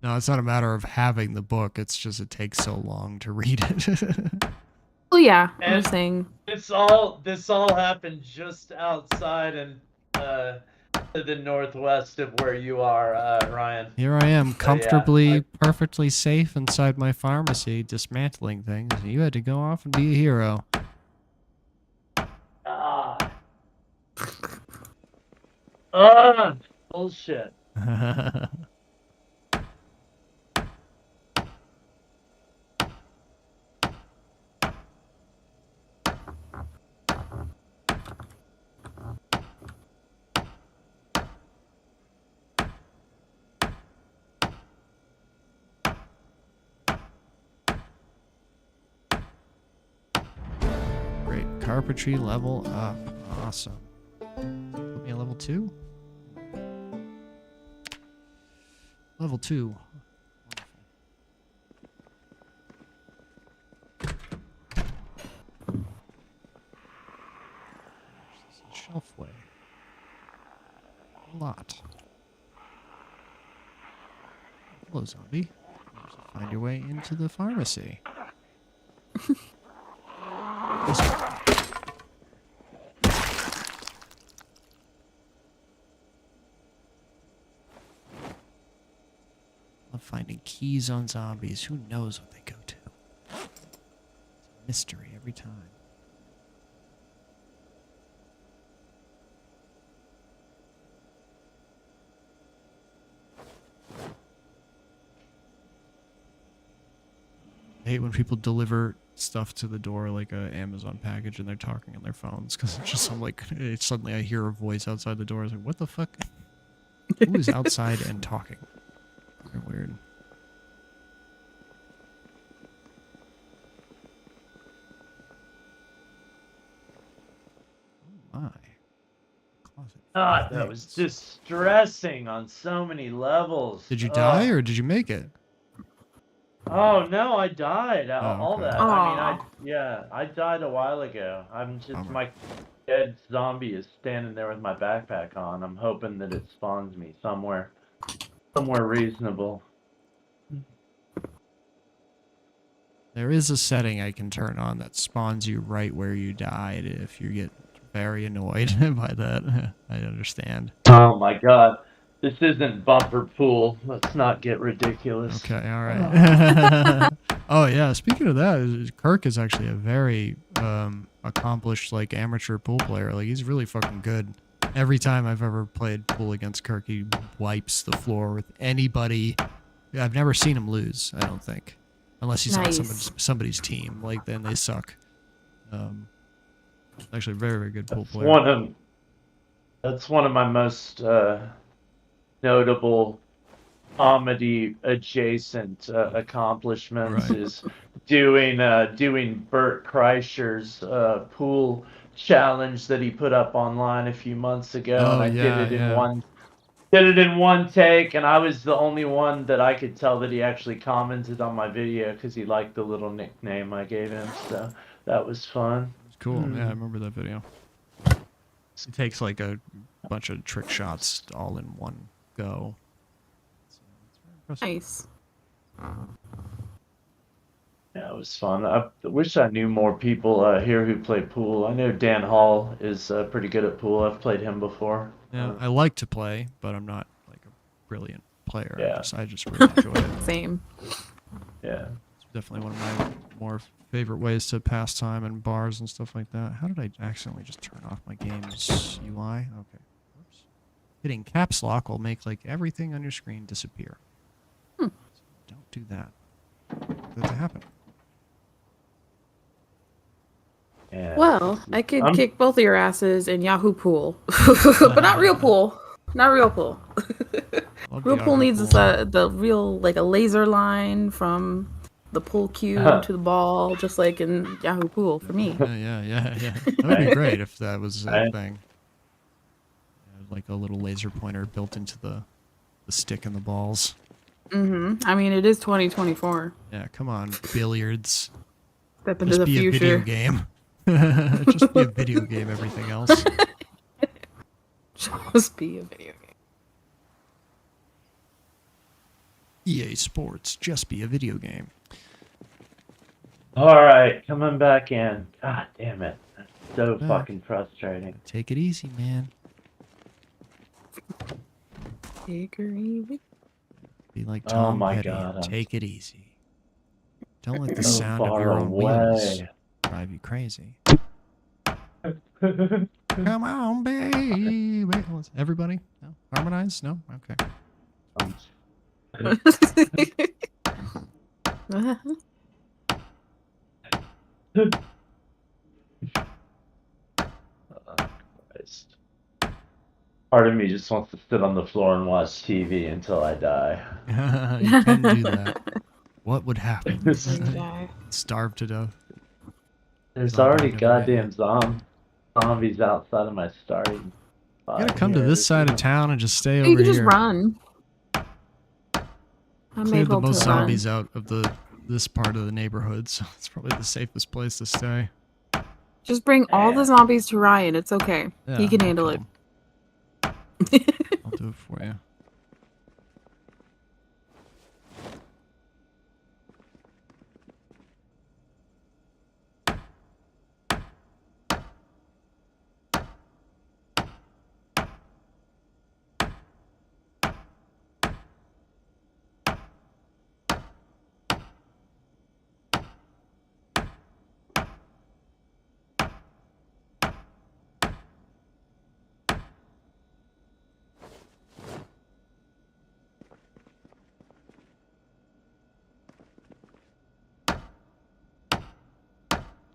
No, it's not a matter of having the book. It's just it takes so long to read it. Well, yeah, I'm just saying. This all happened just outside and to the northwest of where you are, Ryan. Here I am, comfortably, perfectly safe inside my pharmacy, dismantling things. You had to go off and be a hero. Bullshit. carpentry level up. Awesome. Put me at level 2? Level 2. Shelfway. A lot. Hello, zombie. Find your way into the pharmacy. This way. Love finding keys on zombies. Who knows what they go to? It's a mystery every time. I hate when people deliver stuff to the door like a Amazon package and they're talking on their phones because it's just suddenly I hear a voice outside the door. I was like, what the fuck? Who is outside and talking? Very weird. Oh my. Closet. God, that was distressing on so many levels. Did you die or did you make it? Oh no, I died. All okay. that. I mean, I died a while ago. I'm just my dead zombie is standing there with my backpack on. I'm hoping that it spawns me somewhere reasonable. There is a setting I can turn on that spawns you right where you died if you get very annoyed by that. I understand. Oh my god. This isn't bumper pool. Let's not get ridiculous. Okay, all right. Oh yeah, speaking of that, Kirk is actually a very accomplished like amateur pool player. Like he's really fucking good. Every time I've ever played pool against Kirk, he wipes the floor with anybody. I've never seen him lose, I don't think. Unless he's on somebody's team. Like then they suck. Actually a very, very good pool player. That's one of my most notable comedy adjacent accomplishments is doing Bert Kreischer's pool challenge that he put up online a few months ago. Oh, and I did it in one take, and I was the only one that I could tell that he actually commented on my video because he liked the little nickname I gave him. So that was fun. Cool. Yeah, I remember that video. It takes like a bunch of trick shots all in one go. So it's very impressive. Nice. Yeah, it was fun. I wish I knew more people here who play pool. I know Dan Hall is pretty good at pool. I've played him before. Yeah, I like to play, but I'm not like a brilliant player. Yeah. I just really enjoy it. Same. Yeah. It's definitely one of my more favorite ways to pass time in bars and stuff like that. How did I accidentally just turn off my game's UI? Okay. Oops. Hitting caps lock will make like everything on your screen disappear. So don't do that. That to happen. Yeah. Well, I could kick both of your asses in Yahoo Pool, but not real pool. Not real pool. Real pool needs the real like a laser line from the pool cue to the ball, just like in Yahoo Pool for me. Yeah. That would be great if that was a thing. Like a little laser pointer built into the stick and the balls. I mean, it is 2024. Yeah, come on, billiards. Step into the Just be future. a video game. Just be a video game, everything else. Just be a video game. EA Sports, just be a video game. All right, coming back in. God damn it. That's so fucking frustrating. Take it easy, man. Take her easy. Be like Tom Petty. God, Take it easy. Don't let the so sound of far your own wheels away. drive you crazy. Come on, baby. Everybody? No? Harmonize? No? Okay. Christ. Part of me just wants to sit on the floor and watch TV until I die. You can do that. What would happen? Die. Starve to death. There's Zombie already never get you. goddamn zombies outside of my starting You gotta spot come to here. this side of town and just stay You over can just here. run. I Cleared made the hold to most run. zombies out of this part of the neighborhood, so it's probably the safest place to stay. Just bring all the Yeah. zombies to Ryan. It's okay. Yeah, He can I'll handle kill it. 'em. I'll do it for you.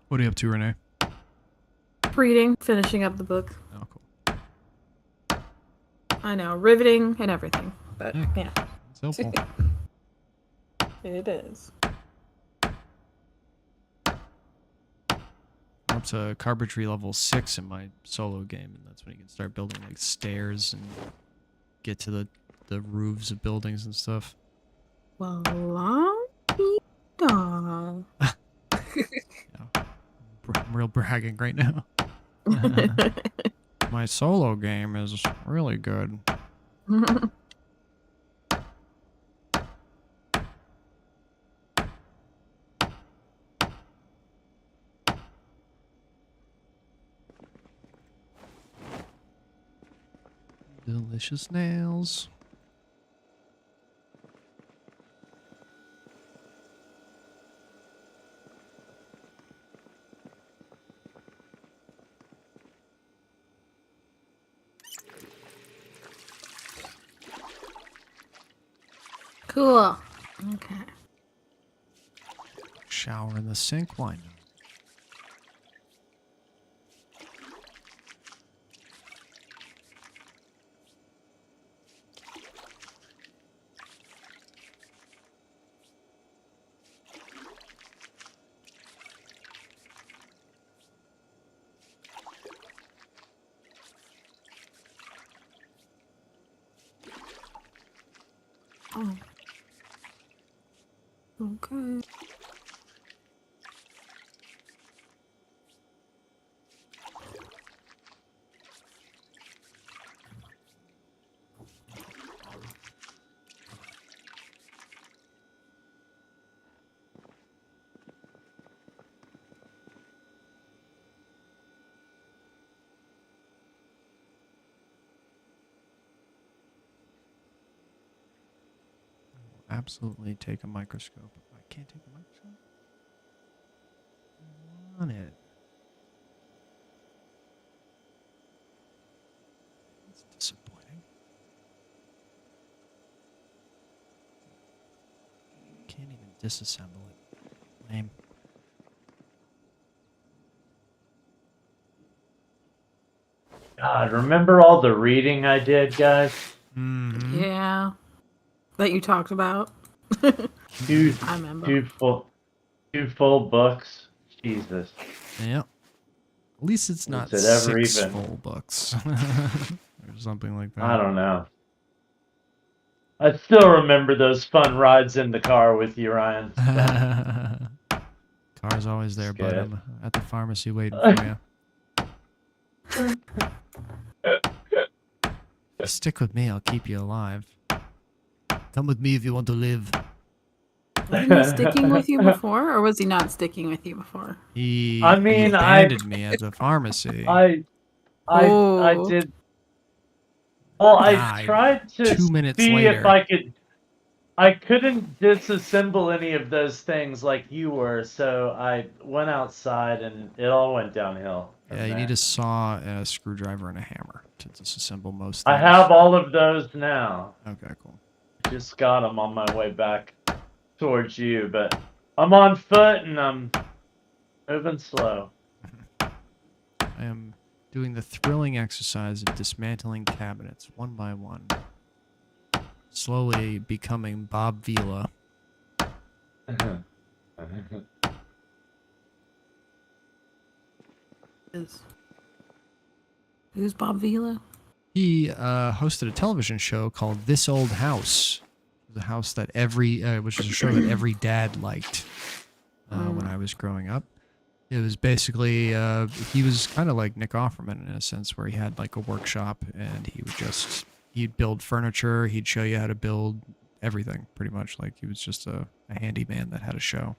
What are you up to, Renee? Reading, finishing up the book. Oh, cool. I know, riveting and everything. But Hey. yeah, It's helpful. it is. I'm up to carpentry level 6 in my solo game, and that's when you can start building like stairs and get to the roofs of buildings and stuff. Well, la-dee-da. I'm real bragging right now. My solo game is really good. Delicious nails. Cool. Okay. Shower in the sink, why not? Oh. Okay. Absolutely take a microscope. I can't take a microscope. I want it. That's disappointing. Can't even disassemble it. Lame. God, remember all the reading I did, guys? Mm-hmm. Yeah. That you talked about. Two, I remember. two full books. Jesus. Yep. At least it's not Was it ever 6 even? full books. Or something like that. I don't know. I still remember those fun rides in the car with you, Ryan. Car's always there, bud. Good. I'm at the pharmacy waiting for you. You stick with me, I'll keep you alive. Come with me if you want to live. Wasn't he sticking with you before, or was he not sticking with you before? He I abandoned me at the pharmacy. I Oh. did. Well, I Died tried to 2 minutes see if later. I could. I couldn't disassemble any of those things like you were, so I went outside and it all went downhill. Yeah, you need a saw, a screwdriver, and a hammer to disassemble most I things. have all of those now. Okay, cool. Just got them on my way back towards you, but I'm on foot and I'm moving slow. I am doing the thrilling exercise of dismantling cabinets one by one. Slowly becoming Bob Vila. Who's Bob Vila? He hosted a television show called This Old House. It was a house that which was a show that every dad liked when I was growing up. It was basically, he was kind of like Nick Offerman in a sense, where he had like a workshop and he'd build furniture, he'd show you how to build everything, pretty much. Like he was just a handyman that had a show.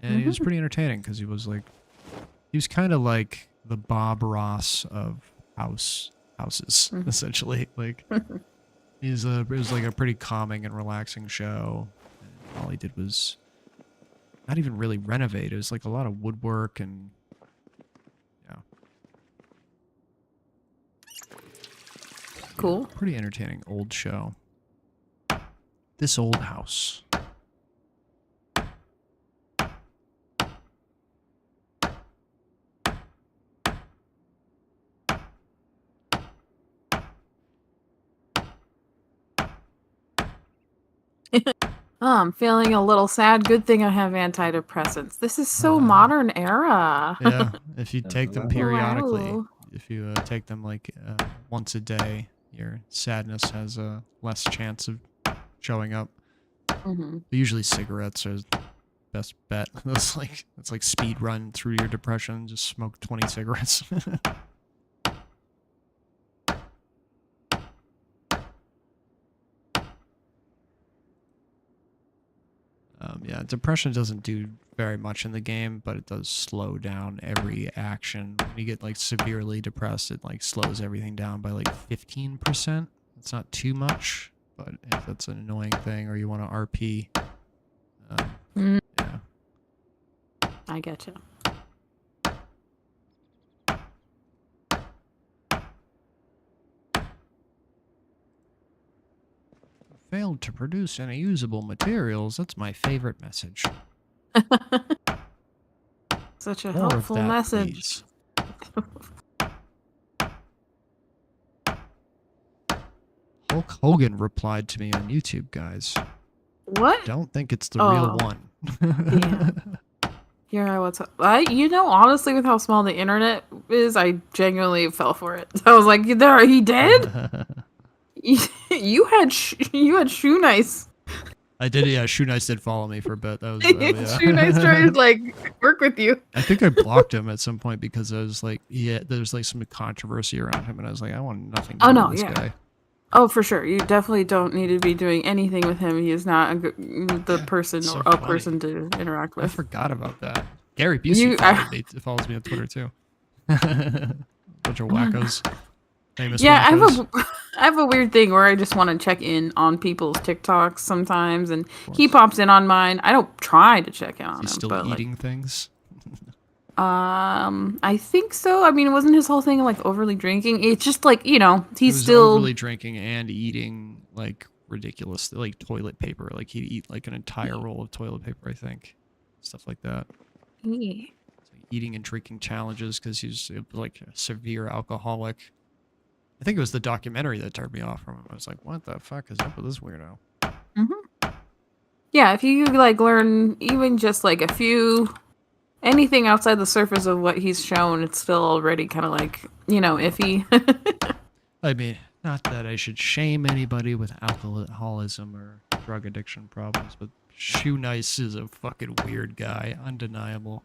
And he was pretty entertaining because he was kind of like the Bob Ross of houses, essentially. Like, it was like a pretty calming and relaxing show. And all he did was not even really renovate. It was like a lot of woodwork and, yeah. Cool. Pretty entertaining old show. This Old House. Oh, I'm feeling a little sad. Good thing I have antidepressants. This is so modern era. Yeah, if you take them periodically, Wow. if you take them like once a day, your sadness has a less chance of showing up. Usually cigarettes are the best bet. That's like speed run through your depression. Just smoke 20 cigarettes. Yeah, depression doesn't do very much in the game, but it does slow down every action. When you get like severely depressed, it like slows everything down by like 15%. It's not too much, but if that's an annoying thing or you want to RP, yeah. I get you. Failed to produce any usable materials. That's my favorite message. Such a More of helpful that, message. please. Hulk Hogan replied to me on YouTube, guys. What? Don't think it's the real one. Yeah. Honestly, with how small the internet is, I genuinely fell for it. I was like, "There, he dead." You had Shoe Nice. I did, yeah. Shoe Nice did follow me for a bit. That was yeah. Shoe Nice tried to work with you. I think I blocked him at some point because I was like, there's like some controversy around him, and I was like, I want nothing to do with this guy. Oh, for sure. You definitely don't need to be doing anything with him. He is not the person so or a funny. person to interact with. I forgot about that. Gary Busey follows me on Twitter too. Bunch of wackos. Famous wackos. I have a weird thing where I just want to check in on people's TikToks sometimes, and he pops in on mine. I don't try to check in on him. He's still eating things? I think so. I mean, it wasn't his whole thing like overly drinking. It's just like, he's still overly drinking and eating like ridiculous like toilet paper. Like he'd eat like an entire roll of toilet paper, I think. Stuff like that. Yeah. Eating and drinking challenges because he's like a severe alcoholic. I think it was the documentary that turned me off from him. I was like, what the fuck is up with this weirdo? Yeah, if you learn even just like a few, anything outside the surface of what he's shown, it's still already kind of iffy. I mean, not that I should shame anybody with alcoholism or drug addiction problems, but Shoe Nice is a fucking weird guy, undeniable.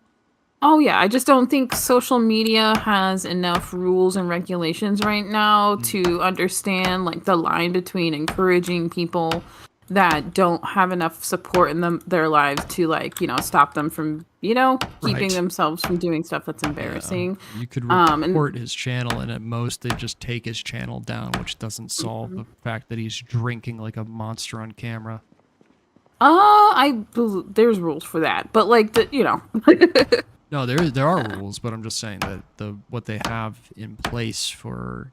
Oh yeah, I just don't think social media has enough rules and regulations right now to understand the line between encouraging people that don't have enough support in their lives to stop them from keeping themselves from doing stuff that's embarrassing. Yeah. You could report his channel, and at most they just take his channel down, which doesn't solve the fact that he's drinking like a monster on camera. There's rules for that, but No, there are rules, but I'm just saying that what they have in place for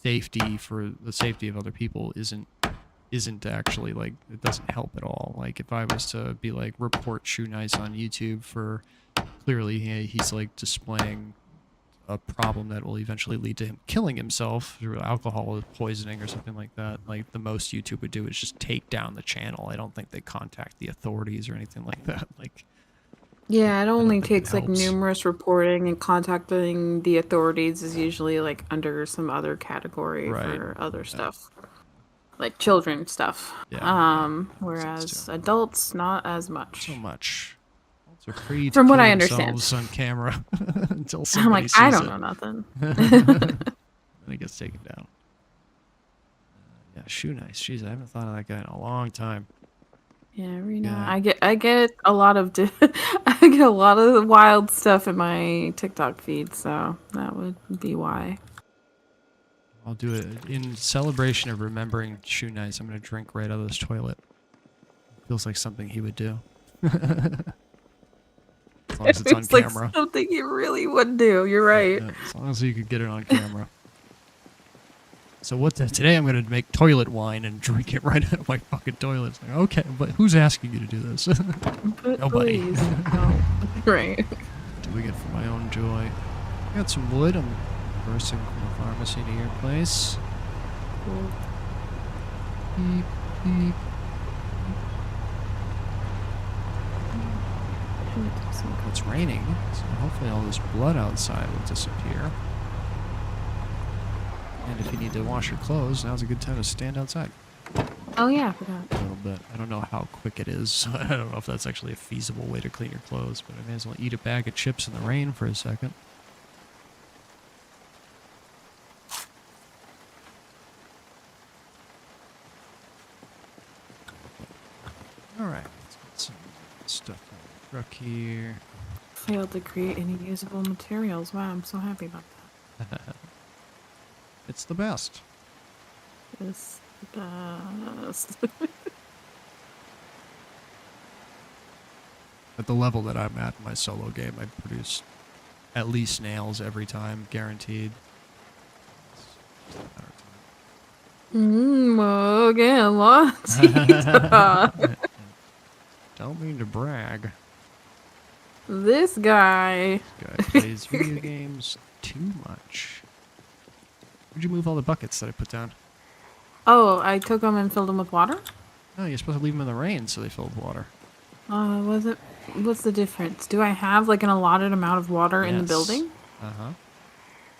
the safety of other people isn't actually it doesn't help at all. Like if I was to be report Shoe Nice on YouTube for clearly he's displaying a problem that will eventually lead to him killing himself through alcohol poisoning or something like that. The most YouTube would do is just take down the channel. I don't think they contact the authorities or anything like that. Yeah, it don't only think it takes like helps. numerous reporting and contacting the authorities is usually like under some other category Right. for other Yeah. stuff. Like children stuff. Yeah. Makes sense, Whereas too. adults not as much. So much. Adults are free to From what kill I understand. themselves on camera until I'm somebody like, I sees don't it. know nothing. Then it gets taken down. Yeah, shoe nice. Jeez, I haven't thought of that guy in a long time. Yeah, every now Yeah. I get a lot of I get a lot of wild stuff in my TikTok feed, so that would be why. I'll do it in celebration of remembering shoe nice. I'm gonna drink right out of this toilet. Feels like something he would do. As long as it's on It's like camera. something you really would do. You're right. Yeah, as long as you could get it on camera. So today I'm gonna make toilet wine and drink it right out of my fucking toilet. It's like, okay, but who's asking you to do this? But Nobody. please, no. Right. Doing it for my own joy. I got some wood. I'm reversing from the pharmacy to your place. Cool. Beep, beep. It's raining, so hopefully all this blood outside will disappear. And if you need to wash your clothes, now's a good time to stand outside Oh yeah, I forgot. a little bit. I don't know how quick it is, so I don't know if that's actually a feasible way to clean your clothes, but I may as well eat a bag of chips in the rain for a second. Alright, let's get some stuff on the truck here. Failed to create any usable materials. Wow, I'm so happy about that. It's the best. It's the best. At the level that I'm at in my solo game, I produce at least nails every time, guaranteed. It's just a matter Again, lots. of time. Don't mean to brag. This guy. This guy plays video games too much. Where'd you move all the buckets that I put down? Oh, I took them and filled them with water? No, you're supposed to leave them in the rain so they fill with water. Was it? What's the difference? Do I have like an allotted amount of water in the Yes. building? Uh-huh.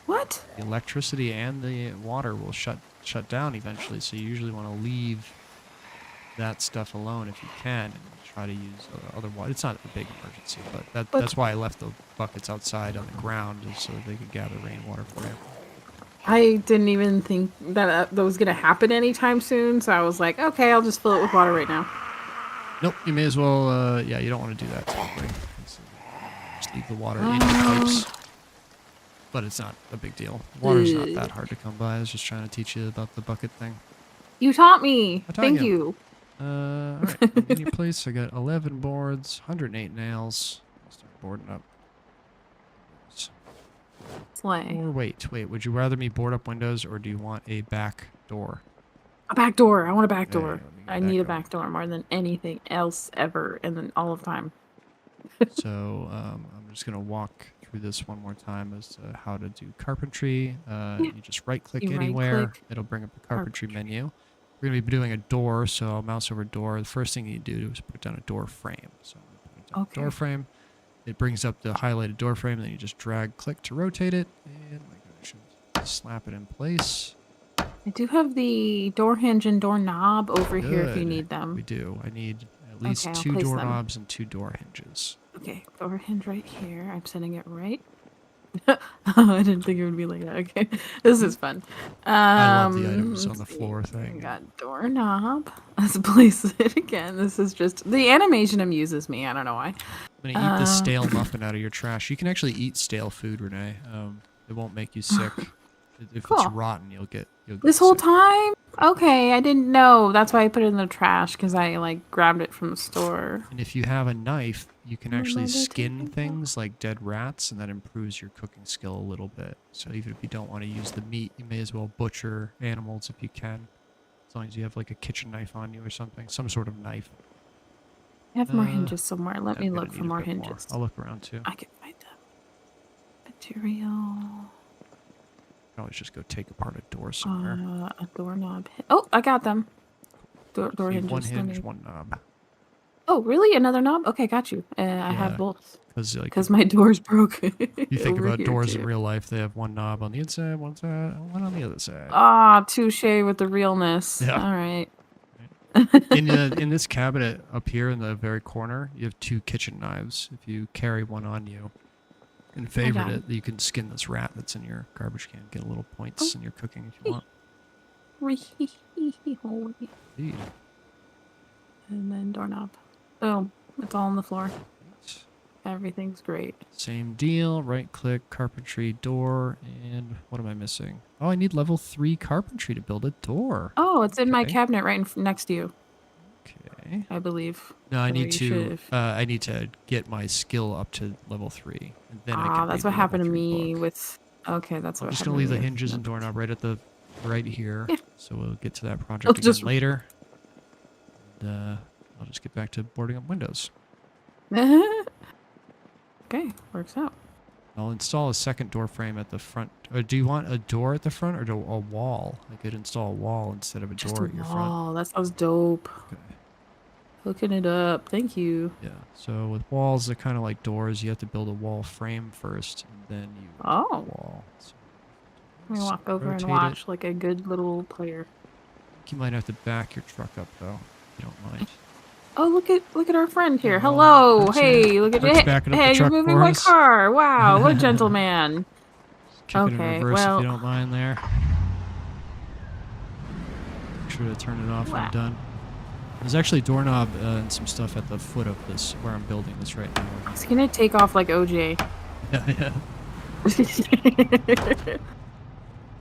What? The electricity and the water will shut down eventually, so you usually want to leave that stuff alone if you can and try to use other water. It's not a big emergency, but that's why I left the buckets outside on the ground, is so they could gather rainwater for you. I didn't even think that was going to happen anytime soon, so I was like, okay, I'll just fill it with water right now. Nope, you may as well, yeah, you don't want to do that typically. Just leave the water in your pipes. But it's not a big deal. Water's not that hard to come by. I was just trying to teach you about the bucket thing. You taught me. I taught Thank you. you. Alright, in your place I got 11 boards, 108 nails. I'll start boarding up. Slay. Or wait, would you rather me board up windows or do you want a back door? A back door. I want a back Yeah, door. let me get I that need a going. back door more than anything else ever in all of time. So I'm just going to walk through this one more time as to how to do carpentry. You just right-click You anywhere. right-click. It'll bring up the carpentry menu. We're going to be doing a door, so I'll mouse over door. The first thing you do is put down a door frame. So I'm going to put down a door frame. It brings up the highlighted door frame, then you just drag-click to rotate it, and I should slap it in place. I do have the door hinge and door knob over here if you Good. need them. We do. I need at least Okay, I'll 2 place them. doorknobs and 2 door hinges. Okay, door hinge right here. I'm setting it right. I didn't think it would be like that. Okay, this is fun. I love the items on let's the see. floor thing. We got doorknob. Let's place it again. This is just the animation amuses me. I don't know why. I'm gonna eat this stale muffin out of your trash. You can actually eat stale food, Renee. It won't make you sick. If Cool. it's rotten, you'll get This whole sick. time? Okay, I didn't know. That's why I put it in the trash, because I like grabbed it from the store. And if you have a knife, you can actually Remember skin taking things like dead rats, and that improves your cooking skill a little bit. So even if you don't want to use the meat, you may as well butcher animals if you can. As long as you have like a kitchen knife on you or something, some sort of knife. I have more hinges somewhere. Let I'm me gonna look for need a more bit hinges. I'll look around too. I can find them. Material. I can always just go take apart a door somewhere. A doorknob. Oh, I got them. Door So you have hinges. one Let hinge, me- one knob. Oh, really? Another knob? Okay, got you. I have both. Because like Because my door's broken. you think over about here, doors too. in real life, they have one knob on the inside, one on the other side. Ah, touche with the realness. Yeah. All right. In this cabinet up here in the very corner, you have 2 kitchen knives. If you carry one on you and favorite it, you can skin this rat that's in your garbage can. Get a little points in your cooking if you want. Indeed. And then doorknob. Boom. It's all on the floor. Everything's great. Same deal. Right click, carpentry, door, and what am I missing? Oh, I need level 3 carpentry to build a door. Oh, it's in my Okay. cabinet right next to you, Okay. I believe. No, I So need you to. should've- I need to get my skill up to level 3, and then I can. that's read what the happened to level 3 me book. with... Okay, that's I'm what just happened gonna leave to the me. hinges and doorknob right here. Yeah. So we'll get to that project I'll again just- later. And, I'll just get back to boarding up windows. Okay, works out. I'll install a second door frame at the front. Or do you want a door at the front or a wall? I could install a wall instead of a Just door a at your front. wall. That sounds dope. Okay. Hooking it up. Thank you. Yeah. So with walls, they're kind of like doors. You have to build a wall frame first, and then you Oh. wall. So Let me walk over and rotate watch like a good little player. I think you might have to back your truck up though, if you don't mind. Oh, look at our friend here. Oh, Hello. Kirk's Hey, here. look at Kirk's it. backing up the Hey, you're truck moving for my us. car. Wow, what a gentleman. Kick it in Okay, reverse well- if you don't mind there. Make sure to turn it off when Wow. you're done. There's actually a doorknob and some stuff at the foot of this, where I'm building this right now. I was gonna take off like OJ. Yeah.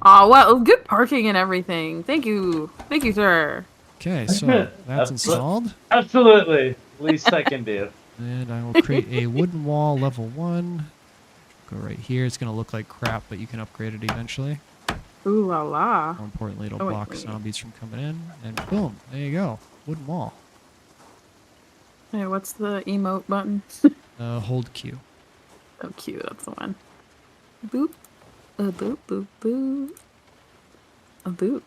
Oh, well, good parking and everything. Thank you, sir. Okay, so that's That's- installed. Absolutely. Least I can do. And I will create a wooden wall level 1. Go right here. It's going to look like crap, but you can upgrade it eventually. Ooh la la. More importantly, it'll Oh, wait, block wait. zombies from coming in. And boom, there you go. Wooden wall. Hey, what's the emote button? Hold Q. Oh, cute. That's the one. Boop. A boop, boop, boop. A boop.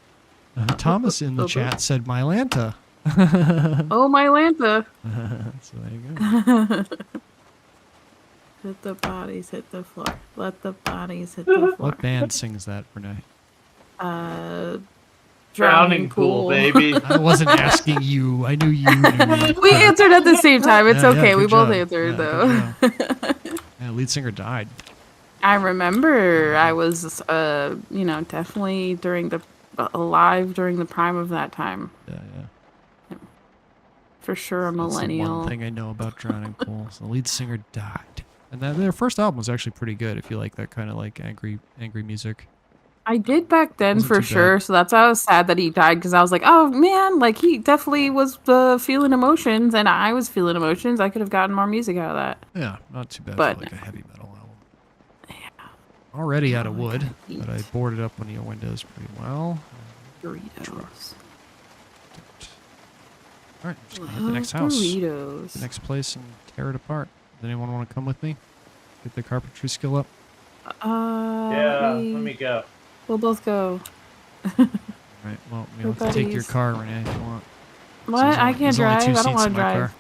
Thomas in the Oh, chat said Mylanta. Oh, my Lanta. So there you go. Hit the bodies, hit the floor. Let the bodies hit the floor. What band sings that, Renee? Drowning pool, baby. I wasn't asking you. I knew you knew. We answered at the same time. It's Yeah, yeah, okay. We good both job. answered, Yeah, though. good job. Yeah, lead singer died. I remember I was, definitely alive during the prime of that time. Yeah. For sure, a That's the millennial. one thing I know about Drowning Pools. The lead singer died. And their first album was actually pretty good if you like that kind of like angry music. I did back then Wasn't for too sure, so that's why I was sad that he died, because I was like, oh man, like he definitely was feeling emotions, and I was feeling emotions. I could have gotten more music out of that. Yeah, not too bad But- for like a heavy metal album. Yeah. Already out of Oh, I wood, gotta but I eat. boarded up one of your windows pretty well. Burritos. Alright, I'm just gonna hit the next house. Burritos. The next place and tear it apart. Does anyone want to come with me? Get the carpentry skill up? Yeah, let me go. We'll both go. Right, well, you'll have to take your buddies. car, Renee, if you want. What? there's I only- can't there's only drive. 2 I don't seats want to in my drive. car.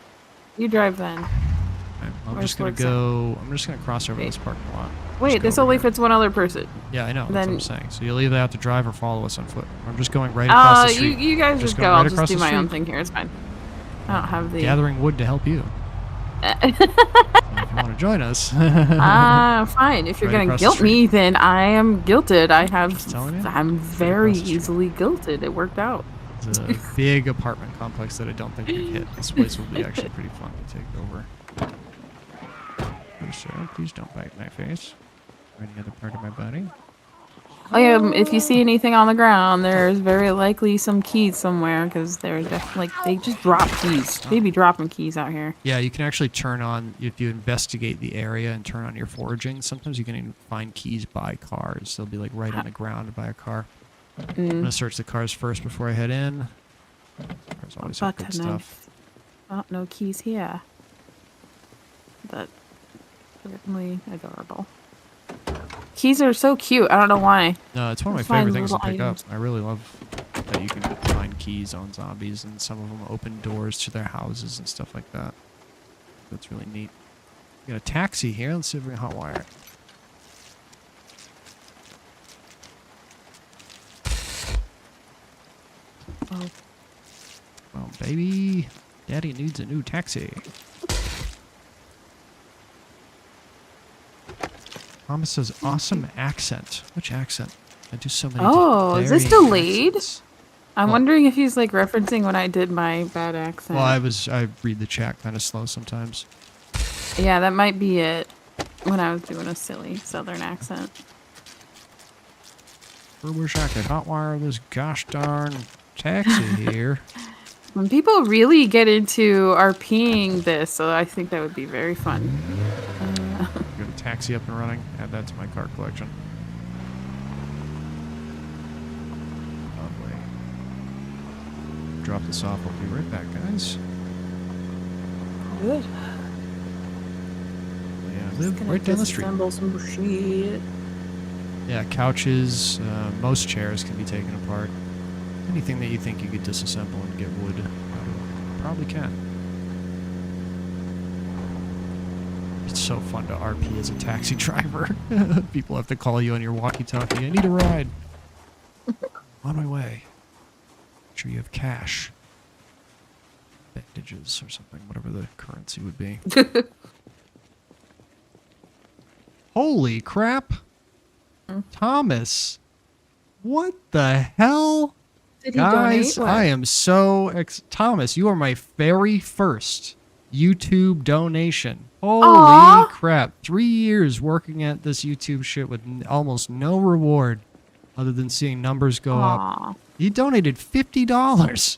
You drive then. Right, I'm Where's just gonna Works at? go. I'm just gonna cross over Wait. this parking lot. Wait, Just go this over only here. fits one other person. Yeah, I know. That's what then- I'm saying. So you'll either have to drive or follow us on foot. I'm just going right across the street. You guys Just just go go. right I'll across just do the my own street. thing here. It's fine. I don't have the. Gathering wood to help you. So if you want to join us. Fine. If you're Right gonna across the guilt me, then I am guilted. Just telling you. I'm very across the street. easily guilted. It worked out. It's a big apartment complex that I don't think we've hit. This place will be actually pretty fun to take over. Oh, sir, please don't bite my face or any other part of my body. If you see anything on the ground, there's very likely some keys somewhere, because they're definitely they just drop keys. They be dropping keys out here. Yeah, you can actually turn on, if you investigate the area and turn on your foraging, sometimes you can even find keys by cars. They'll be like right on the ground by a car. I'm going to search the cars first before I head in. Cars always have good stuff. Oh, no keys here. But certainly adorable. Keys are so cute. I don't know why. No, it's one of my Find favorite things to little pick up. items. I really love that you can find keys on zombies, and some of them open doors to their houses and stuff like that. That's really neat. We got a taxi here. Let's see if we can hotwire it. Oh. Well, baby, Daddy needs a new taxi. Thomas says, awesome accent. Which accent? I do so many. Oh, is this varying delayed? accents. I'm Well- wondering if he's like referencing when I did my bad accent. Well, I read the chat kind of slow sometimes. Yeah, that might be it. When I was doing a silly southern accent. I wish I could hotwire this gosh darn taxi here. When people really get into RPing this, so I think that would be very fun. Get a taxi up and running. Add that to my car collection. Lovely. Drop this off. I'll be right back, guys. Good. Yeah, I live right down the street. Assemble some shit. Yeah, couches, most chairs can be taken apart. Anything that you think you could disassemble and get wood out of, probably can. It's so fun to RP as a taxi driver. People have to call you on your walkie-talkie. I need a ride. On my way. Make sure you have cash. Bandages or something, whatever the currency would be. Holy crap! Thomas! What the hell? Did he Guys, donate? I am so Thomas, you are my very first YouTube donation. Holy Aw. crap. 3 years working at this YouTube shit with almost no reward other than seeing numbers go up. Aw. You donated $50.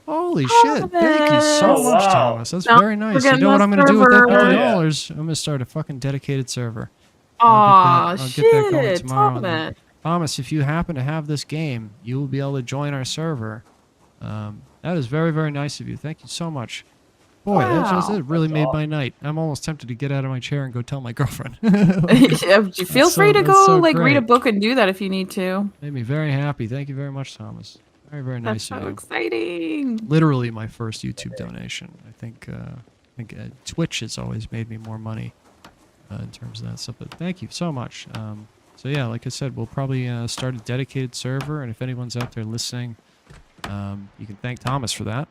Holy shit. Thank you so Thomas. much, Wow. Thomas. That's Don't very nice. You forget know what the I'm going to do with that server. $50? I'm going to start a fucking dedicated server. Aw, I'll get that going shit, tomorrow. Thomas. Thomas, if you happen to have this game, you will be able to join our server. That is very, very nice of you. Thank you so much. Boy, it really That's made awesome. my night. I'm almost tempted to get out of my chair and go tell my girlfriend. Yeah, feel free to that's go so like read a great. book and do that if you need to. Made me very happy. Thank you very much, Thomas. Very, very That's nice of so you. exciting. Literally my first YouTube donation. I think Twitch has always made me more money in terms of that stuff. But thank you so much. So yeah, like I said, we'll probably start a dedicated server, and if anyone's out there listening, you can thank Thomas for that,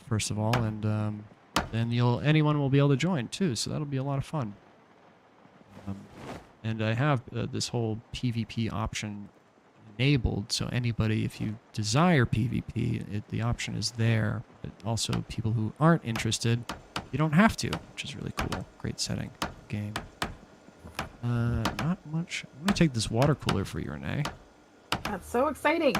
first of all, and then anyone will be able to join too. So that'll be a lot of fun. And I have this whole PvP option enabled, so anybody, if you desire PvP, the option is there. But also, people who aren't interested, you don't have to, which is really cool. Great setting game. Not much. I'm gonna take this water cooler for you, Renee. That's so exciting.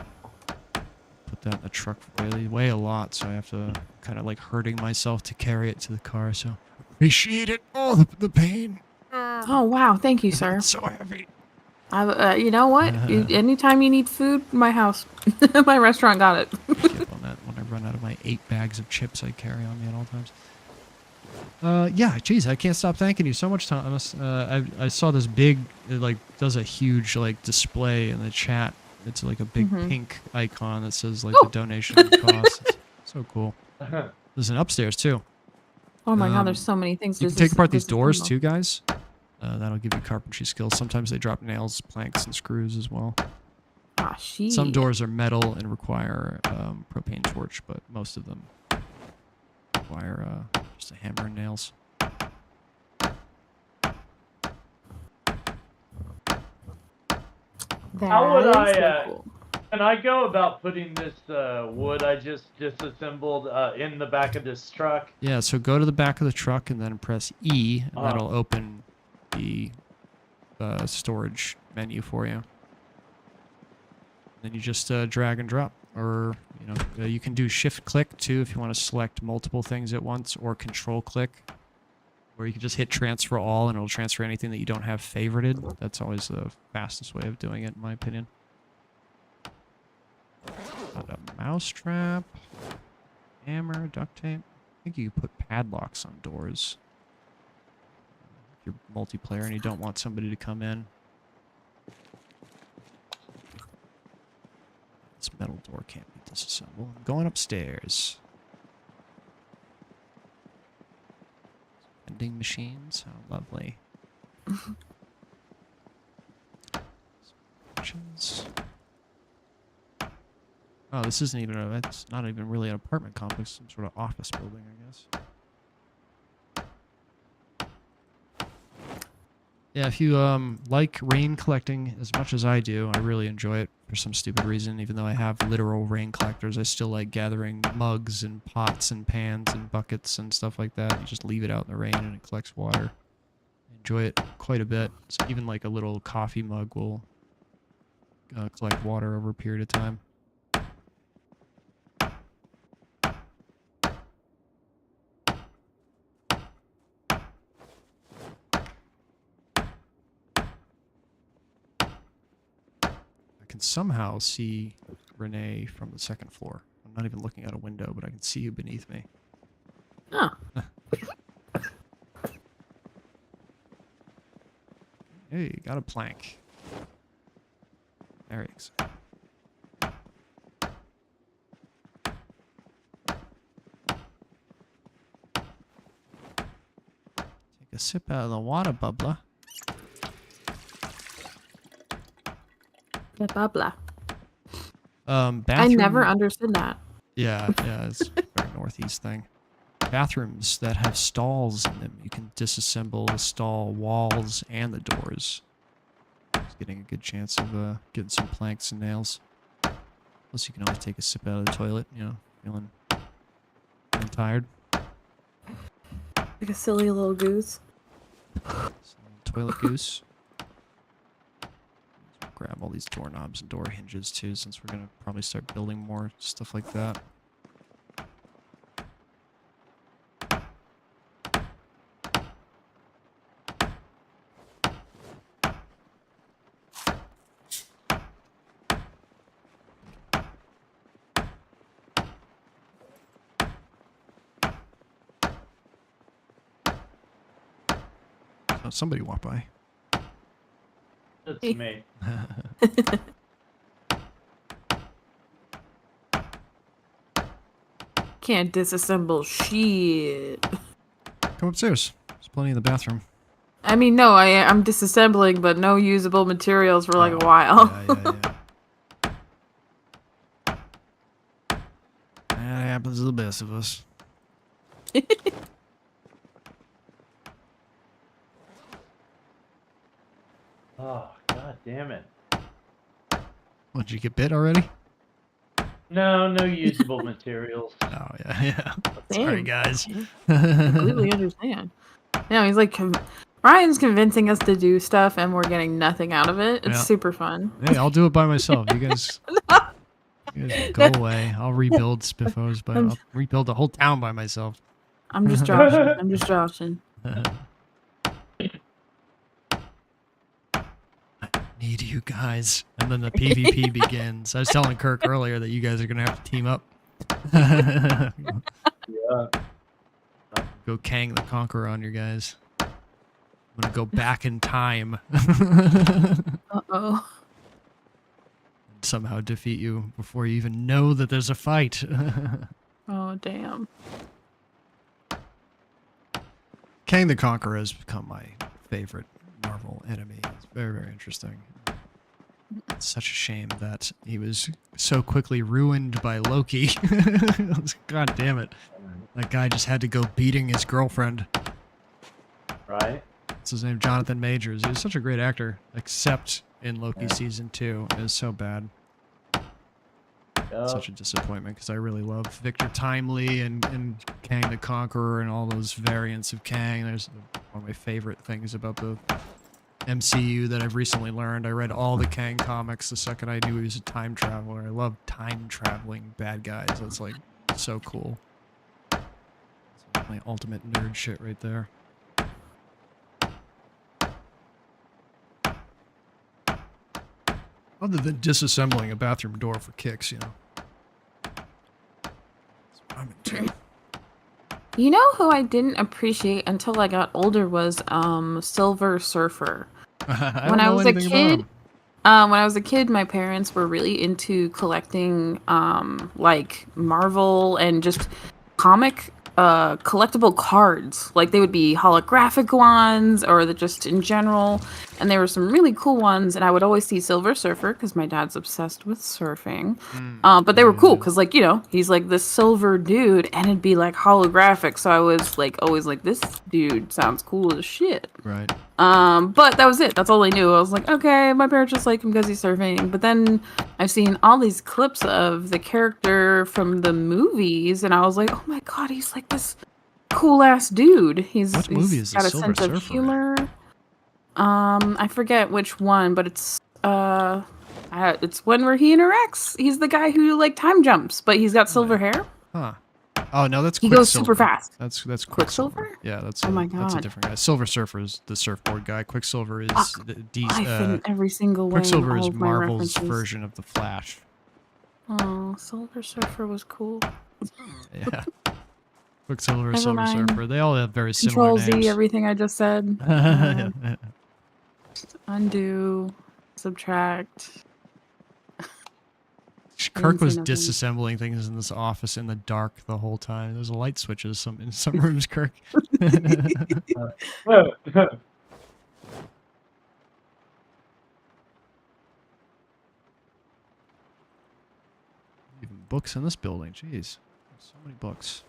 Put that in the truck. They weigh a lot, so I have to kind of like hurting myself to carry it to the car. So appreciate it. Oh, the pain. Oh wow, thank you, sir. It's so heavy. You know what? Anytime you need food, my house, my restaurant got it. Skip on that when I run out of my 8 bags of chips I carry on me at all times. Yeah, geez, I can't stop thanking you so much, Thomas. I saw this big, it like does a huge like display in the chat. It's like a big pink icon that says like the donation cost. It's so cool. There's an upstairs too. Oh my god, there's so many things. You can take apart these doors too, guys. That'll give you carpentry skills. Sometimes they drop nails, planks, and screws as well. Ah, shit. Some doors are metal and require propane torch, but most of them require just a hammer and nails. How would That is so I, cool. Can I go about putting this wood I just disassembled in the back of this truck? Yeah, so go to the back of the truck and then press E, and that'll open the storage menu for you. Then you just drag and drop, or you can do shift click too if you want to select multiple things at once, or control click, or you can just hit transfer all and it'll transfer anything that you don't have favorited. That's always the fastest way of doing it, in my opinion. Got a mouse trap, hammer, duct tape. I think you can put padlocks on doors. If you're multiplayer and you don't want somebody to come in. Let's Metal door can't be disassembled. I'm going upstairs. Vending machines. How lovely. Options. Oh, this isn't even a... It's not even really an apartment complex. Some sort of office building, I guess. Yeah, if you like rain collecting as much as I do, I really enjoy it for some stupid reason. Even though I have literal rain collectors, I still like gathering mugs and pots and pans and buckets and stuff like that. You just leave it out in the rain and it collects water. I enjoy it quite a bit. So even like a little coffee mug will collect water over a period of time. I can somehow see René from the second floor. I'm not even looking out a window, but I can see you beneath me. Oh. Hey, got a plank. Very exciting. Take a sip out of the water, bubbler. Blah, blah, blah. Bathroom. I never understood that. Yeah, it's a very northeast thing. Bathrooms that have stalls in them. You can disassemble the stall walls and the doors. Just getting a good chance of getting some planks and nails. Plus, you can always take a sip out of the toilet. You know, feeling tired. Like a silly little goose. Toilet goose. Grab all these doorknobs and door hinges too, since we're gonna probably start building more stuff like that. Oh, somebody walked by. It's me. Can't disassemble shit. Come upstairs. There's plenty in the bathroom. I mean, no, I'm disassembling, but no usable materials for like a while. Yeah. That happens to the best of us. Oh, god damn it. What, did you get bit already? No usable materials. Oh, yeah. Damn. Sorry, guys. Completely understand. No, he's like, Ryan's convincing us to do stuff and we're getting nothing out of it. It's super fun. Hey, I'll do it by myself. You guys go away. I'll rebuild Spiffos, but I'll rebuild the whole town by myself. I'm just joshing. Need you guys. And then the PvP begins. I was telling Kirk earlier that you guys are going to have to team up. Yeah. Go Kang the Conqueror on you guys. I'm going to go back in time. Uh-oh. And somehow defeat you before you even know that there's a fight. Oh, damn. Kang the Conqueror has become my favorite Marvel enemy. It's very, very interesting. It's such a shame that he was so quickly ruined by Loki. God damn it. That guy just had to go beating his girlfriend. Right? What's his name? Jonathan Majors. He was such a great actor, except in Loki Season 2. It was so bad. Such a disappointment, because I really love Victor Timely and Kang the Conqueror and all those variants of Kang. There's one of my favorite things about the MCU that I've recently learned. I read all the Kang comics the second I knew he was a time traveler. I love time traveling bad guys. That's like so cool. That's my ultimate nerd shit right there. Other than disassembling a bathroom door for kicks, you know. That's what I'm into. You know who I didn't appreciate until I got older was Silver Surfer. When I was a kid, When I was a kid, my parents were really into collecting like Marvel and just comic collectible cards. Like they would be holographic ones or just in general. And there were some really cool ones. And I would always see Silver Surfer because my dad's obsessed with surfing. But they were cool because, like, you know, he's like this silver dude and it'd be like holographic. So I was like always like, this dude sounds cool as shit. Right. But that was it. That's all I knew. I was like, okay, my parents just like him because he's surfing. But then I've seen all these clips of the character from the movies, and I was like, oh my god, he's like this cool ass dude. What movie is got the a Silver sense of Surfer in? humor. I forget which one, but it's one where he interacts. He's the guy who like time jumps, but he's got silver hair. Huh. Oh no, that's He Quicksilver. goes super fast. That's Quicksilver. Quicksilver? Yeah, that's Oh my that's a God. different guy. Silver Surfer is the surfboard guy. Quicksilver is Life in every single way. in Quicksilver all is of my Marvel's references. version of the Flash. Oh, Silver Surfer was cool. Yeah. Quicksilver, Never Silver mind. Surfer. They all have very similar Control names. Z, everything I just said. Undo, subtract. Kirk was see nothing. disassembling things in this office in the dark the whole time. There's light switches in some rooms, Kirk. Even books in this building. Jeez. So many books.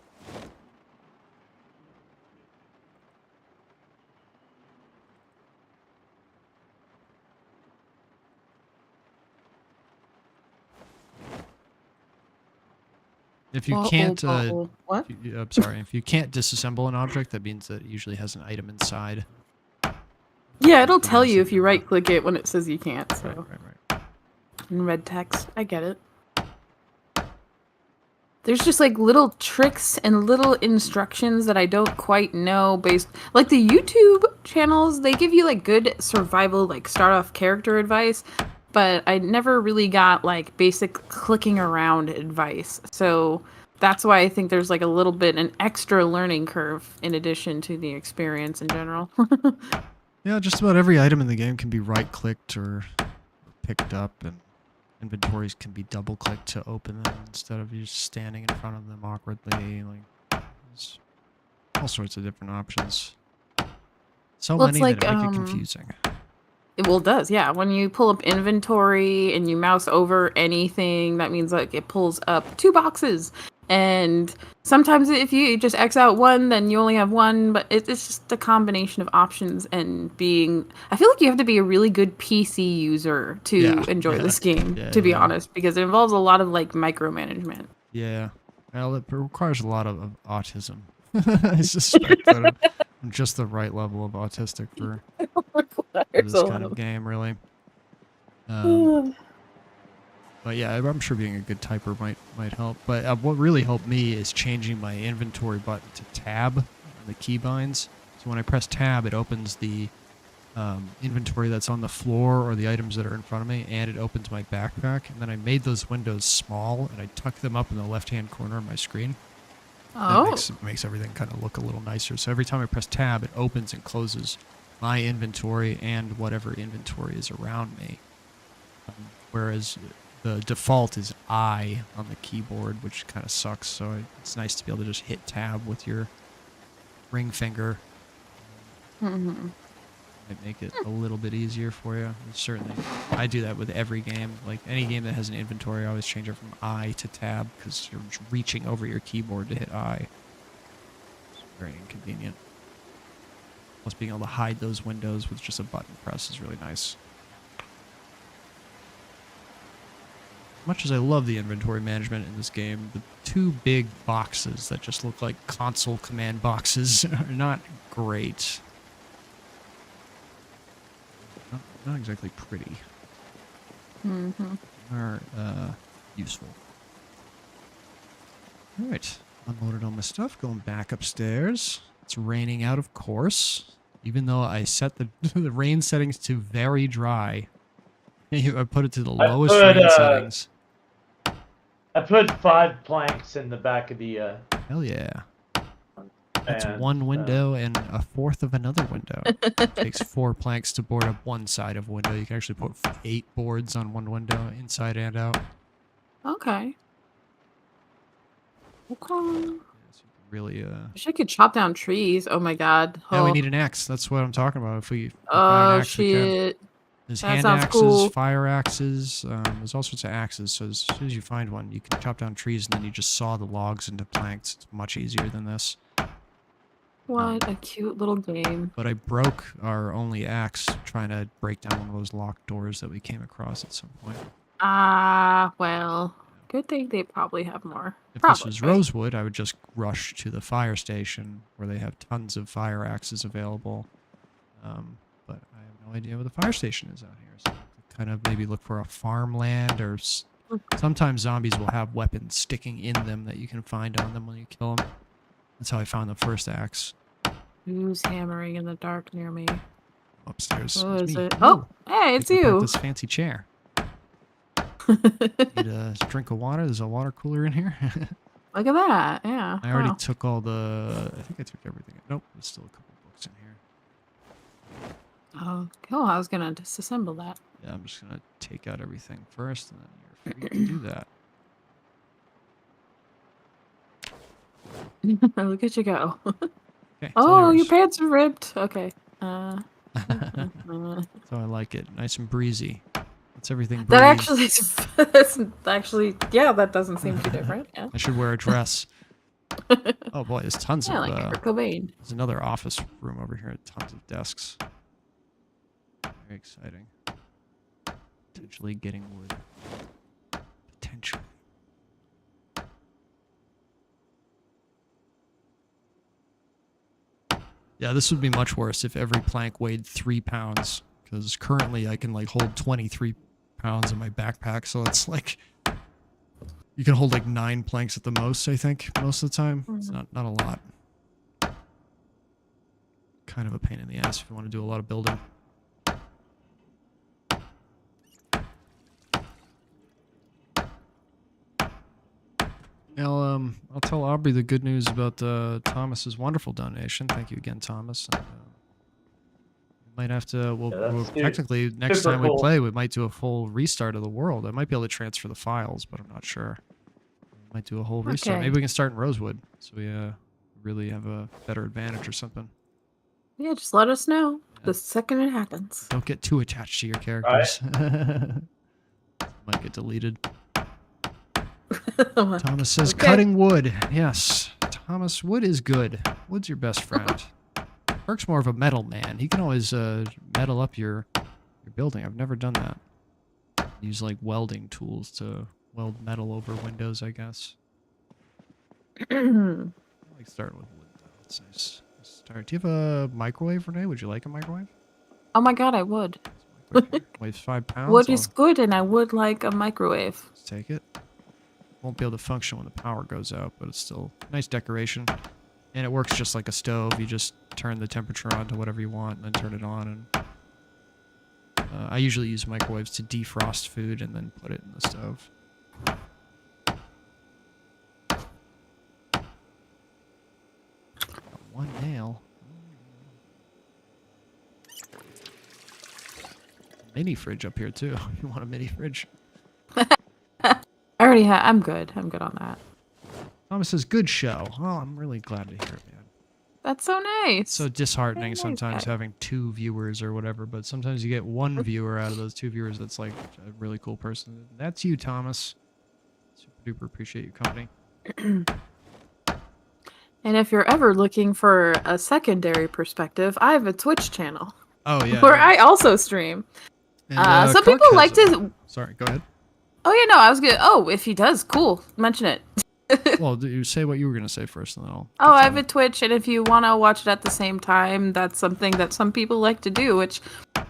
If you can't, what? I'm sorry. If you can't disassemble an object, that means that it usually has an item inside. Yeah, it'll tell you if you right click it when it says you can't. So Right. in red text, I get it. There's just like little tricks and little instructions that I don't quite know based like the YouTube channels, they give you like good survival like start off character advice, but I never really got like basic clicking around advice. So that's why I think there's like a little bit an extra learning curve in addition to the experience in general. Yeah, just about every item in the game can be right-clicked or picked up, and inventories can be double-clicked to open them instead of you just standing in front of them awkwardly. Like, there's all sorts of different options. So Well, many it's that like, make it confusing. It does, yeah. When you pull up inventory and you mouse over anything, that means like it pulls up 2 boxes. And sometimes if you just X out one, then you only have one, but it's just a combination of options and being... I feel like you have to be a really good PC user to enjoy this game, to be honest, because it involves a lot of like micromanagement. Yeah. Well, it requires a lot of autism. I suspect that I'm just the right level of autistic for this kind of game, really. But yeah, I'm sure being a good typer might help. But what really helped me is changing my inventory button to tab on the keybinds. So when I press tab, it opens the inventory that's on the floor or the items that are in front of me, and it opens my backpack. And then I made those windows small, and I tucked them up in the left-hand corner of my screen. Oh. That makes everything kind of look a little nicer. So every time I press tab, it opens and closes my inventory and whatever inventory is around me. Whereas the default is I on the keyboard, which kind of sucks. So it's nice to be able to just hit tab with your ring finger. Mm-hmm. Might make it a little bit easier for you. And certainly, I do that with every game. Like any game that has an inventory, I always change it from I to tab because you're just reaching over your keyboard to hit I. It's very inconvenient. Plus, being able to hide those windows with just a button press is really nice. Much as I love the inventory management in this game, the 2 big boxes that just look like console command boxes are not great. Not exactly pretty. Mm-hmm. Are useful. Alright, unloaded all my stuff, going back upstairs. It's raining out, of course. Even though I set the, the rain settings to very dry. I put it to the lowest rain settings. I put 5 planks in the back of the... Hell yeah. That's fan, one so- window and a fourth of another window. It takes 4 planks to board up one side of a window. You can actually put 8 boards on one window, inside and out. Okay. Okay. Yes, you can really, Wish I could chop down trees. Oh my god. Now we Oh, need an axe. That's what I'm talking about. If we find an oh axe, we can. shit. There's That hand sounds axes, cool. fire axes. There's all sorts of axes. So as soon as you find one, you can chop down trees and then you just saw the logs into planks. It's much easier than this. What a cute little game. But I broke our only axe trying to break down one of those locked doors that we came across at some point. Well, good thing they probably have more. If Probably, this was right? Rosewood, I would just rush to the fire station where they have tons of fire axes available. But I have no idea where the fire station is out here. So I kind of maybe look for a farmland or sometimes zombies will have weapons sticking in them that you can find on them when you kill them. That's how I found the first axe. Who's hammering in the dark near me? Upstairs. Who It's is me. it? Oh, hey, it's Picked apart you. This fancy chair. Need a drink of water. There's a water cooler in here. Look at that. Yeah. I already Wow. took all the... I think I took everything. Nope, there's still a couple books in here. Oh, cool. I was gonna disassemble that. Yeah, I'm just going to take out everything first, and then you're free to do that. Look at you go. Okay, it's all Oh, your yours. pants are ripped. Okay. So I like it. Nice and breezy. It's everything breeze. That actually is, that's actually, yeah, that doesn't seem too different. Yeah. I should wear a dress. Oh boy, there's tons Yeah, of... like Kurt Cobain. there's another office room over here. Tons of desks. Very exciting. Potentially getting wood. Potentially. Yeah, this would be much worse if every plank weighed 3 pounds. Because currently I can like hold 23 pounds in my backpack. So it's like... You can hold like 9 planks at the most, I think, most of the time. It's not a lot. Kind of a pain in the ass if you want to do a lot of building. I'll tell Aubrey the good news about Thomas's wonderful donation. Thank you again, Thomas. And, we might have to. Well, technically, next super time we cool. play, we might do a full restart of the world. I might be able to transfer the files, but I'm not sure. We might do a whole restart. Okay. Maybe we can start in Rosewood, so we really have a better advantage or something. Yeah, just let us know the second it happens. Don't get too attached to your characters. Might get deleted. Thomas says, Okay. cutting wood. Yes. Thomas, wood is good. Wood's your best friend. Kirk's more of a metal man. He can always metal up your building. I've never done that. Use like welding tools to weld metal over windows, I guess. I like starting with wood, though. It's nice. Start. Do you have a microwave, Renee? Would you like a microwave? Oh my god, I would. Weighs 5 pounds. Wood is good, and I would like a microwave. Let's take it. Won't be able to function when the power goes out, but it's still nice decoration. And it works just like a stove. You just turn the temperature on to whatever you want and then turn it on. And I usually use microwaves to defrost food and then put it in the stove. Got 1 nail. Mini fridge up here too. You want a mini fridge? I already have. I'm good. I'm good on that. Thomas says, good show. Oh, I'm really glad to hear it, man. That's so nice. It's so disheartening nice, sometimes guy. having 2 viewers or whatever, but sometimes you get 1 viewer out of those 2 viewers that's like a really cool person. That's you, Thomas. Super duper appreciate your company. And if you're ever looking for a secondary perspective, I have a Twitch channel Oh, yeah. where I also stream. And, Some Kirk people has like to. Sorry, go ahead. Oh yeah, no, I was good. Oh, if he does, cool. Mention it. Well, you say what you were going to say first, and then I'll... Oh, I have a Twitch, and if you want to watch it at the same time, that's something that some people like to do, which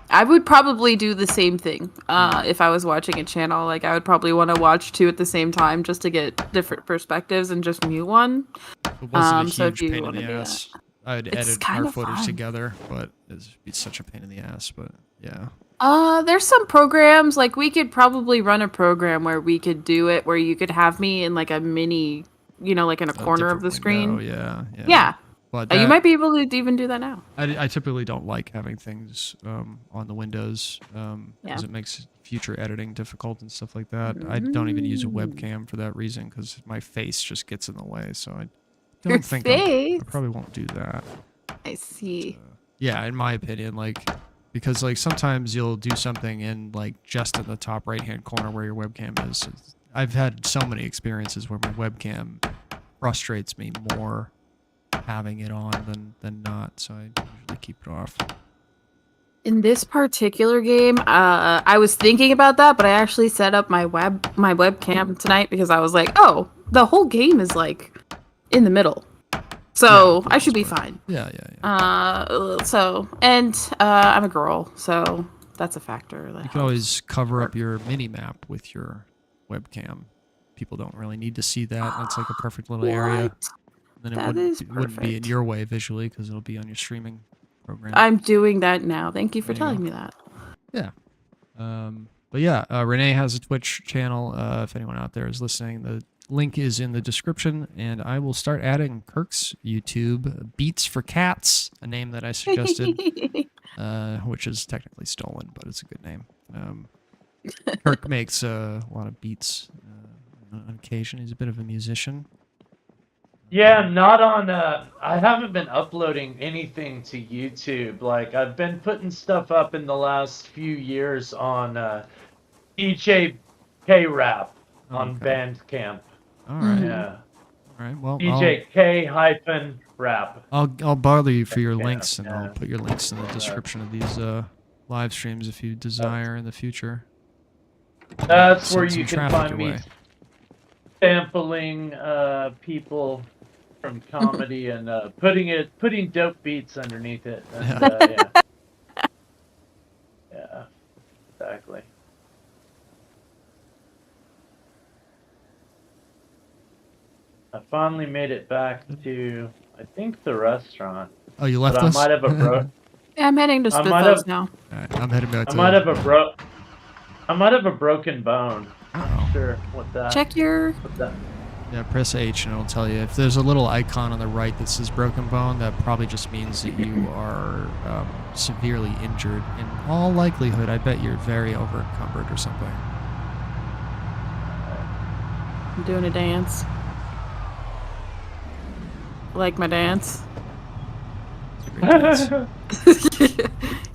I would probably do the same thing if I was watching a channel. Like, I would probably want to watch 2 at the same time just to get different perspectives and just mute one. It wasn't a so if huge you pain in wanna the do ass. I'd It's edit kind our of footage fun. together, but it'd be such a pain in the ass, but yeah. There's some programs, like, we could probably run a program where we could do it, where you could have me in, like, a mini, like, in a corner of the screen. Yeah. Yeah. But You might be able to even do that now. I typically don't like having things on the windows Yeah. because it makes future editing difficult and stuff like that. I don't even use a webcam for that reason because my face just gets in the way. So I Your don't think face? I probably won't do that. I see. Yeah, in my opinion, like because like sometimes you'll do something in like just in the top right hand corner where your webcam is. I've had so many experiences where my webcam frustrates me more having it on than not, so I usually keep it off. In this particular game, I was thinking about that, but I actually set up my webcam tonight because I was like, oh, the whole game is like in the middle, so Yeah, I should be fine. Yeah. I'm a girl, so that's a factor. You can always cover up your mini map with your webcam. People don't really need to see that. That's like a perfect little area. Then it wouldn't be in your way visually because it'll be on your streaming program. I'm doing that now. Thank you for telling me that. Yeah. But yeah, Renee has a Twitch channel. If anyone out there is listening, the link is in the description, and I will start adding Kirk's YouTube Beats for Cats, a name that I suggested, which is technically stolen, but it's a good name. Kirk makes a lot of beats on occasion. He's a bit of a musician. Yeah, not on. I haven't been uploading anything to YouTube. Like I've been putting stuff up in the last few years on DJ K Rap on Bandcamp. All right. Yeah. All right. Well, DJ K-Rap. I'll bother you for your links, and I'll put your links in the description of these live streams if you desire in the future. That's where you can find me sampling people from comedy and putting dope beats underneath it. And, yeah, exactly. I finally made it back to, I think, the restaurant. Oh, you left but us? I might have a Yeah, I'm heading to Spithos now. Alright, I'm heading back to I might have a broken bone. Not sure what that. Check your. What that. Yeah, press H and it'll tell you. If there's a little icon on the right that says broken bone, that probably just means that you are severely injured. In all likelihood, I bet you're very over-encumbered or something. I'm doing a dance. Like my dance.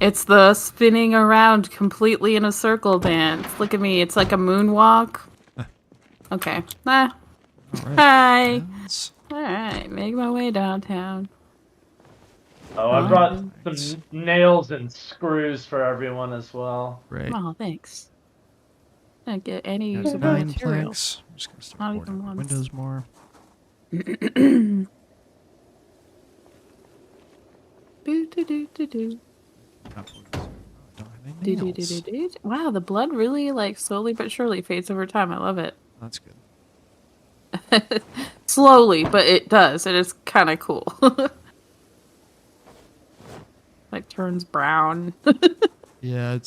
It's the spinning around completely in a circle dance. Look at me. It's like a moonwalk. Okay. Ah. Hi. Alright, make my way downtown. Oh, I brought some nails and screws for everyone as well. Great. Oh, thanks. I don't get any There's usable 9 materials. planks. I'm just going to start Not boarding even my once. windows more. Do-do-do-do-do. Don't have any nails. Do-do-do-do-do. Wow, the blood really, like, slowly but surely fades over time. I love it. That's good. Slowly, but it does. It is kind of cool. Like, turns brown. Yeah, it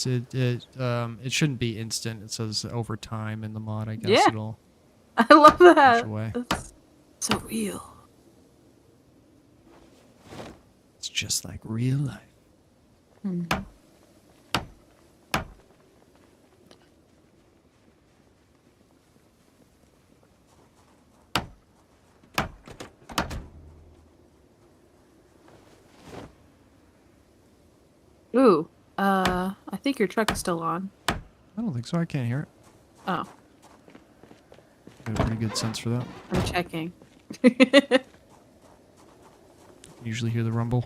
shouldn't be instant. It says over time in the mod. I guess Yeah. it'll. I love that. push away. That's so real. It's just like real life. Mhm. Ooh, I think your truck is still on. I don't think so. I can't hear it. Oh, Got a pretty good sense for that. I'm checking. Usually hear the rumble.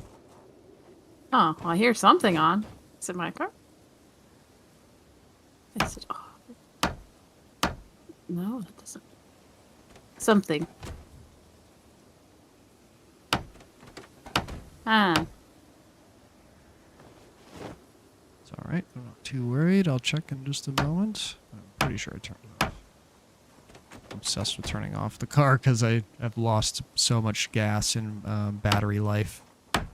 Oh, well, I hear something on. Is it my car? Is it off? No, it doesn't. Something. Ah. It's alright. I'm not too worried. I'll check in just a moment. I'm pretty sure I turned it off. I'm obsessed with turning off the car because I have lost so much gas and battery life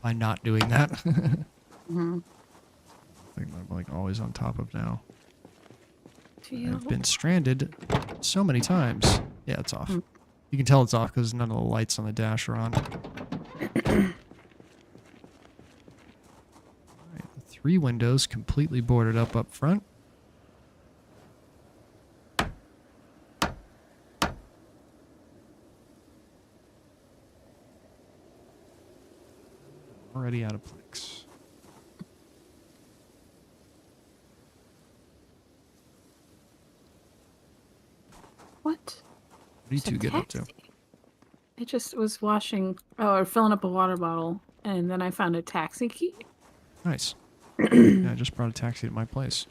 by not doing that. Mm-hmm. I think I'm like always on top of now. Feel. I've been stranded so many times. Yeah, it's off. You can tell it's off because none of the lights on the dash are on. Alright, the 3 windows completely boarded up front. Already out of planks. What? What are you It's a two getting up to? taxi. I just was washing, or filling up a water bottle, and then I found a taxi key. Nice. Yeah, I just brought a taxi to my place.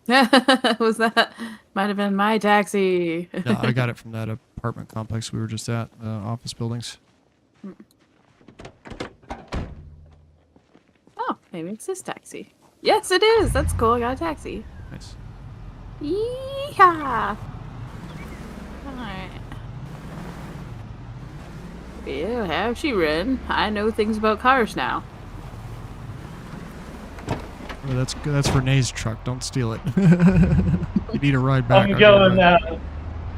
Was that? Might have been my taxi. No, I got it from that apartment complex we were just at, office buildings. Oh, maybe it's his taxi. Yes, it is. That's cool. I got a taxi. Nice. Yeehaw! Alright. Yeah, have she ridden? I know things about cars now. Oh, that's Renee's truck. Don't steal it. You need a ride back. I'm going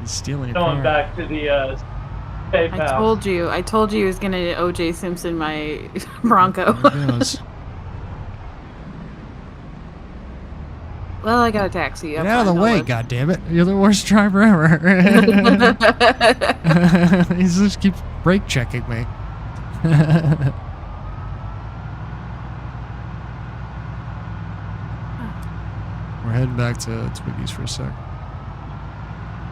He's stealing your going car. back to the safe I house. told you he was gonna OJ Simpson my Bronco. There it goes. Well, I got a taxi. Get out of the way, goddammit. You're the worst driver ever. He just keeps brake checking me. We're heading back to Twiggy's for a sec.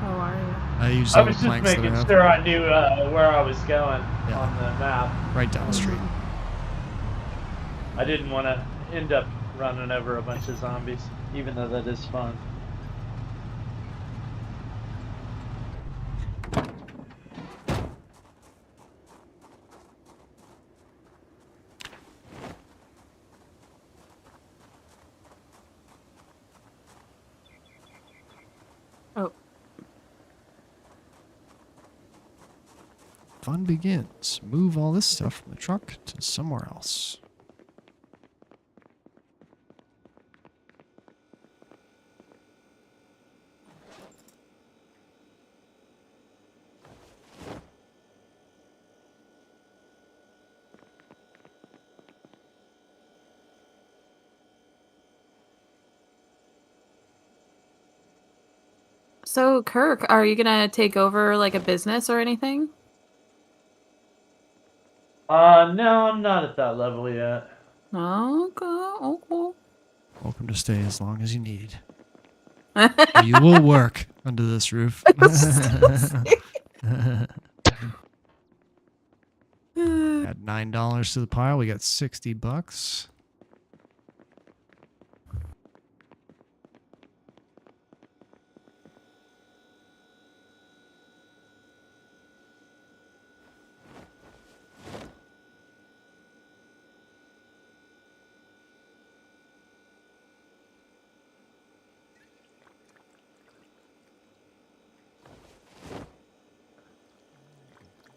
How are you? I use I all the was just planks that I making have. sure I knew where I was going Yeah. on the map. Right down the street. I didn't want to end up running over a bunch of zombies, even though that is fun. Oh, Fun begins. Move all this stuff from the truck to somewhere else. so Kirk, are you gonna take over like a business or anything? No, I'm not at that level yet. Okay, okay. Welcome to stay as long as you need. You will work under this roof. Add $9 to the pile. We got $60.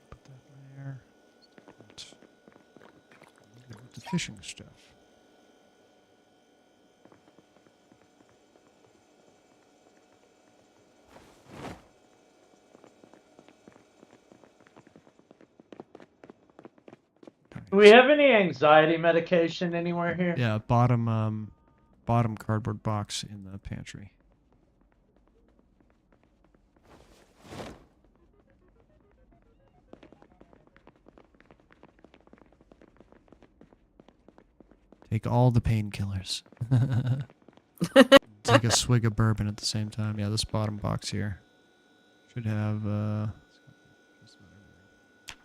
Put that there. With the fishing stuff. Do we have any anxiety medication anywhere here? Yeah, bottom cardboard box in the pantry. Take all the painkillers. Take a swig of bourbon at the same time. Yeah, this bottom box here should have just about everything.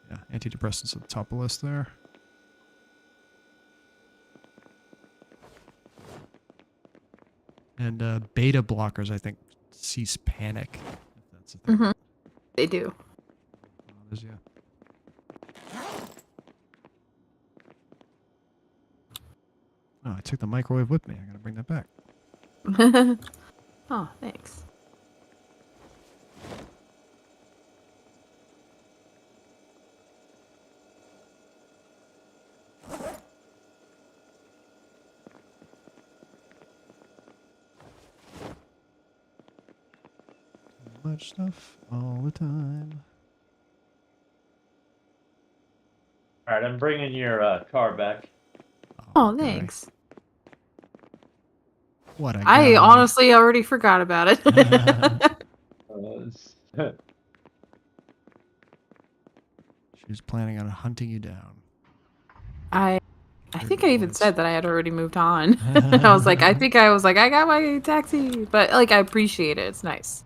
Yeah, antidepressants at the top of the list there. And beta blockers, I think, cease panic. If that's a thing. Mm-hmm. They do. Oh, there's, yeah. Oh, I took the microwave with me. I gotta bring that back. Oh, thanks. Too much stuff all the time. All right, I'm bringing your car back. Oh, Okay. thanks. What a I guy. honestly already forgot about it. She was planning on hunting you down. I There think you I go, even boys. said that I had already moved on. I was like, I got my taxi, but like, I appreciate it. It's nice.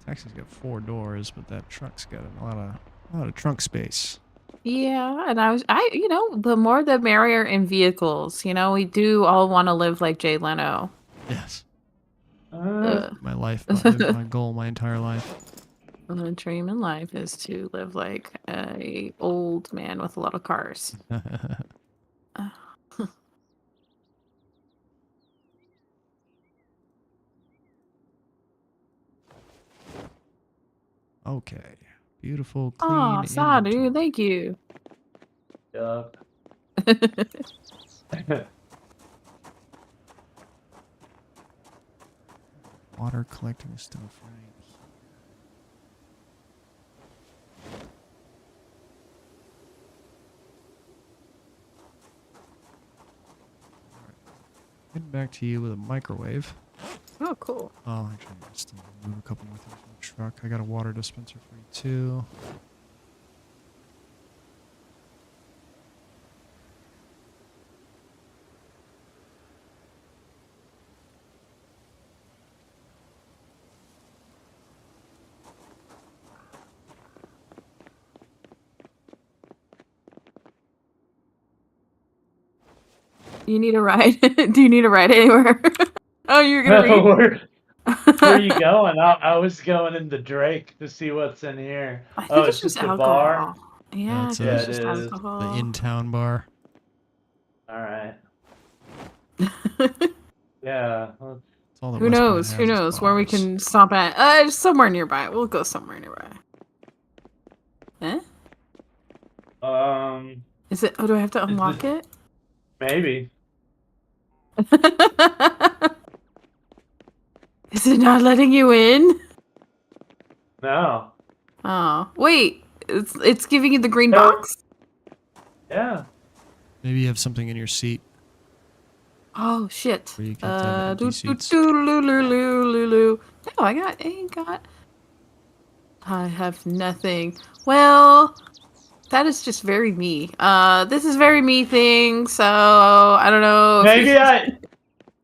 Taxi's got 4 doors, but that truck's got a lot of trunk space. Yeah, and you know, the more the merrier in vehicles. You know, we do all want to live like Jay Leno. Yes. Uh, My goal my entire life. the dream in life is to live like a old man with a lot of cars. Uh, Okay. Beautiful, Aw, clean Sadu, inventory. thank you. Yup. Water collecting stuff right here. Getting back to you with a microwave. Oh, cool. Oh, actually, I still move a couple more things from the truck. I got a water dispenser for you too. You need a ride? Do you need a ride anywhere? Oh, you're gonna read? Where are you going? I was going into Drake to see what's in here. I Oh, think it's it's just just a bar. alcohol. Yeah, I That's think Yeah, it's it just is. the alcohol. in-town bar. All right. Yeah. Well, That's all that Who West Point knows? has Who is knows where we bars. can stop at? Somewhere nearby. We'll go somewhere nearby. Eh? Is it? Oh, do I have to is unlock it it? maybe? Is it not letting you in? No. Oh, wait. It's giving you the green No. box? Yeah. Maybe you have something in your seat Oh shit. where you can't have empty seats. No, I have nothing. Well, that is just very me. This is very me thing, so I don't know if Maybe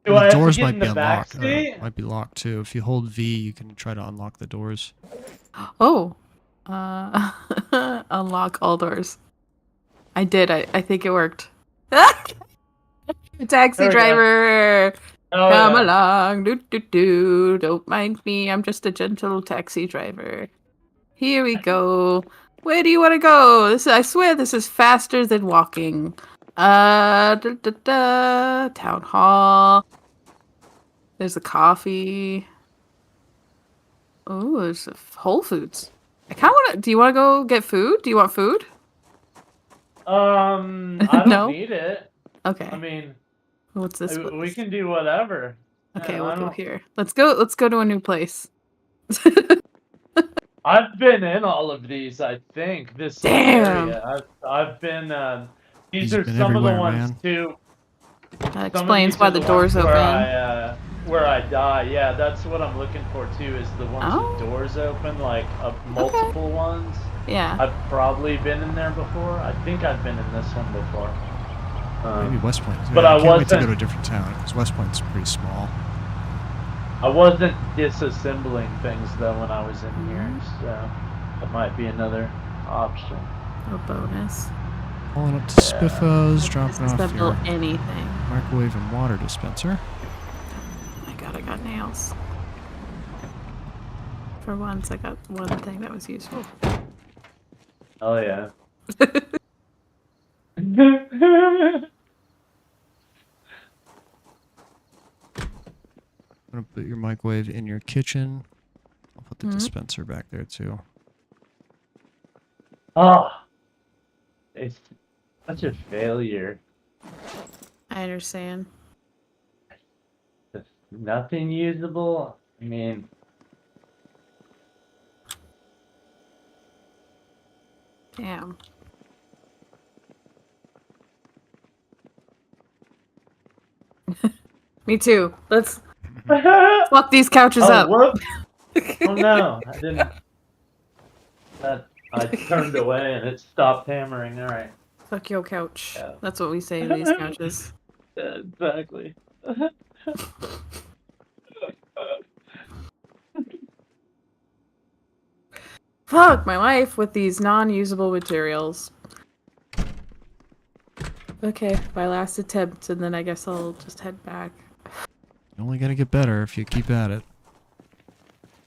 do I The have to doors get might in be the back unlocked, or seat? might be locked too. If you hold V, you can try to unlock the doors. Oh. Unlock all doors. I did. I think it worked. Taxi There we go. driver. Oh Come yeah. along. Do. Don't mind me. I'm just a gentle taxi driver. Here we go. Where do you want to go? I swear this is faster than walking. Town hall. There's a coffee. Oh, there's a Whole Foods. I kind of want to. Do you want to go get food? Do you want food? I don't No? need it. Okay. I mean, What's this we place? can do whatever. Okay, Yeah, we'll I go don't. here. Let's go to a new place. I've been in all of these. I think this little Damn. area. I've been. These He's are been some of the everywhere, ones man. too. That Some of explains these why are the the ones door's open. where I die. Yeah, that's what I'm looking for too. Is the ones Oh. with doors open, like Okay. multiple ones. Yeah. I've probably been in there before. I think I've been in this one before. Maybe West Point. But I I can't wait to go wasn't- to a different town because West Point's pretty small. I wasn't disassembling things though when I was in here, so that might be another option. A bonus. Pulling up to Spiffos, dropping off Disassemble your anything. microwave and water dispenser. Oh my god, I got nails. For once, I got one thing that was useful. Oh yeah. I'm gonna put your microwave in your kitchen. I'll put the Mhm. dispenser back there too. Oh, it's such a failure. I understand. There's nothing usable. I mean, Damn. Me too. Let's Oh, fuck these couches up. whoops. Oh, no. I didn't. I turned away and it stopped hammering. All right. Fuck your couch. Yeah. That's what we say to these couches. Yeah, exactly. Fuck my life with these non-usable materials. Okay, my last attempt, and then I guess I'll just head back. You're only gonna get better if you keep at it.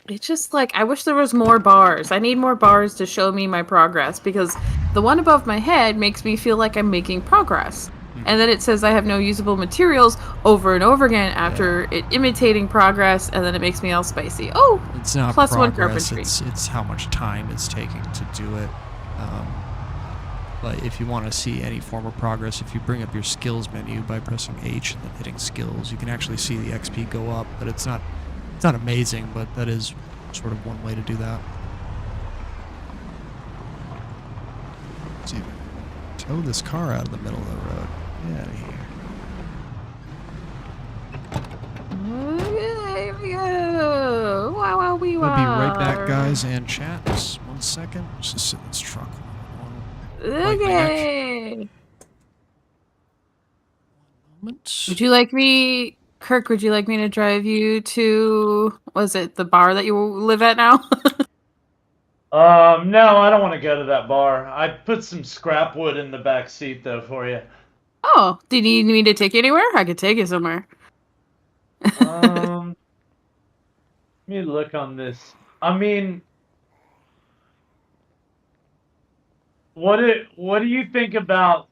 It's just like, I wish there was more bars. I need more bars to show me my progress, because the one above my head makes me feel like I'm making progress. And then it says I have no usable materials over and over again after it imitating progress, and then it makes me all spicy. Oh, It's not plus one progress, carpentry. it's how much time it's taking to do it. But if you want to see any form of progress, if you bring up your skills menu by pressing H and then hitting skills, you can actually see the XP go up, but it's not amazing, but that is sort of one way to do that. Let's see if I can tow this car out of the middle of the road. Get out of here. Okay, here we go. Wow, wow, wee, We'll be wow. right back, guys, and chat. Just 1 second. Let's just sit in this truck. Bite my neck. Okay. Moment. Would you like me, Kirk, would you like me to drive you to, was it the bar that you live at now? No, I don't want to go to that bar. I put some scrap wood in the back seat though for you. Oh, do you need me to take you anywhere? I could take you somewhere. Let me look on this. I mean, what do you think about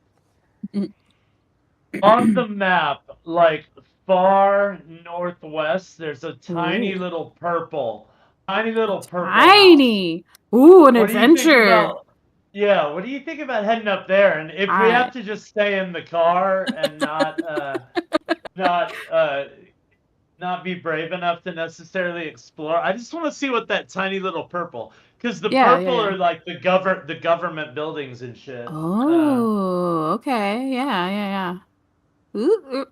on the map, like far northwest? There's a tiny Ooh. little purple house. Tiny. Ooh, an What do you think adventure. about? Yeah, what do you think about heading up there? And if we have to just stay in the car and not be brave enough to necessarily explore. I just want to see what that tiny little purple, because the purple are like the government buildings and shit. Oh, okay. Yeah. Ooh.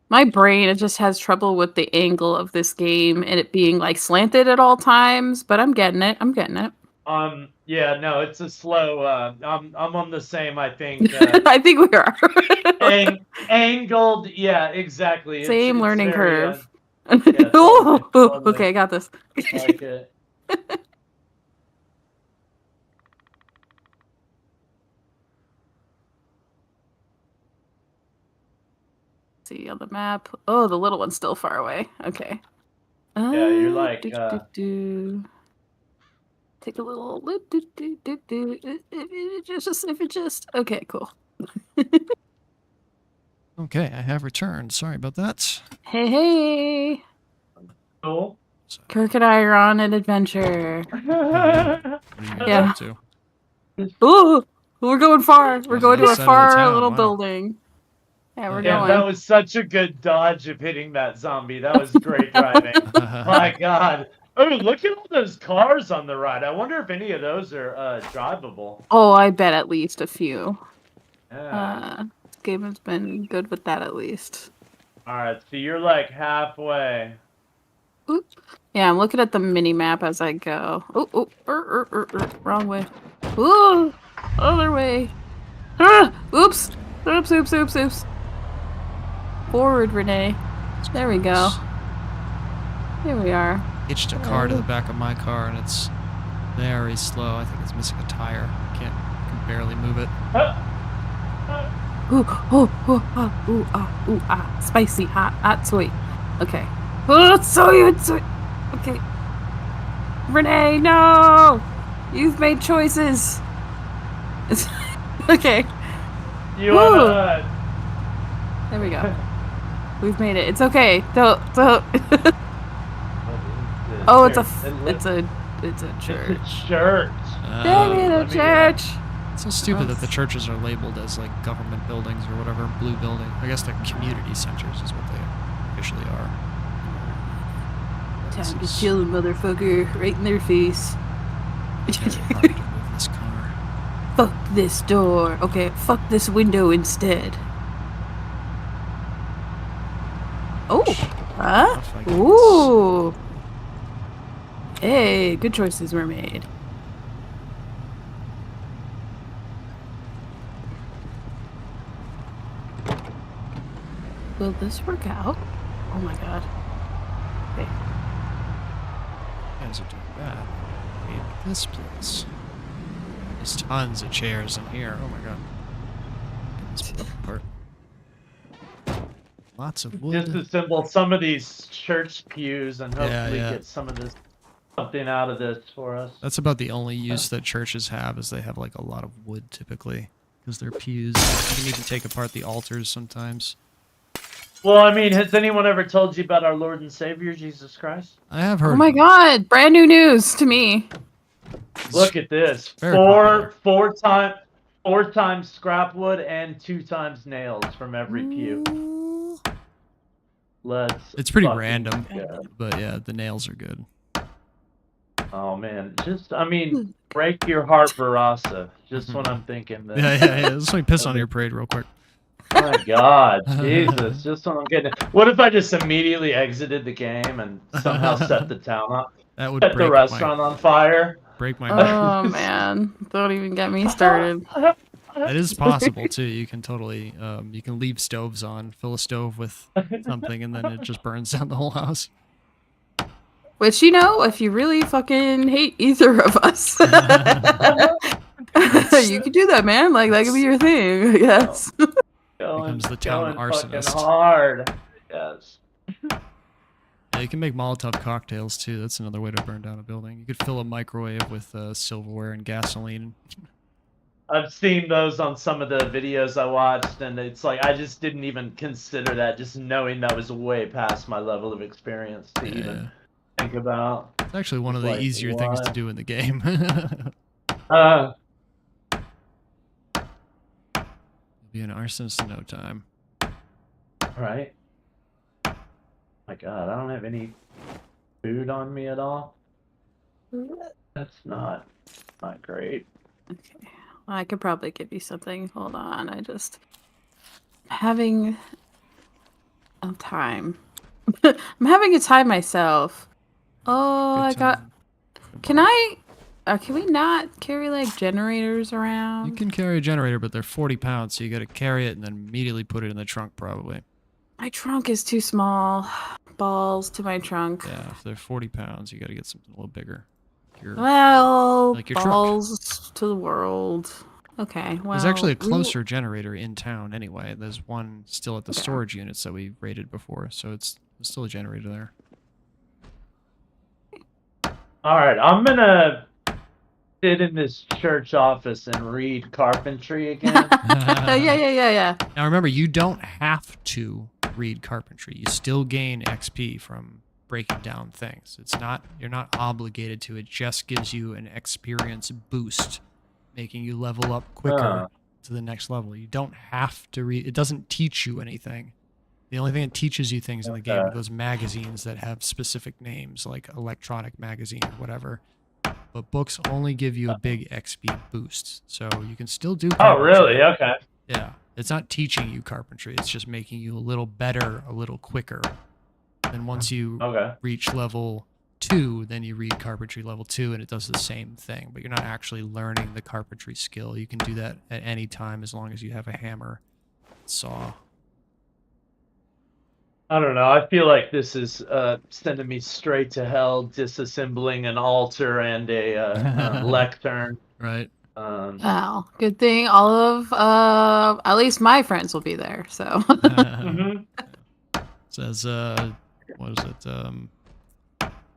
My brain, it just has trouble with the angle of this game and it being like slanted at all times, but I'm getting it. Yeah, no, it's a slow. I'm on the same. I think. I think we are. Angled. Yeah, exactly. Same it's learning very, curve. yeah, Oh, totally. okay, I got this. I like it. See on the map. Oh, the little one's still far away. Okay. Yeah, you're like. Take a little. If it just. Okay, cool. Okay, I have returned. Sorry about that. Hey. Cool. Kirk and I are on an adventure. What are you Yeah. up to? Ooh, we're going far. We're going to a Side of the far town, little wow. building. Yeah, we're Yeah, going. that was such a good dodge of hitting that zombie. That was great driving. My God. Oh, look at all those cars on the right. I wonder if any of those are drivable. Oh, I bet at least a few. Yeah. This game has been good with that at least. All right, so you're like halfway. Oop. Yeah, I'm looking at the mini map as I go. Wrong way. Ooh, other way. Ah, oops. Forward, Renee. There we go. Here we are. Hitched a car to the back of my car and it's very slow. I think it's missing a tire. I can barely move it. Spicy, hot, sweet. Okay. Oh, it's sweet. Okay. Renee, no! You've made choices. Okay. You wanna... There we go. We've made it. It's okay. Don't. Oh, it's a church. It's a church. Dang it, a church. It's so stupid that the churches are labeled as like government buildings or whatever, blue building. I guess they're community centers is what they officially are. Time to chill, motherfucker. Right in their face. Hard to move this car. Fuck this door. Okay, fuck this window instead. Oh, huh? If I get Ooh. Hey, good choices were made. Will this work out? Oh my god. Okay. Guys are doing that. Wait, this place. There's tons of chairs in here. Oh my god. Get this put apart. Lots of wood. Disassemble some of these church pews and Yeah, hopefully yeah. get some of this something out of this for us. That's about the only use that churches have, is they have like a lot of wood typically, because they're pews. You can even take apart the altars sometimes. Well, I mean, has anyone ever told you about our Lord and Savior Jesus Christ? I have heard. Oh my god, brand new news to me. Look at this. Very Four times scrap wood and 2 times nails from every pew. Ooh. Let's It's pretty fucking random, go. but yeah, the nails are good. Oh man, I mean, break your heart, Barasa. Just when I'm thinking that. Yeah. Let's let me piss on your parade real quick. My God, Jesus! Just when I'm getting. What if I just immediately exited the game and somehow set the town on, That would set break the restaurant on fire? break my heart. Oh man, don't even get me started. That is possible too. You can totally, you can leave stoves on, fill a stove with something, and then it just burns down the whole house. Which, you know, if you really fucking hate either of us, you could do that, man. Like, that could be your thing, I guess. Becomes the town going fucking arsonist. hard. Yes. Yeah, you can make Molotov cocktails too. That's another way to burn down a building. You could fill a microwave with silverware and gasoline. I've seen those on some of the videos I watched, and it's like I just didn't even consider that, just knowing that was way past my level of experience to even think about. It's actually one of the Like, easier things to do in the game. Uh, You'll be an arsonist in no time. right. My God, I don't have any food on me at all. That's not great. Okay. Well, I could probably give you something. Hold on. I'm having a time. I'm having a time myself. Oh, Good I got. time. Can we not carry like generators around? You can carry a generator, but they're 40 pounds, so you got to carry it and then immediately put it in the trunk, probably. My trunk is too small. Balls to my trunk. Yeah, if they're 40 pounds, you got to get something a little bigger. Well, like your truck. balls to the world. Okay, well. There's actually a closer generator in town anyway. There's one still at the storage units that we raided before, so there's still a generator there. All right, I'm gonna sit in this church office and read carpentry again. Yeah. Now remember, you don't have to read carpentry. You still gain XP from breaking down things. You're not obligated to. It just gives you an experience boost, making you level up quicker to the next level. You don't have to read. It doesn't teach you anything. The only thing that teaches you things in the game are those magazines that have specific names, like Electronic Magazine or whatever. But books only give you a big XP boost, so you can still do carpentry. Oh, really? Okay. Yeah. It's not teaching you carpentry. It's just making you a little better, a little quicker. And once you reach level 2, then you read carpentry level 2, and it does the same thing. But you're not actually learning the carpentry skill. You can do that at any time as long as you have a hammer, saw. I don't know. I feel like this is sending me straight to hell, disassembling an altar and a lectern. Right. Wow, good thing all of at least my friends will be there. So. Says what is it?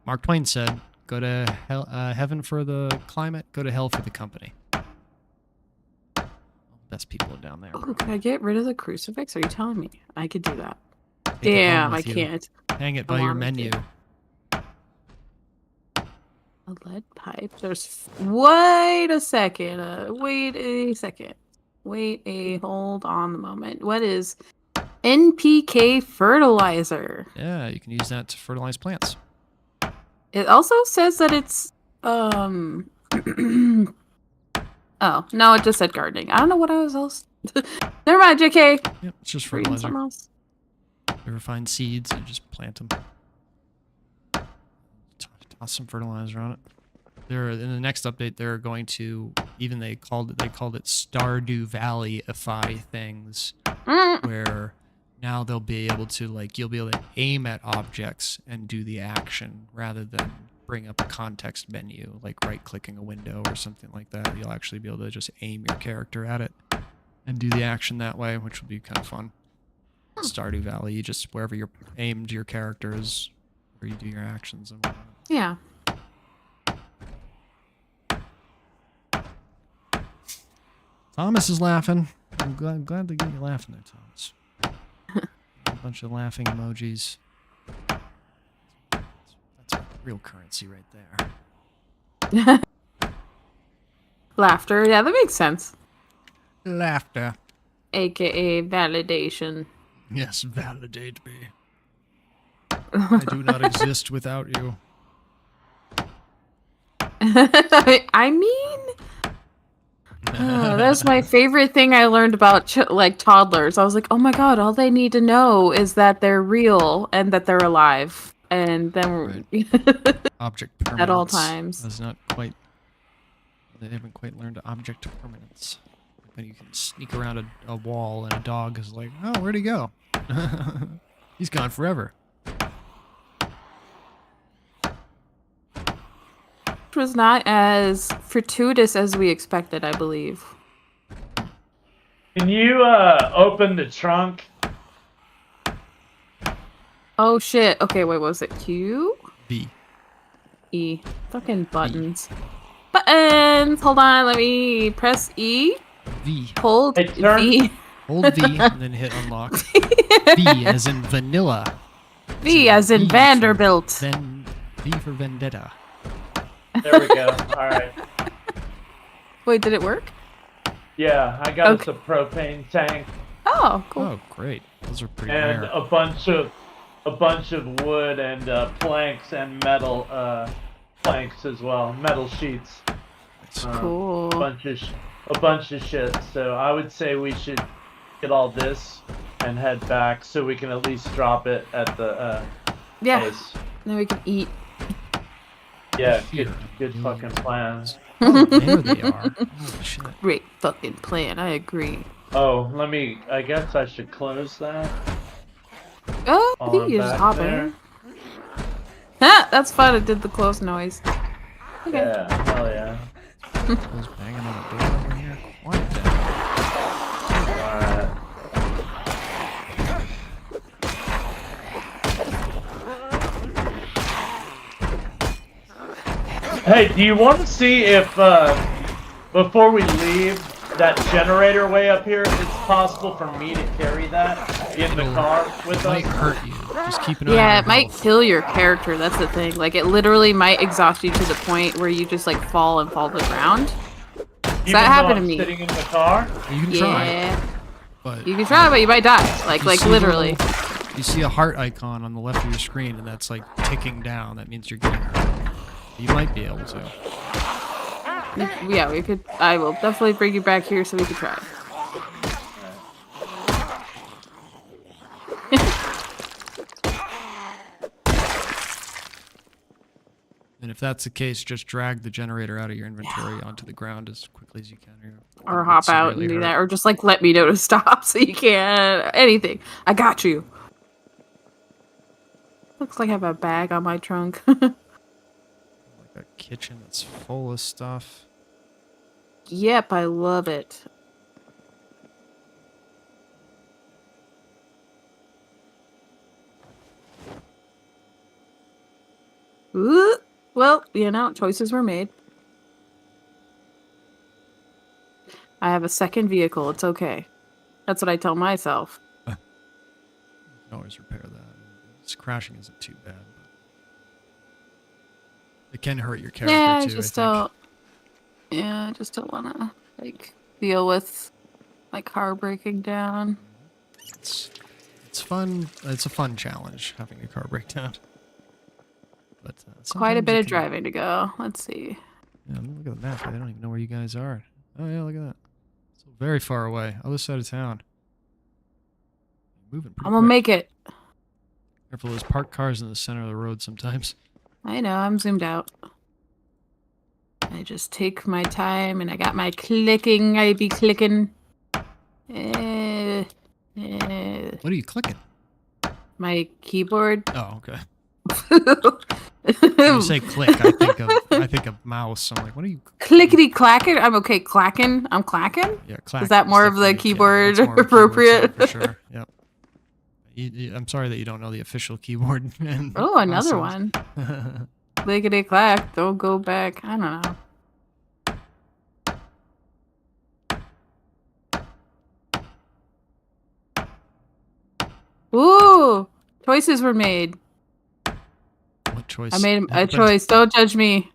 Mark Twain said, "Go to hell, heaven for the climate. Go to hell for the company." Best people are down there. Oh, can I get rid of the crucifix? Are you telling me I could do that? Take it home Damn, I with you. can't. Hang it by your menu. A lead pipe. Wait a second. Wait a second. Hold on a moment. What is NPK fertilizer? Yeah, you can use that to fertilize plants. It also says that it's Oh, no, it just said gardening. I don't know what I was else. Never mind, JK. Yep, it's just Reading fertilizer. something else. You ever find seeds and just plant them? Toss some fertilizer on it. They're in the next update. They're going to they called it Stardew Valley-ify things, where now they'll be able to you'll be able to aim at objects and do the action rather than bring up a context menu like right-clicking a window or something like that. You'll actually be able to just aim your character at it and do the action that way, which will be kind of fun. Stardew Valley, you just wherever you're aimed your character is where you do your actions and whatnot. Yeah. Thomas is laughing. I'm glad to get you laughing there, Thomas. A bunch of laughing emojis. That's real currency right there. Laughter. Yeah, that makes sense. Laughter. AKA validation. Yes, validate me. I do not exist without you. I mean, that's my favorite thing I learned about toddlers. I was like, oh my god, all they need to know is that they're real and that they're alive, and then Object permanence at all times. is not quite. They haven't quite learned object permanence. When you can sneak around a wall and a dog is like, oh, where'd he go? He's gone forever. Which was not as fortuitous as we expected, I believe. Can you open the trunk? Oh shit. Okay, wait, what was it? Q? B. E. Fucking buttons. Buttons! Hold on, let me press E. V. Hold Hey, turn- V. Hold V and then hit unlock. V as in vanilla. V as in V for Vanderbilt. V for vendetta. There we go. All right. Wait, did it work? Yeah, I got us Okay. a propane tank Oh, cool. Oh, great. Those are pretty and rare. a bunch of wood and planks and metal planks as well, metal sheets. Cool. A bunch of shit. So I would say we should get all this and head back so we can at least drop it at the Yeah, base. then we can eat. Yeah, Here. good fucking plan. Oh, there they are. Holy shit. Great fucking plan, I agree. Oh, I guess I should close that. Oh, I On think you just back hop there. in. Ha! That's fun, it did the close noise. Okay. Yeah, hell yeah. Who's banging on the door over here? Quiet down. Alright. Hey, do you want to see if, before we leave, that generator way up here, it's possible for me to carry that in the car with It might us? hurt you. Just keep an eye on Yeah, your it might health. kill your character, that's the thing. Like, it literally might exhaust you to the point where you just, like, fall to the ground. Even that though happened I'm to me. sitting in the car? You can try, Yeah. but You can try, but you might die. Like, you see literally. you see a heart icon on the left of your screen, and that's like ticking down. That means you're getting hurt. You might be able to. Yeah, we could. I will definitely bring you back here so we can try. And if that's the case, just drag the generator out of your inventory onto the ground as quickly as you can. Or hop out and do that. Or just, like, let me know to stop so you can. Anything. I got you. Looks like I have a bag on my trunk. Like a kitchen that's full of stuff. Yep, I love it. Ooh. Well, you know, choices were made. I have a second vehicle. It's okay. That's what I tell myself. You can always repair that. It's crashing isn't too bad, but it can hurt your character Yeah, I too. just I think. don't. Yeah, I just don't want to like deal with my car breaking down. It's fun. It's a fun challenge having a car break down. But Quite a sometimes bit it of can- driving to go. Let's see. Yeah, look at the map. I don't even know where you guys are. Oh yeah, look at that. So very far away, other side of town. Moving pretty I'm gonna quick. make it. Careful, there's parked cars in the center of the road sometimes. I know, I'm zoomed out. I just take my time and I got my clicking. I be clicking. What are you clicking? My keyboard. Oh, okay. When you say click, I think of mouse. I'm like, what are you? Clickety clacking. I'm okay. Clacking. I'm clacking. Yeah, clack. Is that more of the keyboard appropriate? For sure. Yep. I'm sorry that you don't know the official keyboard. Oh, another one. Clickety clack. Don't go back. I don't know. Ooh, choices were made. What choice? I made a choice. Don't judge me.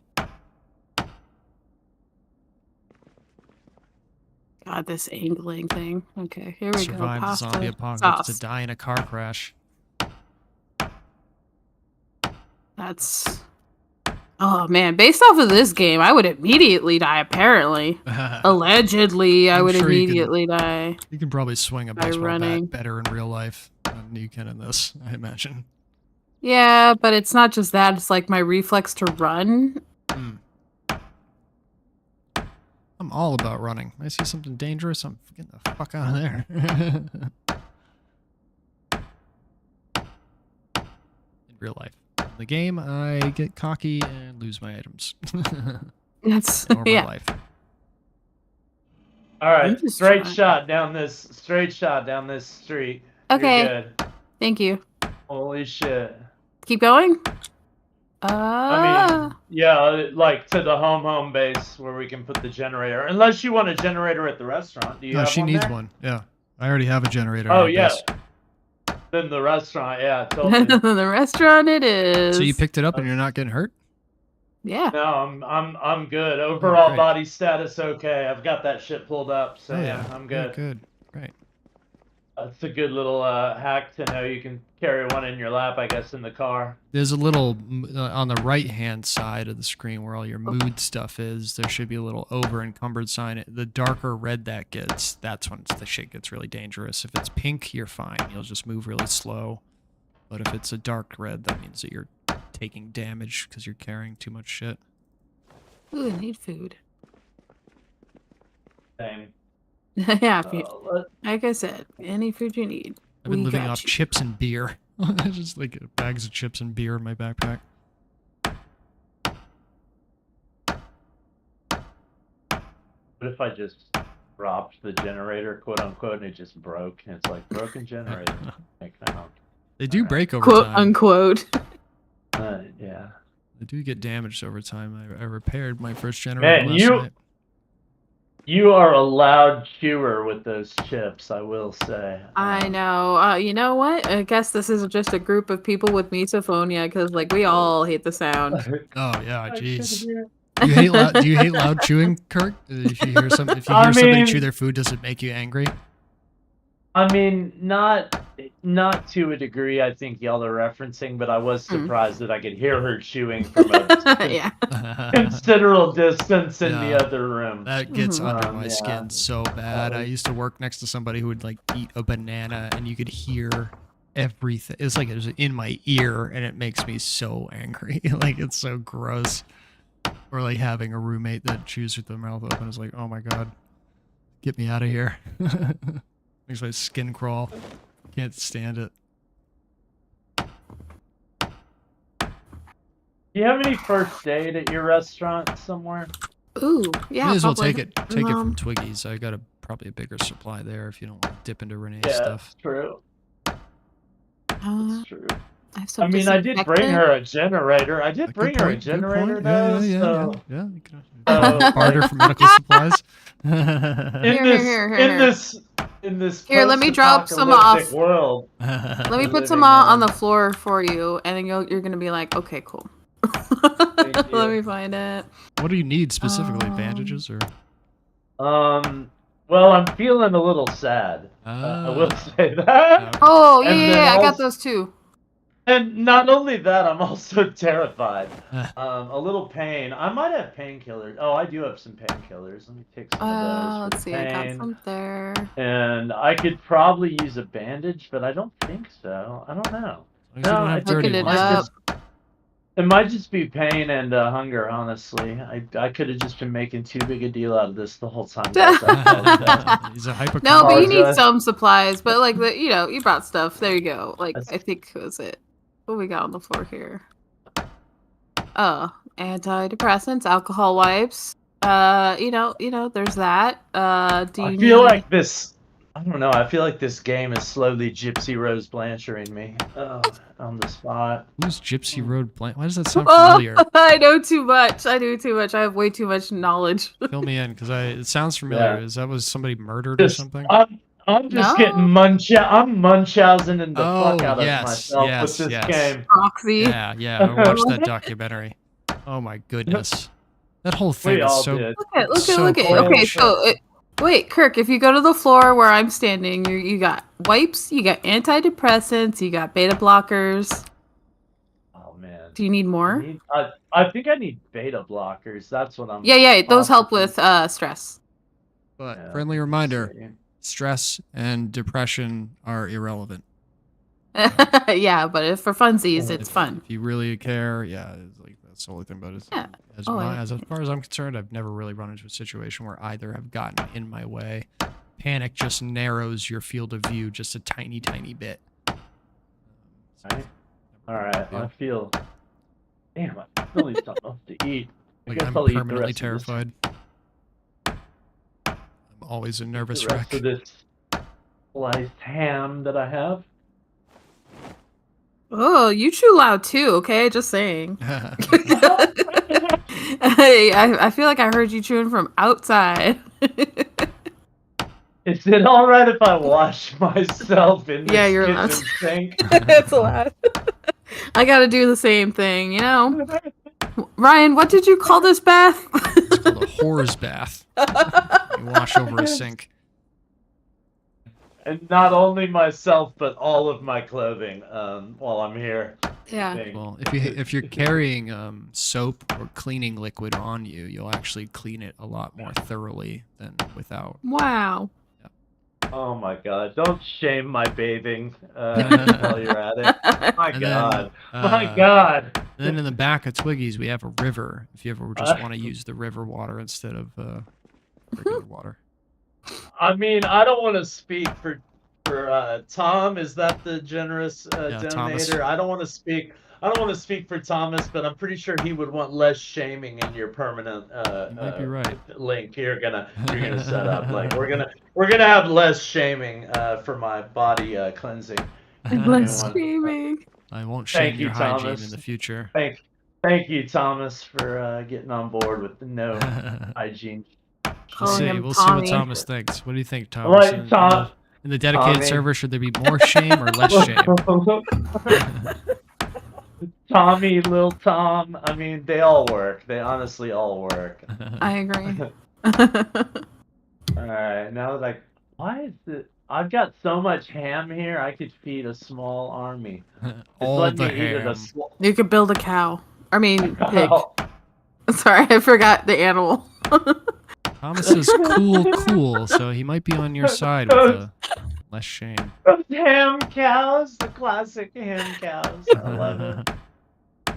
God, this angling thing. Okay, here we go. Survive the Pasta zombie apocalypse sauce. to die in a car crash. That's... Oh, man. Based off of this game, I would immediately die, apparently. Allegedly, I would sure immediately die. You can probably swing a baseball running. bat better in real life than you can in this, I imagine. Yeah, but it's not just that. It's like my reflex to run. I'm all about running. I see something dangerous, I'm getting the fuck out of there. In real life. In the game, I get cocky and lose my items. That's... Or my yeah. life. All right, just straight trying. shot down this street. Okay. You're good. Thank you. Holy shit. Keep going? I mean, yeah, like to the home base where we can put the generator. Unless you want a generator at the restaurant. Do you No, have she one needs there? one. Yeah. I already have a generator. Oh, on yeah. base. Then the restaurant, yeah, totally. The restaurant it is. So you picked it up and you're not getting hurt? Yeah. No, I'm good. Overall great. body status okay. I've got that shit pulled up, so Oh, yeah, I'm good. Good. Great. It's a good little hack to know you can carry one in your lap, I guess, in the car. There's a little on the right-hand side of the screen where all your mood stuff is. There should be a little over-encumbered sign. The darker red that gets, that's when the shit gets really dangerous. If it's pink, you're fine. You'll just move really slow. But if it's a dark red, that means that you're taking damage because you're carrying too much shit. Ooh, I need food. Same. Yeah, like I said, any food you need. I've been living got off you. chips and beer. Just like bags of chips and beer in my backpack. What if I just dropped the generator, quote unquote, and it just broke? And it's like, broken generator. Like, no. They do break over Quote time. unquote. Yeah. They do get damaged over time. I repaired my first generator Man, last night. you are a loud chewer with those chips, I will say. I know. You know what? I guess this is just a group of people with misophonia because, like, we all hate the sound. Oh yeah, jeez. I Do you hate loud chewing, Kirk? If you hear somebody chew their food, does it make you angry? I mean, not to a degree I think y'all are referencing, but I was surprised that I could hear her chewing from a Yeah. considerable distance in the Yeah. other room. That gets under my Yeah. skin so bad. I used to work next to somebody who would like eat a banana, and you could hear everything. It's like it was in my ear, and it makes me so angry. Like it's so gross. Or like having a roommate that chews with their mouth open is like, oh my god, get me out of here. Makes my skin crawl. Can't stand it. Do you have any first aid at your restaurant somewhere? Ooh, yeah. May as well probably. take it from Twiggy's. I got probably a bigger supply there if you don't want to dip into Renee's Yeah, stuff. that's true. Uh, That's true. I have some I mean, I did bring disinfectant. her a generator. I did Good bring her a point, good generator, point. though. Yeah. So You can barter for medical supplies. in this Here, let me drop some off. post-apocalyptic world. Let me put living some on in. the floor for you, and then you're gonna be like, okay, cool. Thank you. Let me find it. What do you need specifically? Bandages or? Well, I'm feeling a little sad. I will say that. Oh, yeah, And yeah, then I got also- those too. And not only that, I'm also terrified. A little pain. I might have painkillers. Oh, I do have some painkillers. Let me take some of those for Let's the see. I got pain. some there. And I could probably use a bandage, but I don't think so. I don't know. As long as you don't have dirty Looking it ones. up. It might just be pain and hunger, honestly. I could have just been making too big a deal out of this the whole time. Guys. I apologize. He's a hypochondriac. No, but you need Apologize. some supplies. But like you brought stuff. There you go. Like That's- I think was it. What we got on the floor here? Oh, antidepressants, alcohol wipes. There's that. Do you I feel need... like this. I don't know. I feel like this game is slowly Gypsy Rose Blancharding me on the spot. Who's Gypsy Road Blank? Why does that sound Oh, familiar? I know too much. I do too much. I have way too much knowledge. Fill me in, because it sounds familiar. Yeah. Is that was somebody murdered or Just- something? I'm just No. getting I'm Munchausening the fuck out of yes, myself yes, with this yes. game. Proxy. Yeah, I watched that documentary. Oh my goodness. That whole thing We is all so... did. Look at. cool. Okay, so wait, Kirk. If you go to the floor where I'm standing, you got wipes, you got antidepressants, you got beta blockers. Oh man. Do you need more? I think I need beta blockers. That's what I'm. Yeah. Those help possibly- with stress. But Yeah, friendly reminder, let's see. stress and depression are irrelevant. Yeah, but if for funsies, it's If fun. you really care, yeah, it's like that's the only thing about it. Yeah. As, Oh, yeah. as far as I'm concerned, I've never really run into a situation where either have gotten in my way. Panic just narrows your field of view just a tiny, tiny bit. Right. All right. Yeah. I feel. Damn, I still need something else to eat. I Like guess I'm I'll eat the permanently rest of this- terrified. I'm always a nervous the rest wreck. of this sliced ham that I have. Oh, you chew loud too. Okay, just saying. Yeah. I feel like I heard you chewing from outside. Is it all right if I wash myself in this Yeah, you're allowed kitchen sink? It's loud. I gotta do the same thing, you know. Ryan, what did you call this bath? It's called a whore's bath. You wash over a sink. And not only myself, but all of my clothing while I'm here. Yeah. Thing. Well, if you're carrying soap or cleaning liquid on you, you'll actually clean it a lot more thoroughly than without. Wow. Oh my god, don't shame my bathing while you're at it. My And god. then, My god. And then in the back of Twiggy's, we have a river. If you ever just want to use the river water instead of regular water. I mean, I don't want to speak for Tom. Is that the generous Thomas. donator? I don't want to speak. I don't want to speak for Thomas, but I'm pretty sure he would want less shaming in your permanent You might be right. link you're gonna set up. Like we're gonna have less shaming for my body cleansing. Less Everyone. screaming. I won't Thank shame you, your hygiene Thomas. in the future. Thank you, Thomas, for getting on board with the no hygiene. We'll Calling see. him We'll see what Tommy. Thomas thinks. What do you think, Thomas? What, In- Tom? In the dedicated Tommy. server, should there be more shame or less shame? Tommy, Lil Tom. I mean, they all work. They honestly all work. I agree. All right, now that why is it? I've got so much ham here. I could feed a small army. It's All letting the me eat it ham. You could build a cow. I mean, pig. Oh, Sorry, I forgot the animal. Thomas is cool, so he might be on your side with the less shame. those ham cows, the classic ham cows. I love it.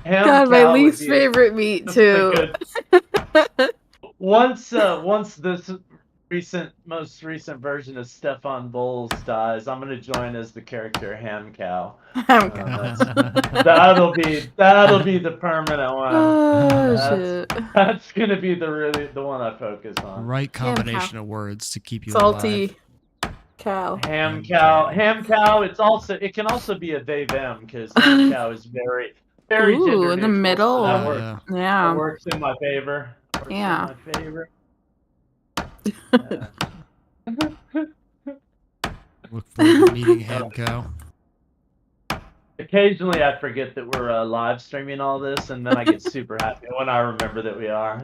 Ham God, my cow would least be favorite meat just too. a good- Once this most recent version of Stefan Bowles dies, I'm gonna join as the character Ham Cow. That'll be the permanent one. Oh That's- shit! That's gonna be the one I focus on. Right Ham combination cow. of words to keep you Salty alive. cow. Ham cow. Ham cow. It can also be a they them because ham cow is very Ooh, gender in the neutral, so middle. that Oh, works. yeah. That Yeah. works in my favor. Works Yeah. In my favor. Yeah. Look forward to meeting Ham Cow. Occasionally, I forget that we're live streaming all this, and then I get super happy when I remember that we are.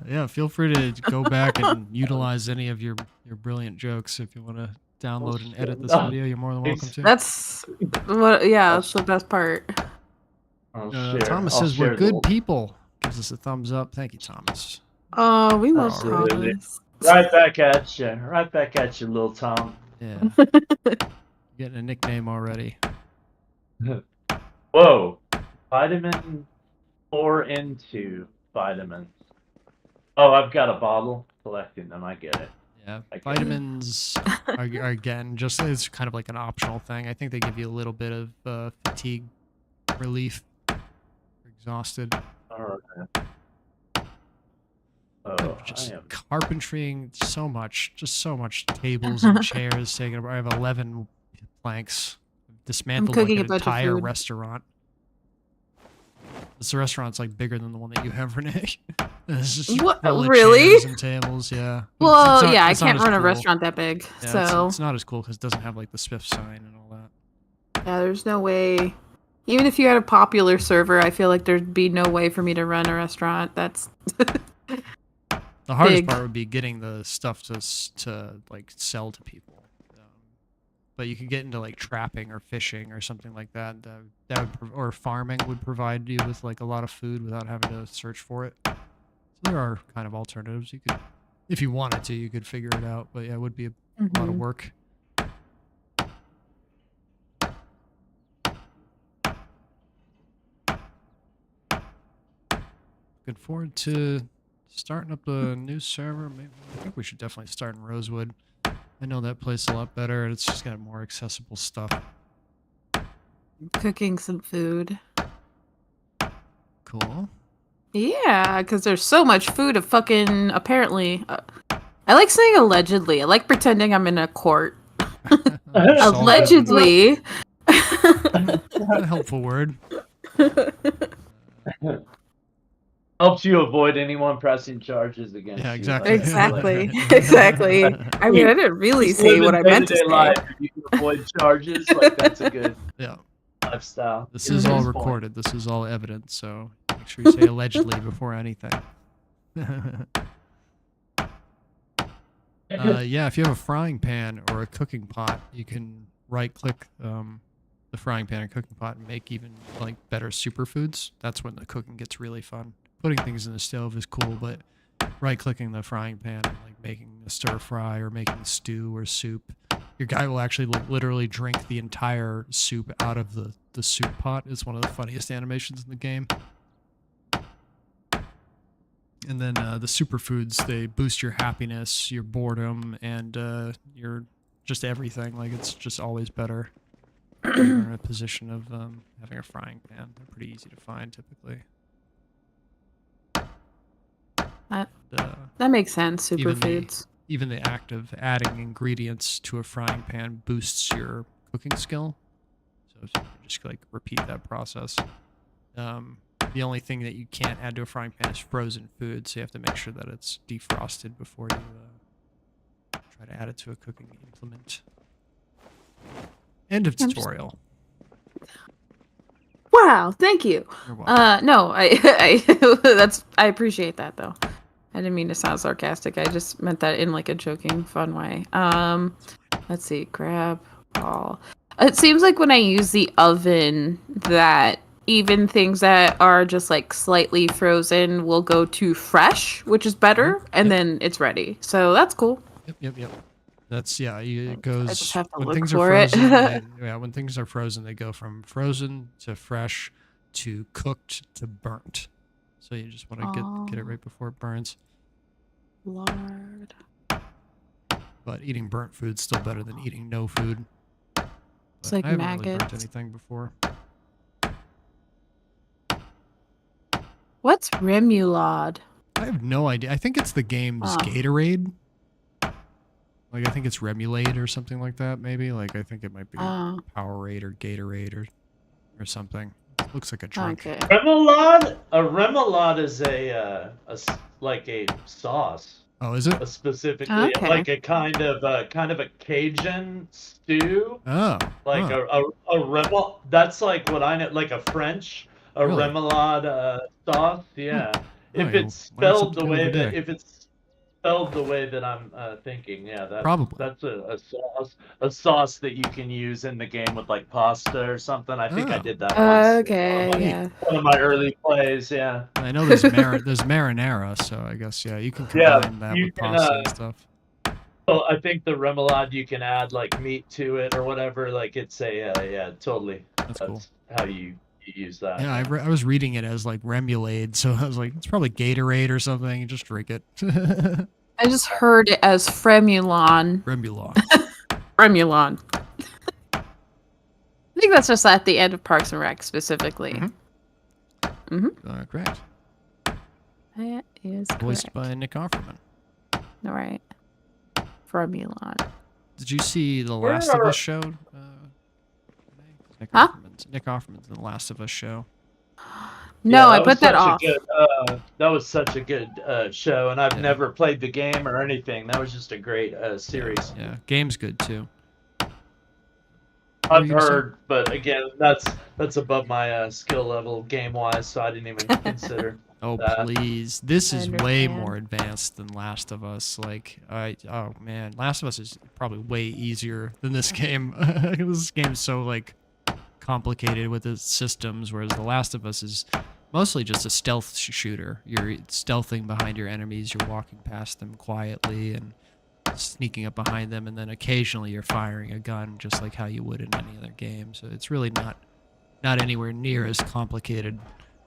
Yeah, feel free to go back and utilize any of your brilliant jokes if you want to download and edit this Oh, video, you're more than welcome to. That's what. Yeah, that's the best part. Thomas says we're good people. Gives us a thumbs up. Thank you, Thomas. Oh, we love Absolutely. Thomas. Right back at you. Right back at you, little Tom. Yeah. Getting a nickname already. Whoa. Vitamin 4 into vitamins. Oh, I've got a bottle collecting them. I get it. Yeah. I get Vitamins are again just it's kind of like an optional thing. I think they give you a little bit of fatigue relief. You're exhausted. All right. Oh, Just I am. carpentrying so much, just so much tables and chairs taken over. I have 11 planks. Dismantled like cooking an a bunch of entire food. restaurant. This restaurant's like bigger than the one that you have, Renee. This is just What? full of Really? chairs and tables, yeah. But Well, it's not- yeah, I it's not can't as run a cool. restaurant that big, Yeah, so it's not as cool because it doesn't have like the Swift sign and all that. yeah, there's no way. Even if you had a popular server, I feel like there'd be no way for me to run a restaurant. That's The hardest Big. part would be getting the stuff to like sell to people. But you could get into like trapping or fishing or something like that. That would or farming would provide you with like a lot of food without having to search for it. So there are kind of alternatives. You could, if you wanted to, you could figure it out. But yeah, it would be a lot of work. Looking forward to starting up the new server. Maybe, I think we should definitely start in Rosewood. I know that place a lot better, and it's just got more accessible stuff. cooking some food. Cool. Yeah, because there's so much food to fucking apparently. I like saying allegedly. I like pretending I'm in a court. Allegedly. A helpful word. Helps you avoid anyone pressing charges against you. Yeah, exactly. Exactly. Exactly. I mean, I didn't really Just say live what I meant to day-to-day say. life. If you can avoid charges, like that's a good Yeah. lifestyle. This is all Good point. recorded. This is all evidence, so make sure you say allegedly before anything. Yeah, if you have a frying pan or a cooking pot, you can right-click the frying pan or cooking pot and make even like better superfoods. That's when the cooking gets really fun. Putting things in the stove is cool, but right-clicking the frying pan and like making a stir fry or making stew or soup, your guy will actually like, literally drink the entire soup out of the soup pot. It's one of the funniest animations in the game. And then the superfoods, they boost your happiness, your boredom, and your just everything. Like it's just always better. You're in a position of having a frying pan. They're pretty easy to find typically. That makes sense. Even the- Superfoods. Even the act of adding ingredients to a frying pan boosts your cooking skill. So if you can just like repeat that process. The only thing that you can't add to a frying pan is frozen food, so you have to make sure that it's defrosted before you try to add it to a cooking implement. End of tutorial. Wow, thank you. You're welcome. No, I I appreciate that though. I didn't mean to sound sarcastic. I just meant that in like a joking, fun way. Let's see, grab all. It seems like when I use the oven that even things that are just like slightly frozen will go to fresh, which is better, and then it's ready. So that's cool. Yep. That's it I goes just have to when look things for are it. frozen. When things are frozen, they go from frozen to fresh to cooked to burnt. So you just want to get it right before it burns. Lard. But eating burnt food's still better than eating no food. It's But like I haven't really burnt maggots. anything before. What's remoulade? I have no idea. I think it's the game's Gatorade. Like I think it's Remulade or something like that. Maybe like I think it might be Powerade or Gatorade or something. It looks like a drink. Okay. Remoulade? A remoulade is like a sauce. Oh, is it? Specifically, Okay. like a kind of a Cajun stew. Oh. Like huh. a remel. That's like what I know, like a French remoulade sauce. Yeah. If you'll it's learn spelled the something way every that day. if it's spelled the way that I'm thinking. Yeah, Probably. that's a sauce that you can use in the game with like pasta or something. I think I Oh. did that once. Okay, yeah. One of my early plays. Yeah. I know there's there's marinara, so I guess yeah, you can Yeah, combine that you with can, pasta and stuff. Well, I think the remoulade you can add like meat to it or whatever. Like it's a yeah, totally. That's cool. How you use that. Yeah, I was reading it as like remulade, so I was like, it's probably Gatorade or something. You just drink it. I just heard it as Fremulon. Remulon. Fremulon. I think that's just at the end of Parks and Rec specifically. Correct. That is Voiced correct. by Nick Offerman. All right. Fremulon. Did you see the Last of Us show? Huh? Nick Offerman's in the Last of Us show. No, I was put that such a off. good, that was such a good show, and I've never played the game or anything. That was just a great series. Yeah, game's good too. I've heard, but again, that's above my skill level game wise, so I didn't even consider. Oh that. This is way understand. more advanced than Last of Us. Like oh man, Last of Us is probably way easier than this game. This game's so like complicated with its systems, whereas The Last of Us is mostly just a stealth shooter. You're stealthing behind your enemies, you're walking past them quietly and sneaking up behind them, and then occasionally you're firing a gun just like how you would in any other game. So it's really not anywhere near as complicated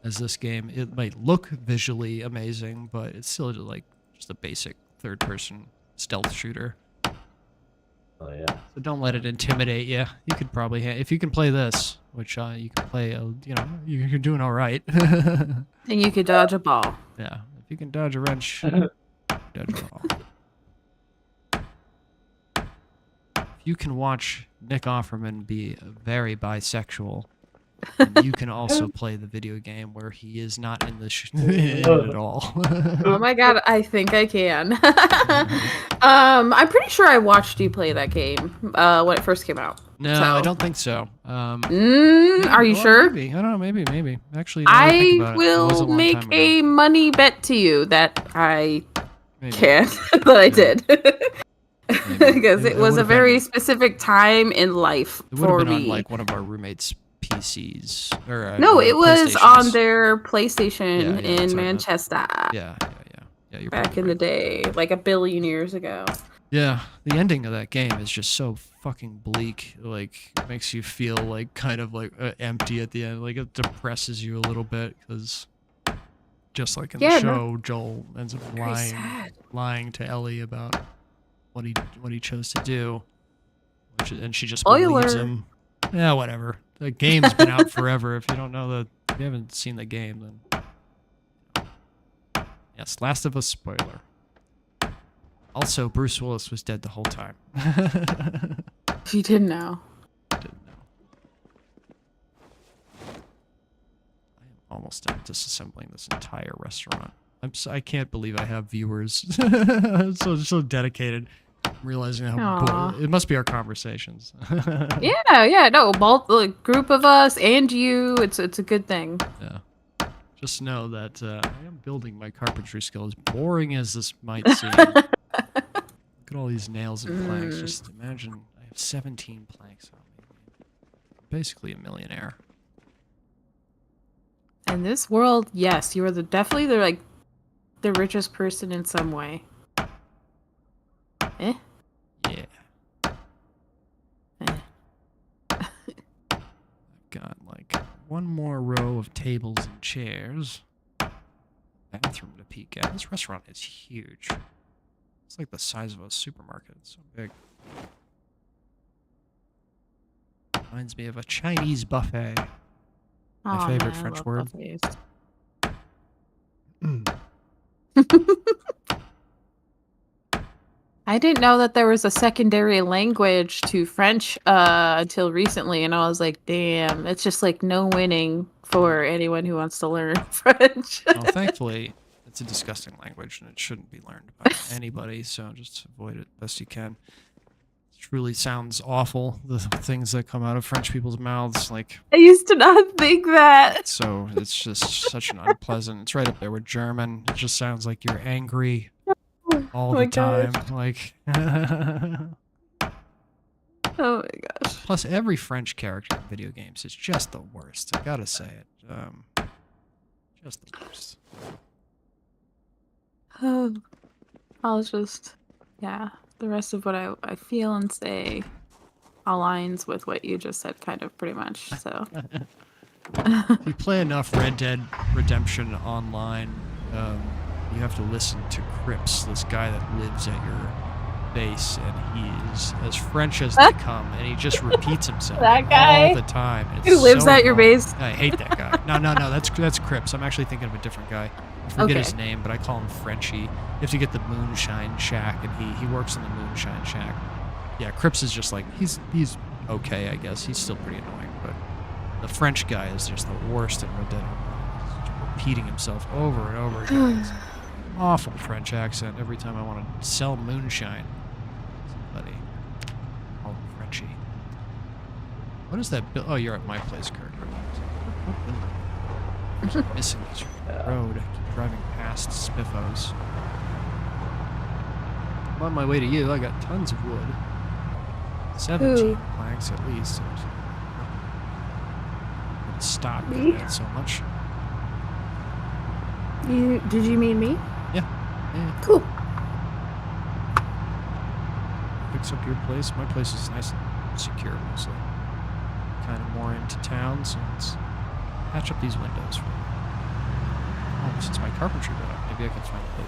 as this game. It might look visually amazing, but it's still like just a basic third-person stealth shooter. Oh yeah. So don't let it intimidate you. You could probably, if you can play this, which you can play, you know, you're doing all right. And you could dodge a ball. Yeah, if you can dodge a wrench, dodge a ball. If you can watch Nick Offerman be very bisexual, and you can also play the video game where he is not in the in it at all. Oh my god, I think I can. I'm pretty sure I watched you play that game when it first came out. No, So- I don't think so. Are you well, sure? Maybe. I don't know. Maybe. Actually, now that I think I about it, it was a will long make time ago. a money bet to you that I Maybe. can, that I did. Because It it was a would've very been- specific time in life It would for have been me. on like one of our roommates' PCs. Or, No, it was on PlayStations. their PlayStation Yeah, that's in what I meant. Manchester Yeah. You're back probably in the right. day, like a billion years ago. Yeah, the ending of that game is just so fucking bleak. Like, it makes you feel like kind of like empty at the end. Like, it depresses you a little bit because, just like in the Yeah, show, Joel ends up Very sad. lying to Ellie about what he chose to do, and she just Spoiler. believes him. Yeah, whatever. The game's been out forever. If you don't know if you haven't seen the game, then yes, Last of Us spoiler. Also, Bruce Willis was dead the whole time. She didn't know. Didn't know. I am almost done disassembling this entire restaurant. I can't believe I have viewers. I'm so dedicated. I'm realizing how Aw. bored. It must be our conversations. Yeah, no, a group of us and you. It's a good thing. Yeah. Just know that I am building my carpentry skill, as boring as this might seem. Look at all these nails and planks. Just imagine I have 17 planks on me. I'm basically a millionaire. In this world, yes, you are definitely the richest person in some way. Eh? Yeah. Eh. Got like one more row of tables and chairs. Bathroom to peek at. This restaurant is huge. It's like the size of a supermarket. It's so big. Reminds me of a Chinese buffet. My Aw, favorite man, I French love word. buffets. I didn't know that there was a secondary language to French until recently, and I was like, damn, it's just like no winning for anyone who wants to learn French. Well, thankfully, it's a disgusting language and it shouldn't be learned by anybody, so just avoid it best you can. It truly sounds awful, the things that come out of French people's mouths. Like, I used to not think that. so it's just such an unpleasant. It's right up there with German. It just sounds like you're angry. all my the time. gosh. Like, Oh my gosh. plus every French character in video games is just the worst. I gotta say it. Just the worst. Oh, I'll just, yeah. The rest of what I feel and say aligns with what you just said, kind of pretty much. So. If you play enough Red Dead Redemption online, you have to listen to Crips, this guy that lives at your base, and he is as French as they come, and he just repeats himself That guy? all the time. And Who it's lives so at your annoying. base? I hate that guy. No, that's Crips. I'm actually thinking of a different guy. I forget his name, but I call him Frenchie. You have to get the Moonshine Shack, and he works in the Moonshine Shack. Yeah, Crips is just like, he's okay, I guess. He's still pretty annoying, but the French guy is just the worst at Red Dead Online. He's just repeating himself over and over again. It's an awful French accent every time I want to sell moonshine. Somebody. Call him Frenchie. What is that? Oh, you're at my place, Kirk. I'm just missing this road. I keep driving past spiffos. I'm on my way to you. I got tons of wood. 17 planks at least. Stop doing that so much. Did you mean me? Yeah. Cool. Fix up your place. My place is nice and secure mostly. Kind of more into town, so let's patch up these windows for you. Oh, since my carpentry went up, maybe I can find a door.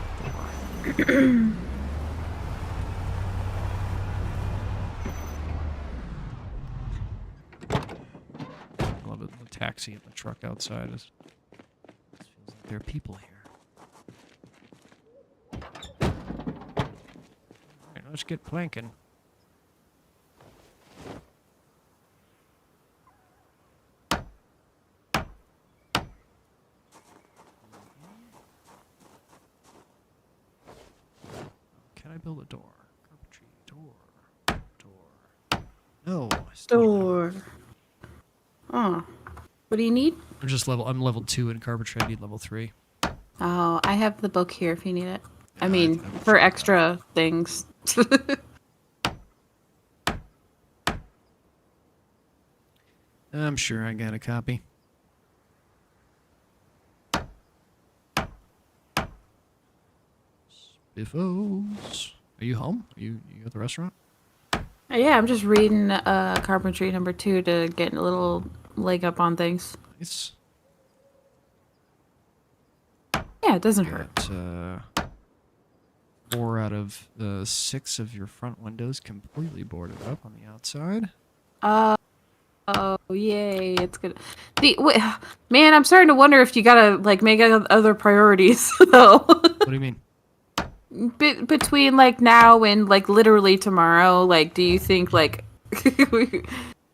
I love it. The taxi and the truck outside is. It feels like there are people here. Alright, let's get planking. Can I build a door? Carpentry door. No. I still don't. Door. Oh. What do you need? I'm level 2 in carpentry. I need level 3. Oh, I have the book here if you need it. I Yeah, mean, I for extra things. I'm sure I got a copy. Spiffos. Are you home? Are you at the restaurant? Yeah, I'm just reading Carpentry number 2 to get a little leg up on things. Nice. Yeah, it doesn't hurt. Got 4 out of the 6 of your front windows completely boarded up on the outside. Oh, yay, it's good. Man, I'm starting to wonder if you gotta, like, make other priorities, though. What do you mean? Between, like, now and, like, literally tomorrow, like, do you think, like,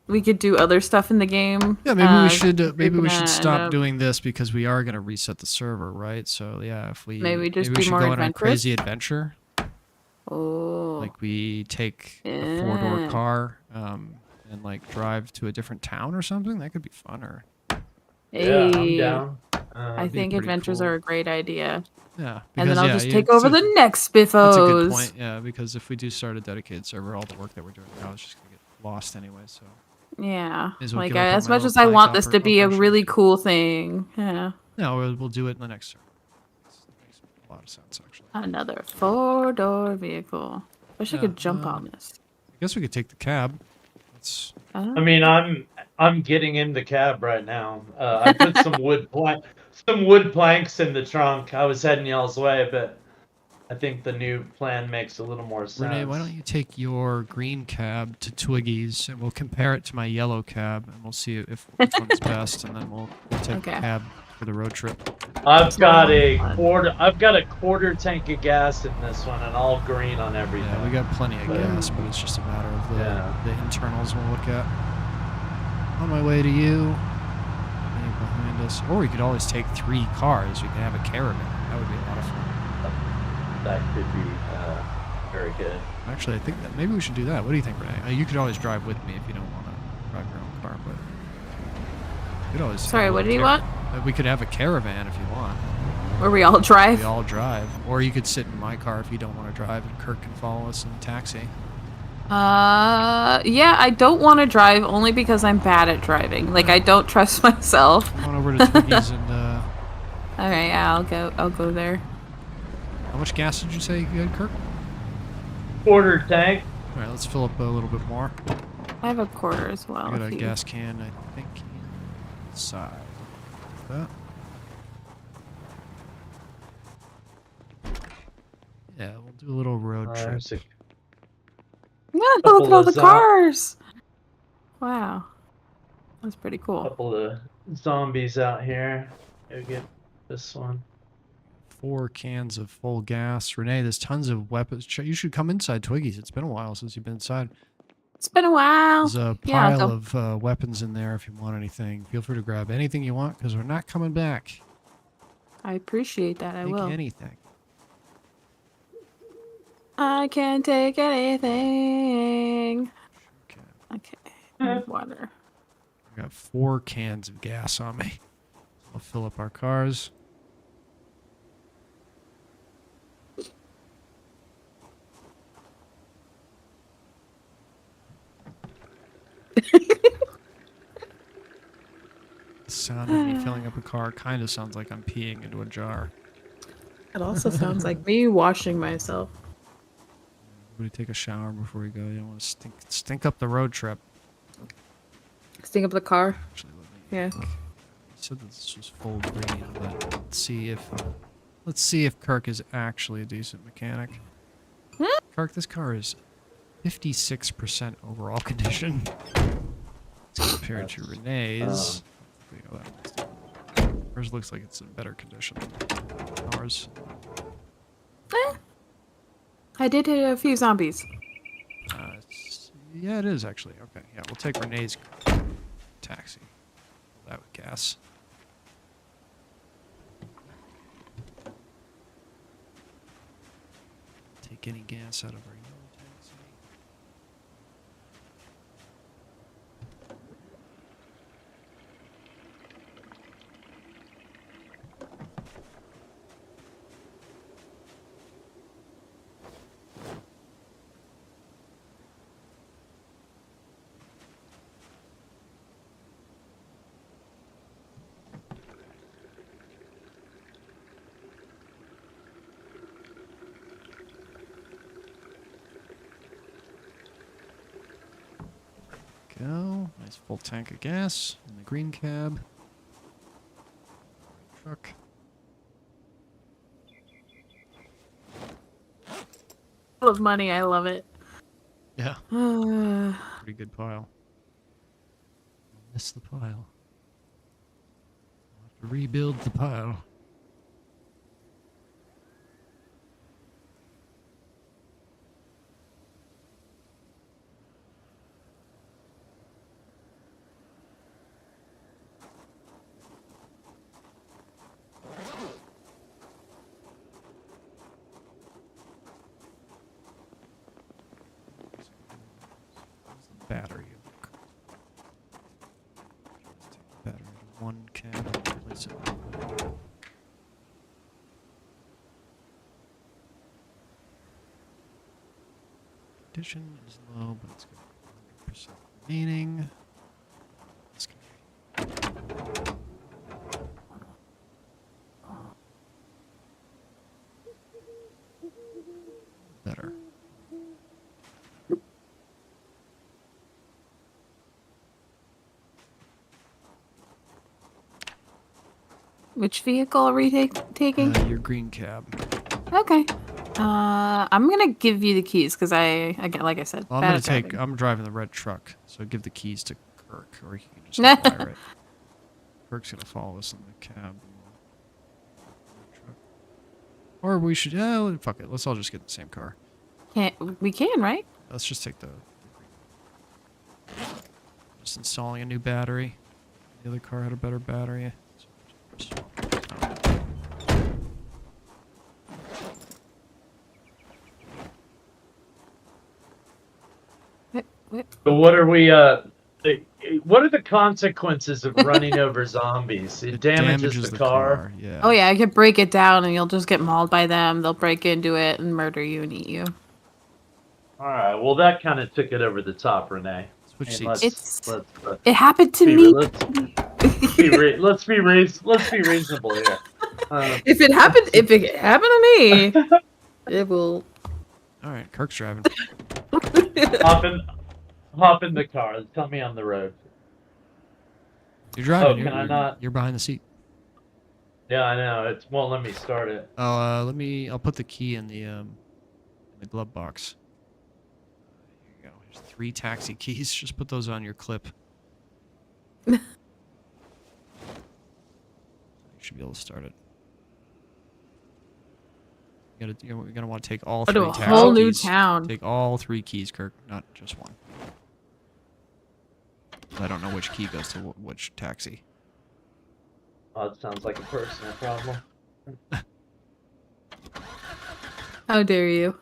we could do other stuff in the game? Yeah, maybe we should stop doing this because we are going to reset the server, right? So, yeah, if we... Maybe we do should more go on a adventurous? crazy adventure. Oh. Like, we take a 4-door car and, like, drive to a different town or something. That could be fun, or... Yeah, I'm Hey. down. I think pretty adventures cool. are a great idea. Yeah. And then I'll just take it's over a- the next Spiffos. That's a good point, yeah, because if we do start a dedicated server, all the work that we're doing now is just going to get lost anyway, so... Yeah. May as well Like, give up on as my much little as I plank want this to be a operation. really cool thing. Yeah. No, we'll do it in the next server. Makes a lot of sense, actually. Another 4-door vehicle. Wish I Yeah, could jump on this. I guess we could take the cab. Let's... I mean, I'm getting in the cab right now. I put some wood planks in the trunk. I was heading y'all's way, but I think the new plan makes a little more sense. Renee, why don't you take your green cab to Twiggy's, and we'll compare it to my yellow cab, and we'll see which one's best, and then we'll take the cab for the road trip. I've got a quarter tank of gas in this one, and all green on everything. Yeah, we got plenty of gas, but it's just a matter of the internals we'll look at. On my way to you. Maybe behind us. Or we could always take 3 cars. We could have a caravan. That would be a lot of fun. That could be very good. Actually, I think that maybe we should do that. What do you think, Renee? You could always drive with me if you don't want to drive your own car, but you could always. Sorry, what do you want? We could have a caravan if you want. Where we all drive. We all drive. Or you could sit in my car if you don't want to drive, and Kirk can follow us in a taxi. Yeah, I don't want to drive only because I'm bad at driving. Like, I don't trust myself. Come on over to Twiggy's and, Okay, yeah, I'll go there. how much gas did you say you had, Kirk? Quarter tank. Alright, let's fill up a little bit more. I have a quarter as well. I got a if you- gas can, I think, inside. That. Yeah, we'll do a little road trip. There's a Yeah, look Couple at all of the zo- cars. Wow, that's pretty cool. couple of zombies out here. Go get this one. 4 cans of full gas. Renee, there's tons of weapons. You should come inside Twiggy's. It's been a while since you've been inside. It's been a while. There's a Yeah, I'll pile go. of weapons in there if you want anything. Feel free to grab anything you want because we're not coming back. I appreciate that. I Take will. anything. I can take anything. Okay. Okay. I need water. I got 4 cans of gas on me. I'll fill up our cars. The sound of me filling up a car kind of sounds like I'm peeing into a jar. It also sounds like me washing myself. Everybody take a shower before we go. You don't want to stink up the road trip. Stink up the car. Actually, let me. Yeah. You said that this was full green, but let's see if Kirk is actually a decent mechanic. Kirk, this car is 56% overall condition. Let's compare it to Renee's. Hers looks like it's in better condition than ours. I did hit a few zombies. Yeah, it is actually. Okay, yeah, we'll take Renee's taxi. That with gas. Take any gas out of our yellow taxi. Go. Nice full tank of gas in the green cab. Truck. Full of money. I love it. Yeah. Uh, Pretty good pile. Miss the pile. We'll have to rebuild the pile. Battery. Let's take the battery to 1 can and replace it. Condition is low, but it's got 100% remaining. It's better. which vehicle are we taking? Your green cab. Okay. I'm gonna give you the keys because again, like I said, Well, bad at driving. I'm driving the red truck, so give the keys to Kirk, or he can just fire it. Kirk's gonna follow us in the cab. Or we should, fuck it. Let's all just get the same car. We can, right? Let's just take the just installing a new battery. The other car had a better battery. What? So what are we? what are the consequences of running over zombies? It damages the car. Yeah. Oh yeah, I could break it down and you'll just get mauled by them. They'll break into it and murder you and eat you. All right. Well, that kind of took it over the top, Renee. Switch And seats. It happened to be me. let's be reasonable here. If it happened to me, it will. All right, Kirk's driving. Hop in the car. Tell me on the road. You're driving. Can I not? You're behind the seat. Yeah, I know. It won't let me start it. Oh, I'll put the key in the glove box. Here you go. There's 3 taxi keys. Just put those on your clip. You should be able to start it. You're gonna want to take all 3 taxi keys. A whole new town. Take all 3 keys, Kirk, not just one. I don't know which key goes to which taxi. Oh, that sounds like a personal problem. How dare you?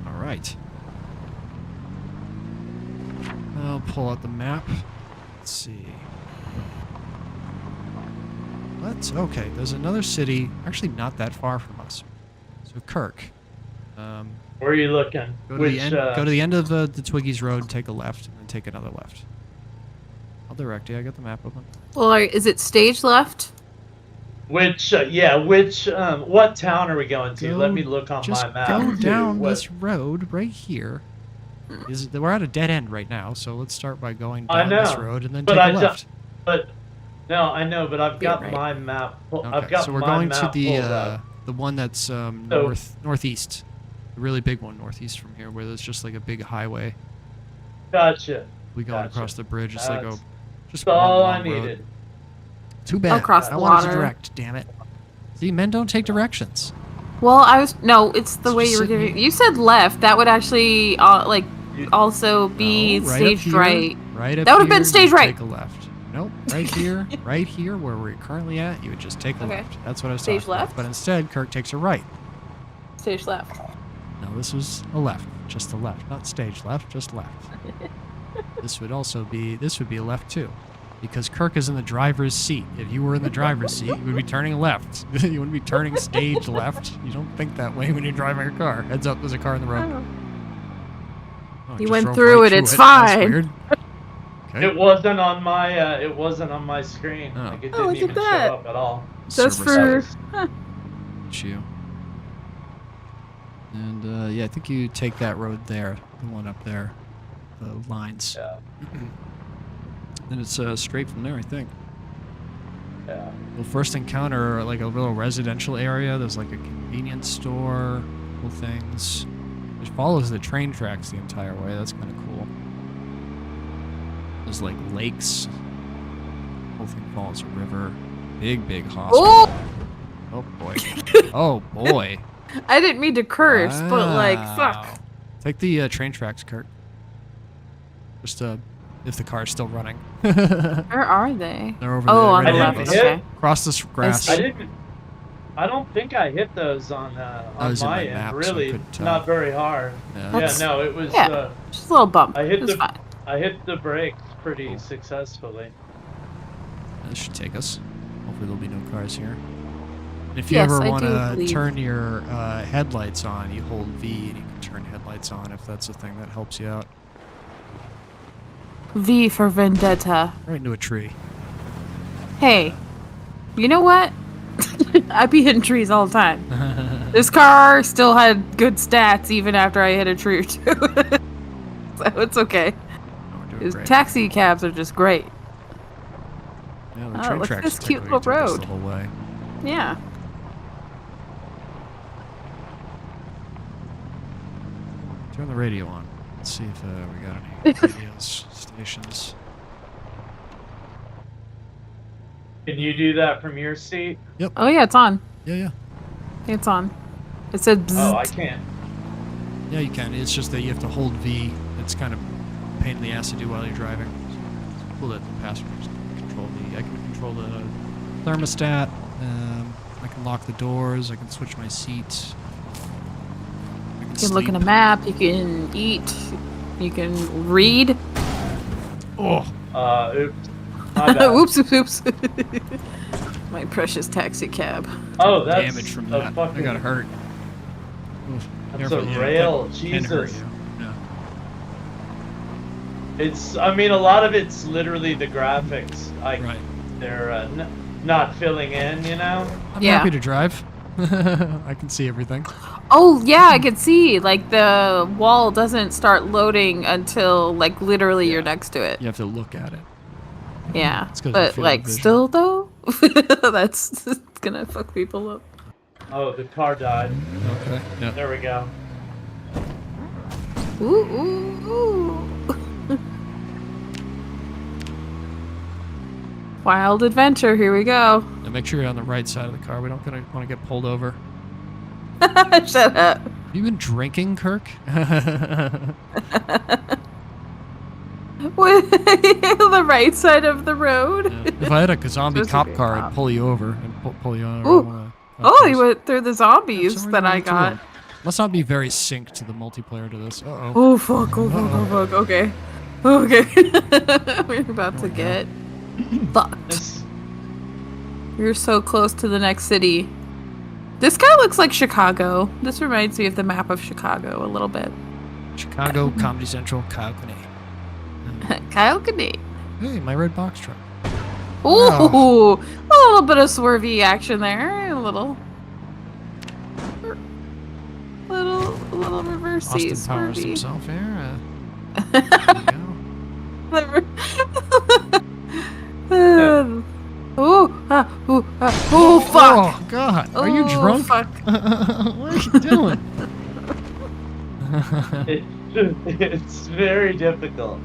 All right. I'll pull out the map. Let's see. Okay, there's another city, actually not that far from us. So Kirk. Where are you looking? Go to the end of the Twiggies Road, take a left, and then take another left. I'll direct you. I got the map open. Well, is it stage left? What town are we going to? Let me look on my map. Go down this road right here. We're at a dead end right now, so let's start by going down this road and then take a left. No, I know, but I've got my map. Okay, so we're going to the one that's northeast. The really big one northeast from here, where there's just like a big highway. Gotcha. We going across the bridge. It's like just all one I road. needed. Too bad. Across I the wanted to water. direct. Damn it. See, men don't take directions. Well, it's the way you were giving. You said left. That would actually also be staged right. Right up that would have been here, staged you right. Take a left. Nope. Right here, right here, where we're currently at, you would just take a left. That's what I was Stage talking about. left? But instead, Kirk takes a right. Stage left. No, this was a left. Just a left. Not stage left, just left. This would be a left too. Because Kirk is in the driver's seat. If you were in the driver's seat, you would be turning left. You wouldn't be turning stage left. You don't think that way when you're driving your car. Heads up, there's a car in the road. Oh, You just went drove through right it, it's That's fine. weird. Okay. It wasn't on my screen. Oh. Like, it Oh, didn't look at even that. show up at all. That's Server for. side. It's you. And yeah, I think you take that road there, the one up there, the lines. Yeah. And it's straight from there, I think. Yeah. We'll first encounter like a little residential area. There's like a convenience store, cool things. It follows the train tracks the entire way. That's kind of cool. There's like lakes. The whole thing follows a river. Big hospital. Oh! Oh boy. Oh boy. I didn't mean to curse, but like, Wow. fuck. Take the train tracks, Kurt. Just if the car's still running. Where are they? They're over Oh, there. on right the above left. us. Okay. Across this grass. I don't think I hit those on was in my my end. map, so I Really, couldn't tell. not very hard. Yeah. No, it was. Yeah. Just a little bump. I hit It was fine. I hit the brakes pretty successfully. This should take us. Hopefully there'll be no cars here. And if you Yes, ever I want do to believe. turn your headlights on, you hold V and you can turn headlights on if that's a thing that helps you out. V for Vendetta. Right into a tree. Hey, you know what? I be hitting trees all the time. This car still had good stats even after I hit a tree or two. So it's okay. Oh, we're doing His great. taxi cabs are just great. Yeah, the Oh, train look at tracks this cute technically little took us road. the whole way. Yeah. Turn the radio on. Let's see if we got any radios, stations. Can you do that from your seat? Oh yeah, it's on. Yeah. It's on. It said bzzzt. Oh, I can't. Yeah, you can. It's just that you have to hold V. It's kind of a pain in the ass to do while you're driving. It's cool that the passengers can control the. I can control the thermostat. I can lock the doors. I can switch my seat. I can You can look at a map. You can eat. You can read. Oh, Oops. My bad. Oops, oops, oops. My precious taxi cab. Oh, that's damage from a that. fucking. I got hurt. Oof. That's Careful, a yeah, rail. that can hurt Jesus. you. Yeah. It's. I mean, a lot of it's literally the graphics. Right. They're not filling in. You know. I'm Yeah. happy to drive. I can see everything. Oh, yeah, I could see. Like, the wall doesn't start loading until, like, literally you're next to it. You have to look at it. Yeah. It's 'cause of But, field like, of vision. still, though? That's gonna fuck people up. Oh, the car died. Okay. Yeah. There we go. Ooh, ooh, ooh. Wild adventure, here we go. Now make sure you're on the right side of the car. We don't want to get pulled over. Shut up. Have you been drinking, Kirk? The right side of the road. Yeah. If I had a zombie Supposed to cop be a car, cop. I'd pull you over and pull you on. Ooh. Oh, he went through the zombies that I got. Let's not be very synced to the multiplayer to this. Uh-oh. Oh, fuck. Oh, fuck. Oh, fuck. Okay. Okay. We're about to get fucked. This. You're so close to the next city. This kind of looks like Chicago. This reminds me of the map of Chicago a little bit. Chicago, Comedy Central, Kyle Kinney. Kyle Kinane. Hey, my red box truck. Ooh, a little bit of swervy action there. A little reversey Austin Powers swervy. himself here. There you go. Oh, fuck. Oh, God. Are you Oh, drunk? Fuck. What are you doing? It's very difficult.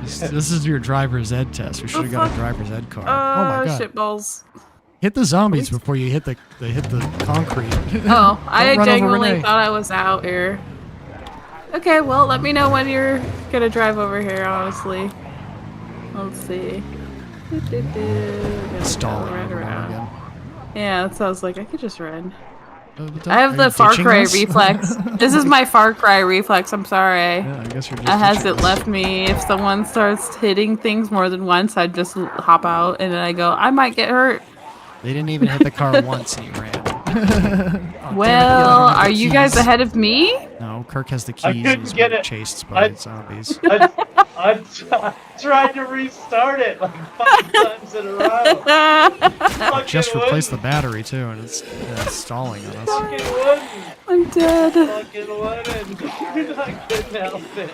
This is your driver's ed test. We should have got a fuck? driver's ed car. Oh, my God. Shitballs. Hit the zombies before you hit the concrete. Oh, I Don't run over genuinely Renee. thought I was out here. Okay, well, let me know when you're gonna drive over here, honestly. Let's see. Stalling Right over and around. over again. Yeah, that sounds like I could just run. Are I have the you Far ditching Cry us? reflex. This is my Far Cry reflex, I'm sorry. Yeah, I guess you're just It has ditching it us. left me. If someone starts hitting things more than once, I just hop out and then I go, I might get hurt. They didn't even hit the car once and you ran. Oh, Well, damn it, are you guys keys. ahead of me? No, Kirk has the I keys. couldn't He's get being it. chased by I- zombies. I tried to restart it like 5 times in a row. Fucking Just replaced the wouldn't. battery too, and it's stalling on us. Fucking wouldn't. I'm dead. Fucking wouldn't. I couldn't help it.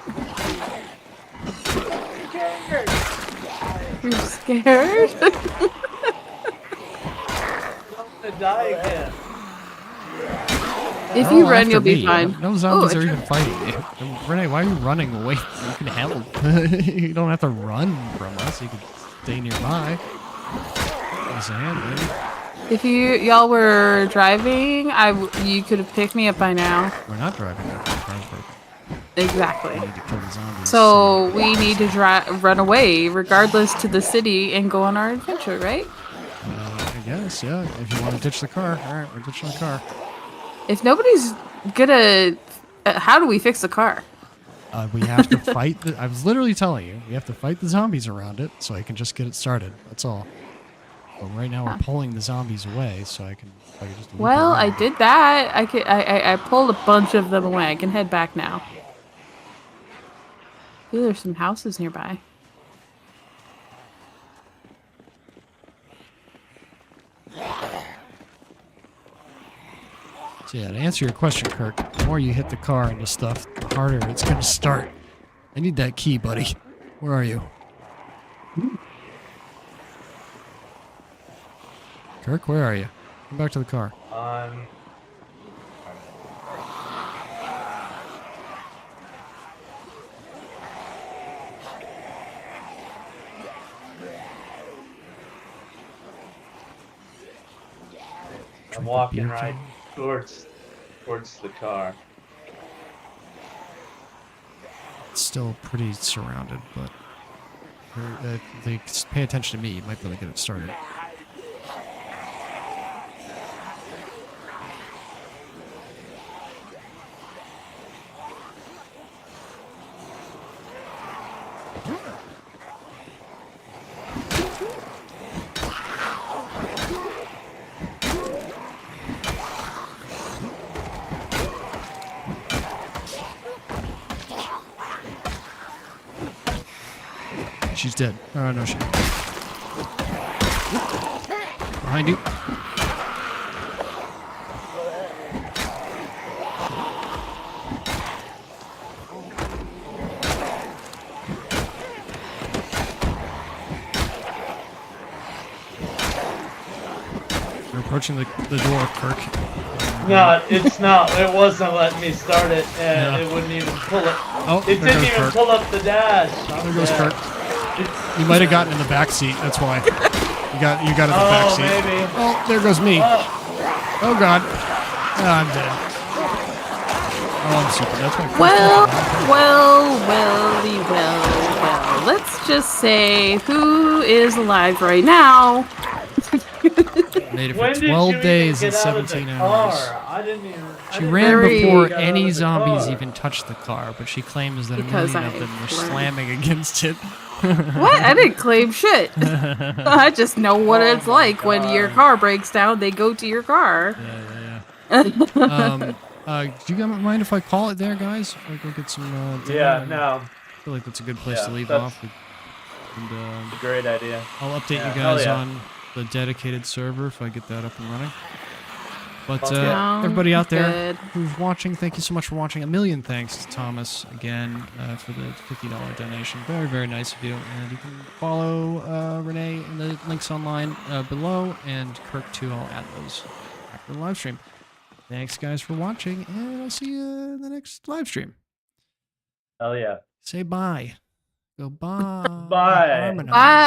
You're scared? I'm gonna die again. If Oh, you run, after you'll be me. fine. No zombies Oh, are even fighting you. Renee, why are you running away? You can help. You don't have to run from us. You can stay nearby. Give us a hand, baby. If y'all were driving, you could have picked me up by now. We're not driving that far. Exactly. We need to kill the zombies. So we need to run away, regardless, to the city and go on our adventure, right? I guess, yeah. If you want to ditch the car. All right, we're ditching the car. If nobody's gonna, how do we fix the car? We have to fight. I was literally telling you, we have to fight the zombies around it so I can just get it started. That's all. But right now we're pulling the zombies away, so I can just. loop Well, I around. did that. I pulled a bunch of them away. I can head back now. Ooh, there's some houses nearby. So yeah, to answer your question, Kirk, the more you hit the car into stuff, the harder it's gonna start. I need that key, buddy. Where are you? Kirk, where are you? Come back to the car. I'm walking right towards the car. It's still pretty surrounded, but if they pay attention to me, you might be able to get it started. She's dead. Oh, no, she. Behind you. You're approaching the door, Kirk. No, it's not. It wasn't letting me start it. Yeah. It wouldn't even pull it. Oh, It there didn't goes even Kirk. pull up the dash. There goes Kirk. You might have gotten in the back seat. That's why. You got in the back seat. Maybe. Oh, there goes me. Oh, Oh God. Oh, I'm dead. Oh, I'm super. That's my first Well, time. let's just say who is alive right now. Made it for when did 12 you days even and get out of the 17 hours. car? I didn't even. She ran Very- before Got out any of the zombies car. even touched the car, but she claims that Because a million of them I were learned. slamming against it. What? I didn't claim shit. I just know what Oh it's my like when your God. car breaks down. They go to your car. Yeah. Do you mind if I call it there, guys? Or go get some dinner? Yeah, no. I feel like that's a good place to Yeah, leave that's- off. And Great idea. I'll update Yeah, you hell guys yeah. on the dedicated server if I get that up and running. But Sounds everybody out there Good. who's watching, thank you so much for watching. A million thanks to Thomas again for the $50 donation. Very, very nice of you. And you can follow Renee in the links online below, and Kirk too. I'll add those after the live stream. Thanks, guys, for watching, and I'll see you in the next live stream. Hell yeah. Say bye. Go bye. Bye. Harmonize. Bye.